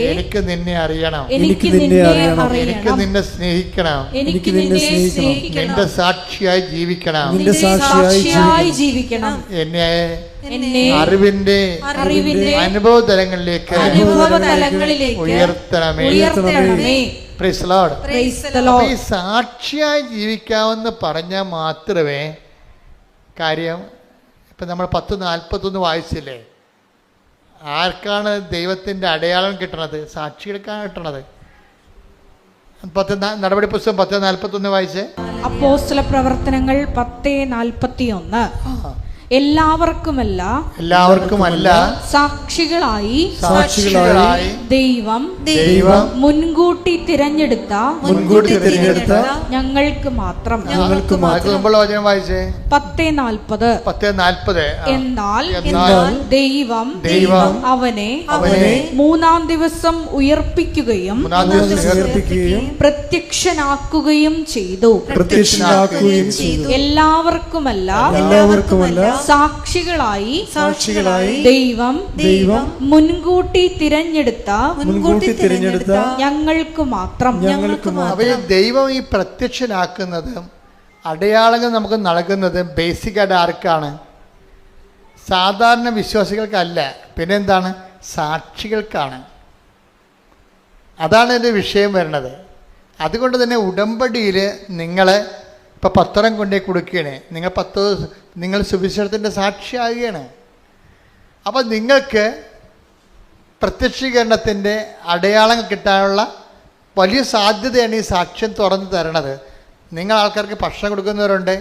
എനിക്ക് നിന്നെ അറിയണം, എനിക്ക് നിന്നെ സ്നേഹിക്കണം, നിന്റെ സാക്ഷിയായി ജീവിക്കണം, എന്നെ അറിവിന്റെ അനുഭവ തലങ്ങളിലേക്ക് ഉയർത്തണമേ. Price the Lord. ഈ സാക്ഷിയായി ജീവിക്കാമെന്ന് പറഞ്ഞാൽ മാത്രമേ കാര്യം. ഇപ്പം നമ്മൾ 10:41 വായിച്ചില്ലേ? ആർക്കാണ് ദൈവത്തിൻ്റെ അടയാളം കിട്ടണത്? സാക്ഷികൾക്കാണ് കിട്ടണത്. നടപടി പുസ്തകം 10:41 വായിച്ചേ. അപ്പോസ്തല പ്രവർത്തനങ്ങൾ 10:41. എല്ലാവർക്കുമല്ല സാക്ഷികളായി ദൈവം മുൻകൂട്ടി തിരഞ്ഞെടുത്ത ഞങ്ങൾക്ക് മാത്രം. 10:40. എന്നാൽ ദൈവം അവനെ 3-ാം ദിവസം ഉയർപ്പിക്കുകയും പ്രത്യക്ഷനാക്കുകയും ചെയ്തു. എല്ലാവർക്കുമല്ല സാക്ഷികളായി ദൈവം മുൻകൂട്ടി തിരഞ്ഞെടുത്ത ഞങ്ങൾക്ക് മാത്രം. ദൈവം ഈ പ്രത്യക്ഷനാക്കുന്നതും അടയാളങ്ങൾ നമുക്ക് നൽകുന്നത് ബേസിക്കായിട്ട് ആർക്കാണ്? സാധാരണ വിശ്വാസികൾക്കല്ല. പിന്നെന്താണ്? സാക്ഷികൾക്കാണ്. അതാണ് എൻ്റെ വിഷയം വരുന്നത്. അതുകൊണ്ട് തന്നെ ഉടമ്പടിയിൽ നിങ്ങൾ ഇപ്പോൾ പത്രം കൊണ്ടേ കൊടുക്കുകയാണ്. നിങ്ങൾ സുവിശേഷത്തിൻ്റെ സാക്ഷിയാകുകയാണ്. അപ്പോൾ നിങ്ങൾക്ക് പ്രത്യക്ഷീകരണത്തിൻ്റെ അടയാളം കിട്ടാനുള്ള വലിയ സാധ്യതയാണ് ഈ സാക്ഷ്യം തുറന്നു തരണത്. നിങ്ങൾ ആൾക്കാർക്ക് ഭക്ഷണം കൊടുക്കുന്നവരുണ്ട്,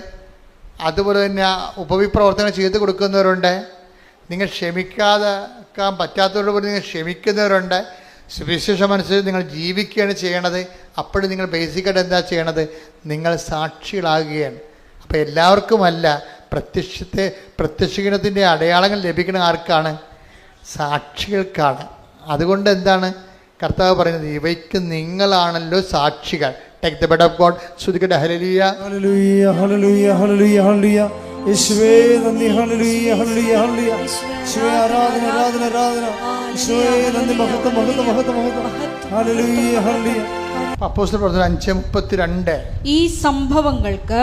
അതുപോലെ തന്നെ ഉപവിപ്രവർത്തനം ചെയ്ത് കൊടുക്കുന്നവരുണ്ട്, നിങ്ങൾ ക്ഷമിക്കാൻ പറ്റാത്തവരോട് പോലും നിങ്ങൾ ക്ഷമിക്കുന്നവരുണ്ട്. സുവിശേഷം അനുസരിച്ച് നിങ്ങൾ ജീവിക്കുകയാണ് ചെയ്യണത്. അപ്പോഴും നിങ്ങൾ ബേസിക്കായിട്ട് എന്താ ചെയ്യണത്? നിങ്ങൾ സാക്ഷികളാകുകയാണ്. അപ്പോൾ എല്ലാവർക്കുമല്ല, പ്രത്യക്ഷീകരണത്തിൻ്റെ അടയാളങ്ങൾ ലഭിക്കുന്ന ആർക്കാണ്? സാക്ഷികൾക്കാണ്. അതുകൊണ്ട് എന്താണ് കർത്താവ് പറയുന്നത്? ഇവയ്ക്ക് നിങ്ങളാണല്ലോ സാക്ഷികൾ. Take the bed of God. ശ്രുതിക്കട്ടെ ഹല്ലേലൂയ, ഹല്ലേലൂയ, ഹല്ലേലൂയ, ഹല്ലേലൂയ, ഹല്ലേലൂയ. യേശുവേ നന്ദി. ഹല്ലേലൂയ, ഹല്ലേലൂയ, ഹല്ലേലൂയ. യേശുവേ ആരാധന, ആരാധന, ആരാധന. യേശുവേ നന്ദി. മഹത്വം, മഹത്വം, മഹത്വം, മഹത്വം. Hallelujah, hallelujah. അപ്പോസ്തല പ്രവർത്തനം 5:32. ഈ സംഭവങ്ങൾക്ക്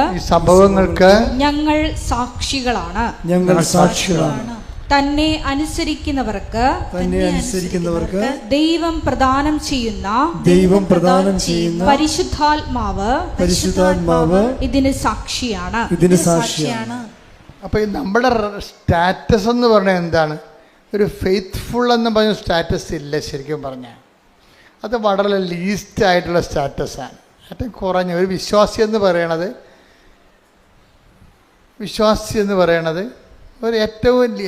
ഞങ്ങൾ സാക്ഷികളാണ്. ഞങ്ങൾ സാക്ഷികളാണ്. തന്നെ അനുസരിക്കുന്നവർക്ക് ദൈവം പ്രദാനം ചെയ്യുന്ന പരിശുദ്ധാത്മാവ് ഇതിന് സാക്ഷിയാണ്. അപ്പൊ നമ്മുടെ സ്റ്റാറ്റസ് എന്ന് പറഞ്ഞാൽ എന്താണ്? ഒരു ഫെയ്ത്ത്ഫുൾ എന്ന് പറഞ്ഞ സ്റ്റാറ്റസ് ഇല്ല. ശരിക്കും പറഞ്ഞാൽ അത് വളരെ ലീസ്റ്റ് ആയിട്ടുള്ള സ്റ്റാറ്റസാണ്. ഏറ്റവും കുറഞ്ഞ ഒരു വിശ്വാസി എന്ന് പറയണത് ഒരു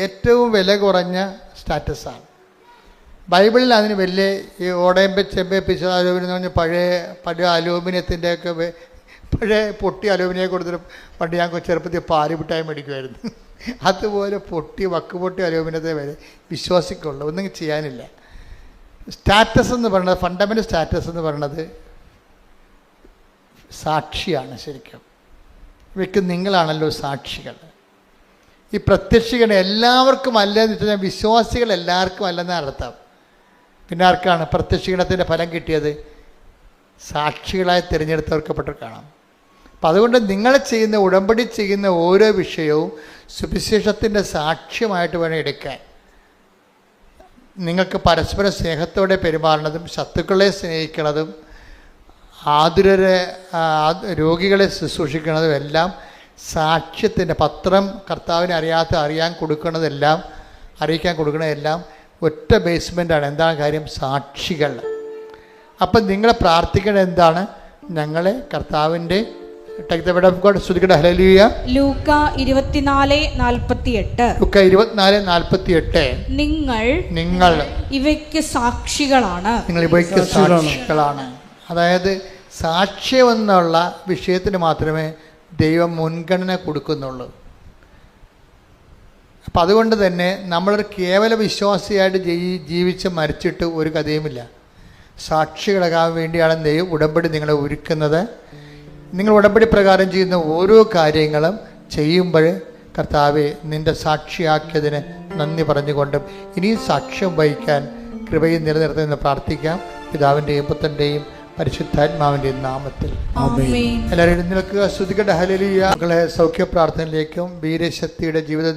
ഏറ്റവും വില കുറഞ്ഞ സ്റ്റാറ്റസാണ്. ബൈബിളിൽ അതിന് വലിയ ഈ ഓടയമ്പ ചെമ്പ പിച്ച അലൂമിനിയം എന്ന് പറഞ്ഞാൽ പഴയ അലൂമിനിയത്തിൻ്റെയൊക്കെ പഴയ പൊട്ടി അലൂമിനിയം കൊടുത്തിട്ട് പണ്ട് ഞാൻ ചെറുപ്പത്തിൽ പാല് മിഠായി മേടിക്കുമായിരുന്നു. അതുപോലെ വക്കുപൊട്ടി അലൂമിനിയത്തെ വരെ വിശ്വാസിക്കുള്ളൂ, ഒന്നും ചെയ്യാനില്ല. സ്റ്റാറ്റസ് എന്ന് പറയുന്നത്, ഫണ്ടമെൻ്റൽ സ്റ്റാറ്റസ് എന്ന് പറയുന്നത് സാക്ഷിയാണ്. ശരിക്കും ഇവയ്ക്ക് നിങ്ങളാണല്ലോ സാക്ഷികൾ. ഈ പ്രത്യക്ഷീകരണം എല്ലാവർക്കും അല്ലെന്ന് വെച്ചാൽ വിശ്വാസികൾ എല്ലാവർക്കും അല്ലെന്നാണ് അർത്ഥം. പിന്നെ ആർക്കാണ് പ്രത്യക്ഷീകരണത്തിൻ്റെ ഫലം കിട്ടിയത്? സാക്ഷികളായി തിരഞ്ഞെടുത്തവർക്കപ്പെട്ട് കാണാം. അപ്പം അതുകൊണ്ട് നിങ്ങൾ ചെയ്യുന്ന ഉടമ്പടി ചെയ്യുന്ന ഓരോ വിഷയവും സുവിശേഷത്തിൻ്റെ സാക്ഷ്യമായിട്ട് വേണം എടുക്കാൻ. നിങ്ങൾക്ക് പരസ്പര സ്നേഹത്തോടെ പെരുമാറുന്നതും ശത്രുക്കളെ സ്നേഹിക്കുന്നതും രോഗികളെ ശുശ്രൂഷിക്കുന്നതും എല്ലാം സാക്ഷ്യത്തിൻ്റെ പത്രം കർത്താവിനെ അറിയിക്കാൻ കൊടുക്കുന്നതെല്ലാം ഒറ്റ ബേസ്മെൻ്റാണ്. എന്താണ് കാര്യം? സാക്ഷികൾ. അപ്പം നിങ്ങൾ പ്രാർത്ഥിക്കേണ്ടത് എന്താണ്? ഞങ്ങളെ കർത്താവിൻ്റെ ലൂക്ക 24:48 നിങ്ങൾ ഇവയ്ക്ക് സാക്ഷികളാണ്. അതായത് സാക്ഷ്യം എന്നുള്ള വിഷയത്തിന് മാത്രമേ ദൈവം മുൻഗണന കൊടുക്കുന്നുള്ളൂ. അപ്പം അതുകൊണ്ട് തന്നെ നമ്മളൊരു കേവല വിശ്വാസിയായിട്ട് ജീവിച്ച് മരിച്ചിട്ട് ഒരു കഥയുമില്ല. സാക്ഷികളാകാൻ വേണ്ടിയാണ് ദൈവം ഉടമ്പടി നിങ്ങളെ ഒരുക്കുന്നത്. നിങ്ങൾ ഉടമ്പടി പ്രകാരം ചെയ്യുന്ന ഓരോ കാര്യങ്ങളും ചെയ്യുമ്പോൾ കർത്താവെ നിൻ്റെ സാക്ഷിയാക്കിയതിന് നന്ദി പറഞ്ഞുകൊണ്ടും ഇനിയും സാക്ഷ്യം വഹിക്കാൻ കൃപയും നിലനിർത്തുമെന്ന് പ്രാർത്ഥിക്കാം. പിതാവിൻ്റെയും പുത്രൻ്റെയും പരിശുദ്ധാത്മാവിൻ്റെയും നാമത്തിൽ എല്ലാവരും എഴുന്നേൽക്കുക. സ്തുതിക്കട്ടെ ഹല്ലേലൂയ. മക്കളെ സൗഖ്യ പ്രാർത്ഥനയിലേക്കും വീരശക്തിയുടെ ജീവിത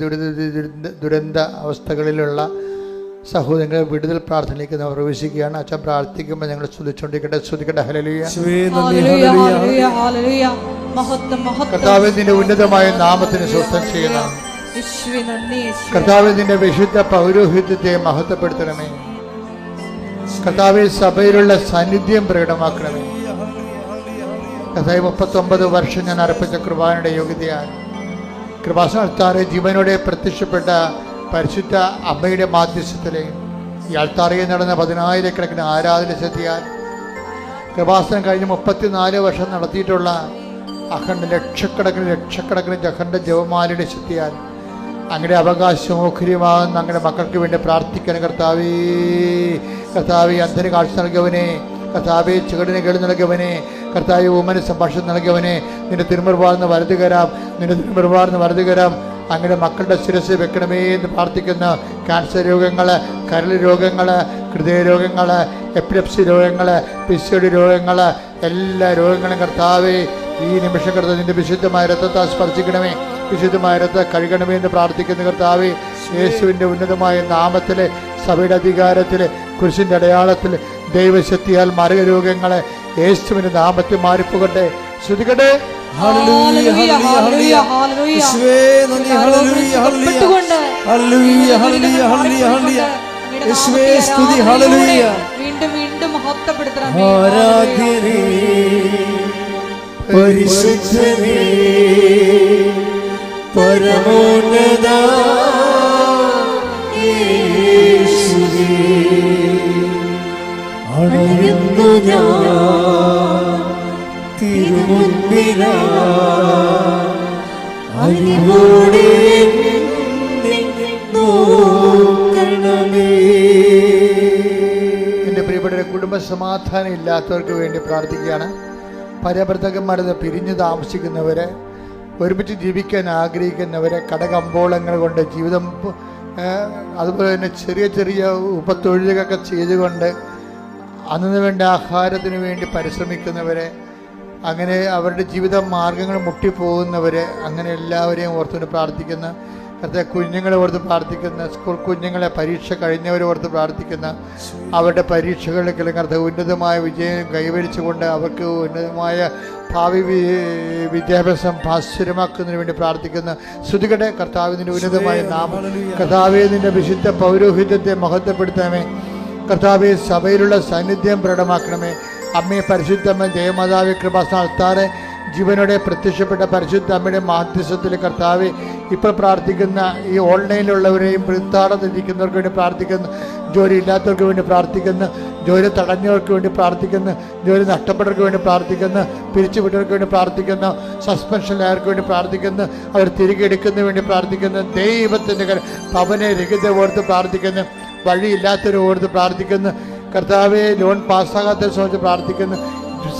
ദുരന്ത അവസ്ഥകളിലുള്ള സഹോദരങ്ങളെ വിടുതൽ പ്രാർത്ഥനയിലേക്ക് നാം പ്രവേശിക്കുകയാണ്. അച്ഛൻ പ്രാർത്ഥിക്കുമ്പോൾ ഞങ്ങൾ സ്തുതിച്ചുകൊണ്ടിരിക്കട്ടെ. സ്തുതിക്കട്ടെ ഹല്ലേലൂയ. കർത്താവേ നിന്റെ ഉന്നതമായ നാമത്തിന് സ്വസ്ഥം ചെയ്യണം. കർത്താവേ നിന്റെ വിശുദ്ധ പൗരോഹിത്യത്തെ മഹത്വപ്പെടുത്തണമേ. കർത്താവേ സഭയിലുള്ള സാന്നിധ്യം പ്രകടമാക്കണമേ. കർത്താവേ 39 വർഷം ഞാൻ അർപ്പിച്ച കൃപാനയുടെ യോഗ്യതയാൽ കൃപാസനത്താറെ ജീവനോടെ പ്രത്യക്ഷപ്പെട്ട പരിശുദ്ധ അമ്മയുടെ മാധ്യസ്ഥത്തിലെ ഈ അൾത്താറയിൽ നടന്ന 10,000 ആരാധന ശക്തിയാൽ കൃപാസനം കഴിഞ്ഞ് 34 വർഷം നടത്തിയിട്ടുള്ള ലക്ഷക്കണക്കിന് അഖണ്ഡ ജപമാലയുടെ ശക്തിയാൽ അങ്ങയുടെ അവകാശമോഖര്യമാകുന്ന അങ്ങയുടെ മക്കൾക്ക് വേണ്ടി പ്രാർത്ഥിക്കാൻ കർത്താവേ. അന്ധന് കാഴ്ച നൽകിയവനെ, കർത്താവേ ചുവടിന് കേളി നൽകിയവനെ, കർത്താവേ ഊമന് സംഭാഷണം നൽകിയവനെ, നിന്റെ തിരുമുറുപാർന്ന് വലതു കരം അങ്ങയുടെ മക്കളുടെ ശിരസ് വെക്കണമേ എന്ന് പ്രാർത്ഥിക്കുന്ന ക്യാൻസർ രോഗങ്ങൾ, കരൾ രോഗങ്ങൾ, ഹൃദയ രോഗങ്ങൾ, എപ്പിലെപ്സി രോഗങ്ങൾ, പിസിഒഡി രോഗങ്ങൾ, എല്ലാ രോഗങ്ങളും കർത്താവേ ഈ നിമിഷം കർത്താവ് നിന്റെ വിശുദ്ധമായ രക്തത്താൽ സ്പർശിക്കണമേ, വിശുദ്ധമായ രക്തം കഴുകണമേ എന്ന് പ്രാർത്ഥിക്കുന്ന കർത്താവേ. യേശുവിൻ്റെ ഉന്നതമായ നാമത്തിൽ, സഭയുടെ അധികാരത്തിൽ, കുരിശിൻ്റെ അടയാളത്തിൽ, ദൈവശക്തിയാൽ മാരക രോഗങ്ങളെ യേശുവിൻ്റെ നാമത്തിൽ മാറിപ്പോകട്ടെ. ശ്രുതികട്ടെ. വീണ്ടും മഹത്വപ്പെടുത്തണം. പരിശുദ്ധനേ പരമോന്നത യേശുവേ അണയുന്നു ഞാൻ തിരുമുൻപിലാ അറിവോടെ നോക്കണമേ. എൻ്റെ പ്രിയപ്പെട്ട കുടുംബ സമാധാനം ഇല്ലാത്തവർക്ക് വേണ്ടി പ്രാർത്ഥിക്കുകയാണ്. പരഭർത്തകന്മാരെ പിരിഞ്ഞ് താമസിക്കുന്നവരെ, ഒരുമിച്ച് ജീവിക്കാൻ ആഗ്രഹിക്കുന്നവരെ, കടകമ്പോളങ്ങൾ കൊണ്ട് ജീവിതം, അതുപോലെ തന്നെ ചെറിയ ചെറിയ ഉപത്തൊഴിലുകളൊക്കെ ചെയ്തുകൊണ്ട് അന്നു വേണ്ട ആഹാരത്തിന് വേണ്ടി പരിശ്രമിക്കുന്നവരെ, അങ്ങനെ അവരുടെ ജീവിത മാർഗങ്ങൾ മുട്ടിപ്പോകുന്നവരെ, അങ്ങനെ എല്ലാവരെയും ഓർത്തുകൊണ്ട് പ്രാർത്ഥിക്കുന്ന, കുഞ്ഞുങ്ങളെ ഓർത്ത് പ്രാർത്ഥിക്കുന്ന, സ്കൂൾ കുഞ്ഞുങ്ങളെ പരീക്ഷ കഴിഞ്ഞവരെ ഓർത്ത് പ്രാർത്ഥിക്കുന്ന, അവരുടെ പരീക്ഷകളിൽ ഉന്നതമായ വിജയം കൈവരിച്ചുകൊണ്ട് അവർക്ക് ഉന്നതമായ ഭാവി വിദ്യാഭ്യാസം ഭാസ്വരമാക്കുന്നതിന് വേണ്ടി പ്രാർത്ഥിക്കുന്ന ശ്രുതികടെ കർത്താവിൻ്റെ ഉന്നതമായ നാമം. കർത്താവെ, നിന്റെ വിശുദ്ധ പൗരോഹിത്യത്തെ മഹത്വപ്പെടുത്തണമേ. കർത്താവെ, സഭയിലുള്ള സാന്നിധ്യം പ്രകടമാക്കണമേ. അമ്മയെ പരിശുദ്ധമ്മ ദേവമാതാവെ കൃപാസ്ഥാനത്താറെ ജീവനോടെ പ്രത്യക്ഷപ്പെട്ട പരിശുദ്ധ അമ്മയുടെ മാധ്യസ്ഥത്തിൽ കർത്താവെ, ഇപ്പോൾ പ്രാർത്ഥിക്കുന്ന ഈ ഓൺലൈനിലുള്ളവരെയും വൃത്താടത്തിരിക്കുന്നവർക്ക് വേണ്ടി പ്രാർത്ഥിക്കുന്നു, ജോലി ഇല്ലാത്തവർക്ക് വേണ്ടി പ്രാർത്ഥിക്കുന്നു, ജോലി തടഞ്ഞവർക്ക് വേണ്ടി പ്രാർത്ഥിക്കുന്നു, ജോലി നഷ്ടപ്പെട്ടവർക്ക് വേണ്ടി പ്രാർത്ഥിക്കുന്നു, പിരിച്ചുവിട്ടവർക്ക് വേണ്ടി പ്രാർത്ഥിക്കുന്നു, സസ്പെൻഷനിലായവർക്ക് വേണ്ടി പ്രാർത്ഥിക്കുന്നു, അവർ തിരികെ എടുക്കുന്നതിന് വേണ്ടി പ്രാർത്ഥിക്കുന്നു, ദൈവത്തിൻ്റെ ഭവന രഹിത ഓർത്ത് പ്രാർത്ഥിക്കുന്നു, വഴിയില്ലാത്തവരെ ഓർത്ത് പ്രാർത്ഥിക്കുന്നു, കർത്താവെ ലോൺ പാസ്സാകാത്തവരെ സംബന്ധിച്ച് പ്രാർത്ഥിക്കുന്നു,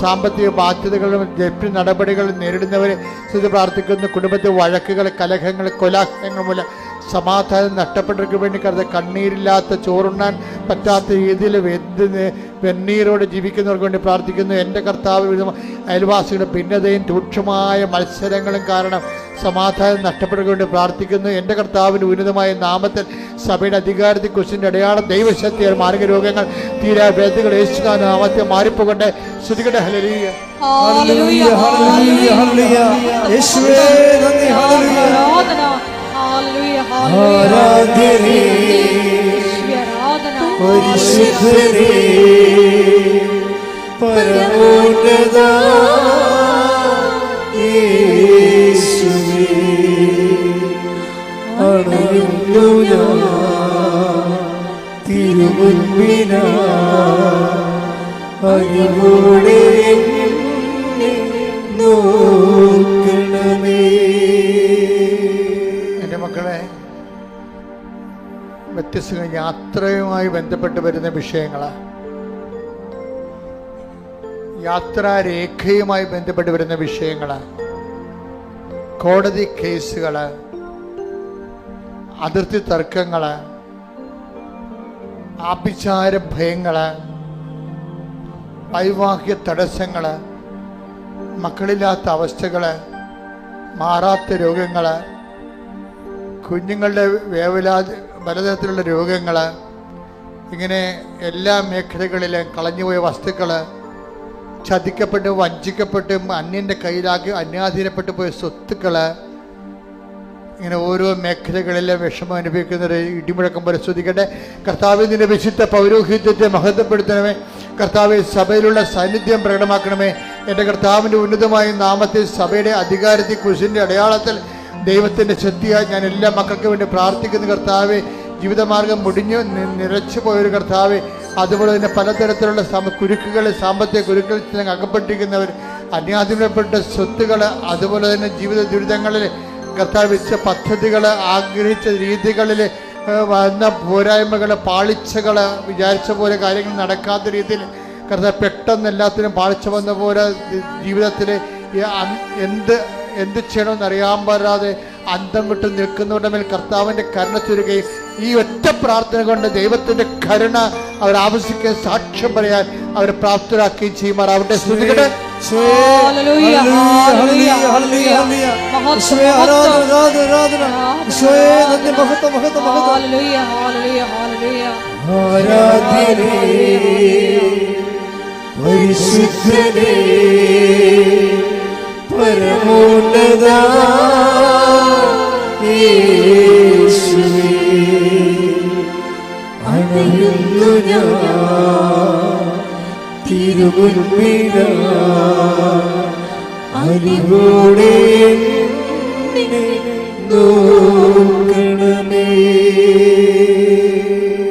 സാമ്പത്തിക ബാധ്യതകളും ജപ്തി നടപടികളും നേരിടുന്നവരെ സ്ഥിതി പ്രാർത്ഥിക്കുന്നു, കുടുംബത്തിൽ വഴക്കുകൾ, കലഹങ്ങൾ, കൊലാഹലങ്ങൾ മൂലം സമാധാനം നഷ്ടപ്പെട്ടവർക്ക് വേണ്ടി കണ്ണീരില്ലാത്ത, ചോറുണ്ണാൻ പറ്റാത്ത രീതിയിൽ വെണ്ണീരോട് ജീവിക്കുന്നവർക്ക് വേണ്ടി പ്രാർത്ഥിക്കുന്നു. എൻ്റെ കർത്താവ്, അയൽവാസികളുടെ ഭിന്നതയും രൂക്ഷമായ മത്സരങ്ങളും കാരണം സമാധാനം നഷ്ടപ്പെട്ടവർക്ക് വേണ്ടി പ്രാർത്ഥിക്കുന്നു. എൻ്റെ കർത്താവിൻ്റെ ഉന്നതമായ നാമത്തിൽ സഭയുടെ അധികാരത്തിൽ കുറിച്ചിൻ്റെ അടയാളം ദൈവശക്തിയാൽ മാർഗ രോഗങ്ങൾ തീരാ വേദകൾ യേശുവിന്റെ നാമത്തെ മാറിപ്പോകട്ടെ. ശ്രുതികട്ടെ. ഹല്ലേലൂയ, ഹല്ലേലൂയ, ഹല്ലേലൂയ, ഹല്ലേലൂയ. യേശുവേ നന്ദി. ഹല്ലേലൂയ, ആരാധനേ പരിശുദ്ധനേ പരമോന്നത യേശുവേ, അണയുന്നു ഞാൻ തിരുമുൻപിലാ അറിവോടെ നോക്കണമേ. എൻ്റെ മക്കളെ, വ്യത്യസ്ത യാത്രയുമായി ബന്ധപ്പെട്ട് വരുന്ന വിഷയങ്ങളാണ്, യാത്രാരേഖയുമായി ബന്ധപ്പെട്ട് വരുന്ന വിഷയങ്ങളാണ്, കോടതി കേസുകൾ, അതിർത്തി തർക്കങ്ങൾ, ആഭിചാര ഭയങ്ങൾ, വൈവാഹിക തടസ്സങ്ങൾ, മക്കളില്ലാത്ത അവസ്ഥകൾ, മാറാത്ത രോഗങ്ങൾ, കുഞ്ഞുങ്ങളുടെ പലതരത്തിലുള്ള രോഗങ്ങൾ, ഇങ്ങനെ എല്ലാ മേഖലകളിലും കളഞ്ഞുപോയ വസ്തുക്കൾ, ചതിക്കപ്പെട്ട് വഞ്ചിക്കപ്പെട്ടും അന്യൻ്റെ കയ്യിലാക്കി അന്യാധീനപ്പെട്ടു പോയ സ്വത്തുക്കൾ, ഇങ്ങനെ ഓരോ മേഖലകളിലെ വിഷമം അനുഭവിക്കുന്നവർ ഇടിമുഴക്കം പോലെ സ്തുതിക്കട്ടെ. കർത്താവെ, നിന്റെ വിശുദ്ധ പൗരോഹിത്യത്തെ മഹത്വപ്പെടുത്തണമേ. കർത്താവെ, സഭയിലുള്ള സാന്നിധ്യം പ്രകടമാക്കണമേ. എൻ്റെ കർത്താവിൻ്റെ ഉന്നതമായ നാമത്തിൽ സഭയുടെ അധികാരത്തിൽ കുരിശിൻ്റെ അടയാളത്തിൽ ദൈവത്തിൻ്റെ ശക്തിയായി ഞാൻ എല്ലാ മക്കൾക്ക് വേണ്ടി പ്രാർത്ഥിക്കുന്ന കർത്താവെ. ജീവിതമാർഗം മുടിഞ്ഞു നിറച്ചു പോയൊരു കർത്താവെ, അതുപോലെ തന്നെ പലതരത്തിലുള്ള കുരുക്കുകൾ, സാമ്പത്തിക കുരുക്കളിൽ അകപ്പെട്ടിരിക്കുന്നവർ, അന്യാധീനപ്പെട്ട സ്വത്തുകൾ, അതുപോലെ തന്നെ ജീവിത ദുരിതങ്ങളിൽ കർത്താവ് വെച്ച പദ്ധതികൾ, ആഗ്രഹിച്ച രീതികളിൽ വന്ന പോരായ്മകൾ, പാളിച്ചകൾ, വിചാരിച്ച പോലെ കാര്യങ്ങൾ നടക്കാത്ത രീതിയിൽ കർത്താവ് പെട്ടെന്ന് എല്ലാത്തിനും പാളിച്ച വന്ന പോലെ ജീവിതത്തിൽ എന്ത് ചെയ്യണമെന്ന് അറിയാൻ പാടാതെ അന്തം വിട്ട് നിൽക്കുന്നവരുടെ മേൽ കർത്താവിൻ്റെ കരുണ ചുരുകയും ഈ ഒറ്റ പ്രാർത്ഥന കൊണ്ട് ദൈവത്തിൻ്റെ കരുണ അവർ ആവശ്യിക്കാൻ സാക്ഷ്യം പറയാൻ അവരെ പ്രാപ്തരാക്കുകയും ചെയ്യുമാറാവട്ടെ. സ്തുതിക്കട്ടെ. പരിശുദ്ധനേ പരമോന്നത യേശുവേ, അണയുന്നു ഞാൻ തിരുമുൻപിലാ അറിവോടെ നോക്കണമേ.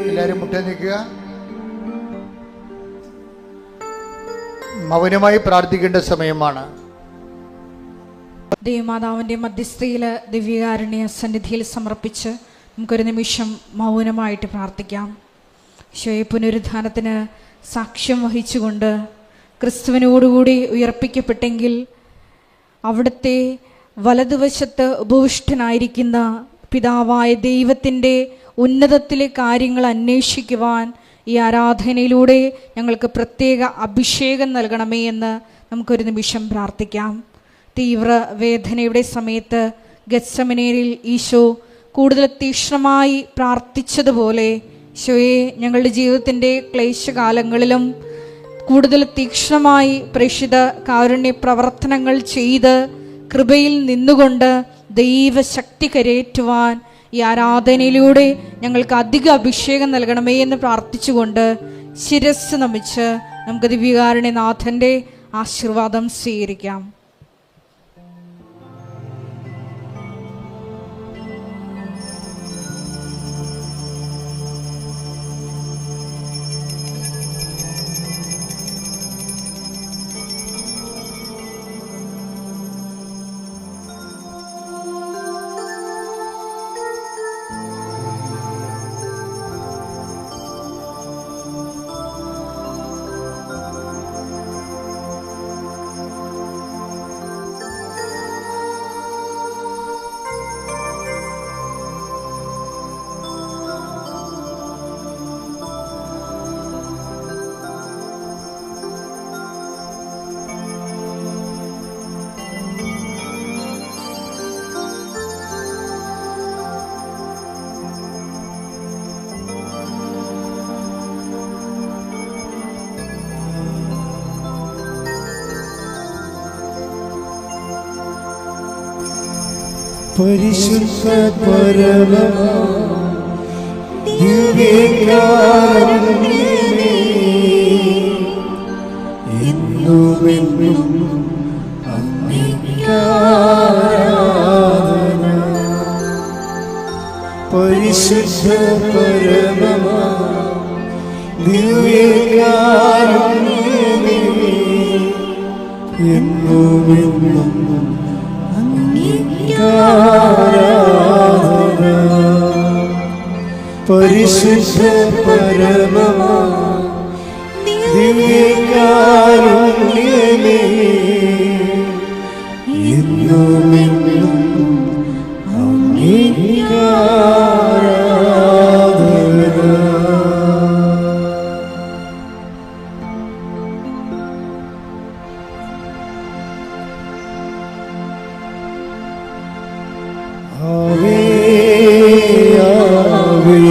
എല്ലാവരും മുട്ട നിൽക്കുക. മൗനമായി പ്രാർത്ഥിക്കേണ്ട സമയമാണ്. ദേവമാതാവിൻ്റെ മധ്യസ്ഥയിൽ ദിവ്യകാരുണ്യ സന്നിധിയിൽ സമർപ്പിച്ച് നമുക്കൊരു നിമിഷം മൗനമായിട്ട് പ്രാർത്ഥിക്കാം. ഈശോയെ പുനരുദ്ധാനത്തിന് സാക്ഷ്യം വഹിച്ചുകൊണ്ട് ക്രിസ്തുവിനോടുകൂടി ഉയർപ്പിക്കപ്പെട്ടെങ്കിൽ അവിടുത്തെ വലതുവശത്ത് ഉപവിഷ്ടനായിരിക്കുന്ന പിതാവായ ദൈവത്തിൻ്റെ ഉന്നതത്തിലെ കാര്യങ്ങൾ അന്വേഷിക്കുവാൻ ഈ ആരാധനയിലൂടെ ഞങ്ങൾക്ക് പ്രത്യേക അഭിഷേകം നൽകണമേ എന്ന് നമുക്കൊരു നിമിഷം പ്രാർത്ഥിക്കാം. തീവ്ര വേദനയുടെ സമയത്ത് ഗത്സമനേരിൽ ഈശോ കൂടുതൽ തീക്ഷ്ണമായി പ്രാർത്ഥിച്ചതുപോലെ ഈശോയെ ഞങ്ങളുടെ ജീവിതത്തിൻ്റെ ക്ലേശകാലങ്ങളിലും കൂടുതൽ തീക്ഷ്ണമായി പ്രേക്ഷിത കാരുണ്യ പ്രവർത്തനങ്ങൾ ചെയ്ത് കൃപയിൽ നിന്നുകൊണ്ട് ദൈവശക്തി കരയേറ്റുവാൻ ഈ ആരാധനയിലൂടെ ഞങ്ങൾക്ക് അധിക അഭിഷേകം നൽകണമേ എന്ന് പ്രാർത്ഥിച്ചുകൊണ്ട് ശിരസ് നമിച്ച് നമുക്ക് ദിവ്യകാരുണ്യനാഥൻ്റെ ആശീർവാദം സ്വീകരിക്കാം. പരിശുദ്ധ പരമ ദിവ്യകാരുണ്യമേ, എന്നുമെന്നും അങ്ങേക്ക് ആരാധന. പരിശുദ്ധ പരമ ദിവ്യകാരുണ്യമേ, എന്നുമെന്നും പരിശുദ്ധ പരമ ദിവ്യകാരുണ്യമേ, എന്നുമെന്നും അങ്ങേക്ക് ആരാധന. ആവേ ആവേ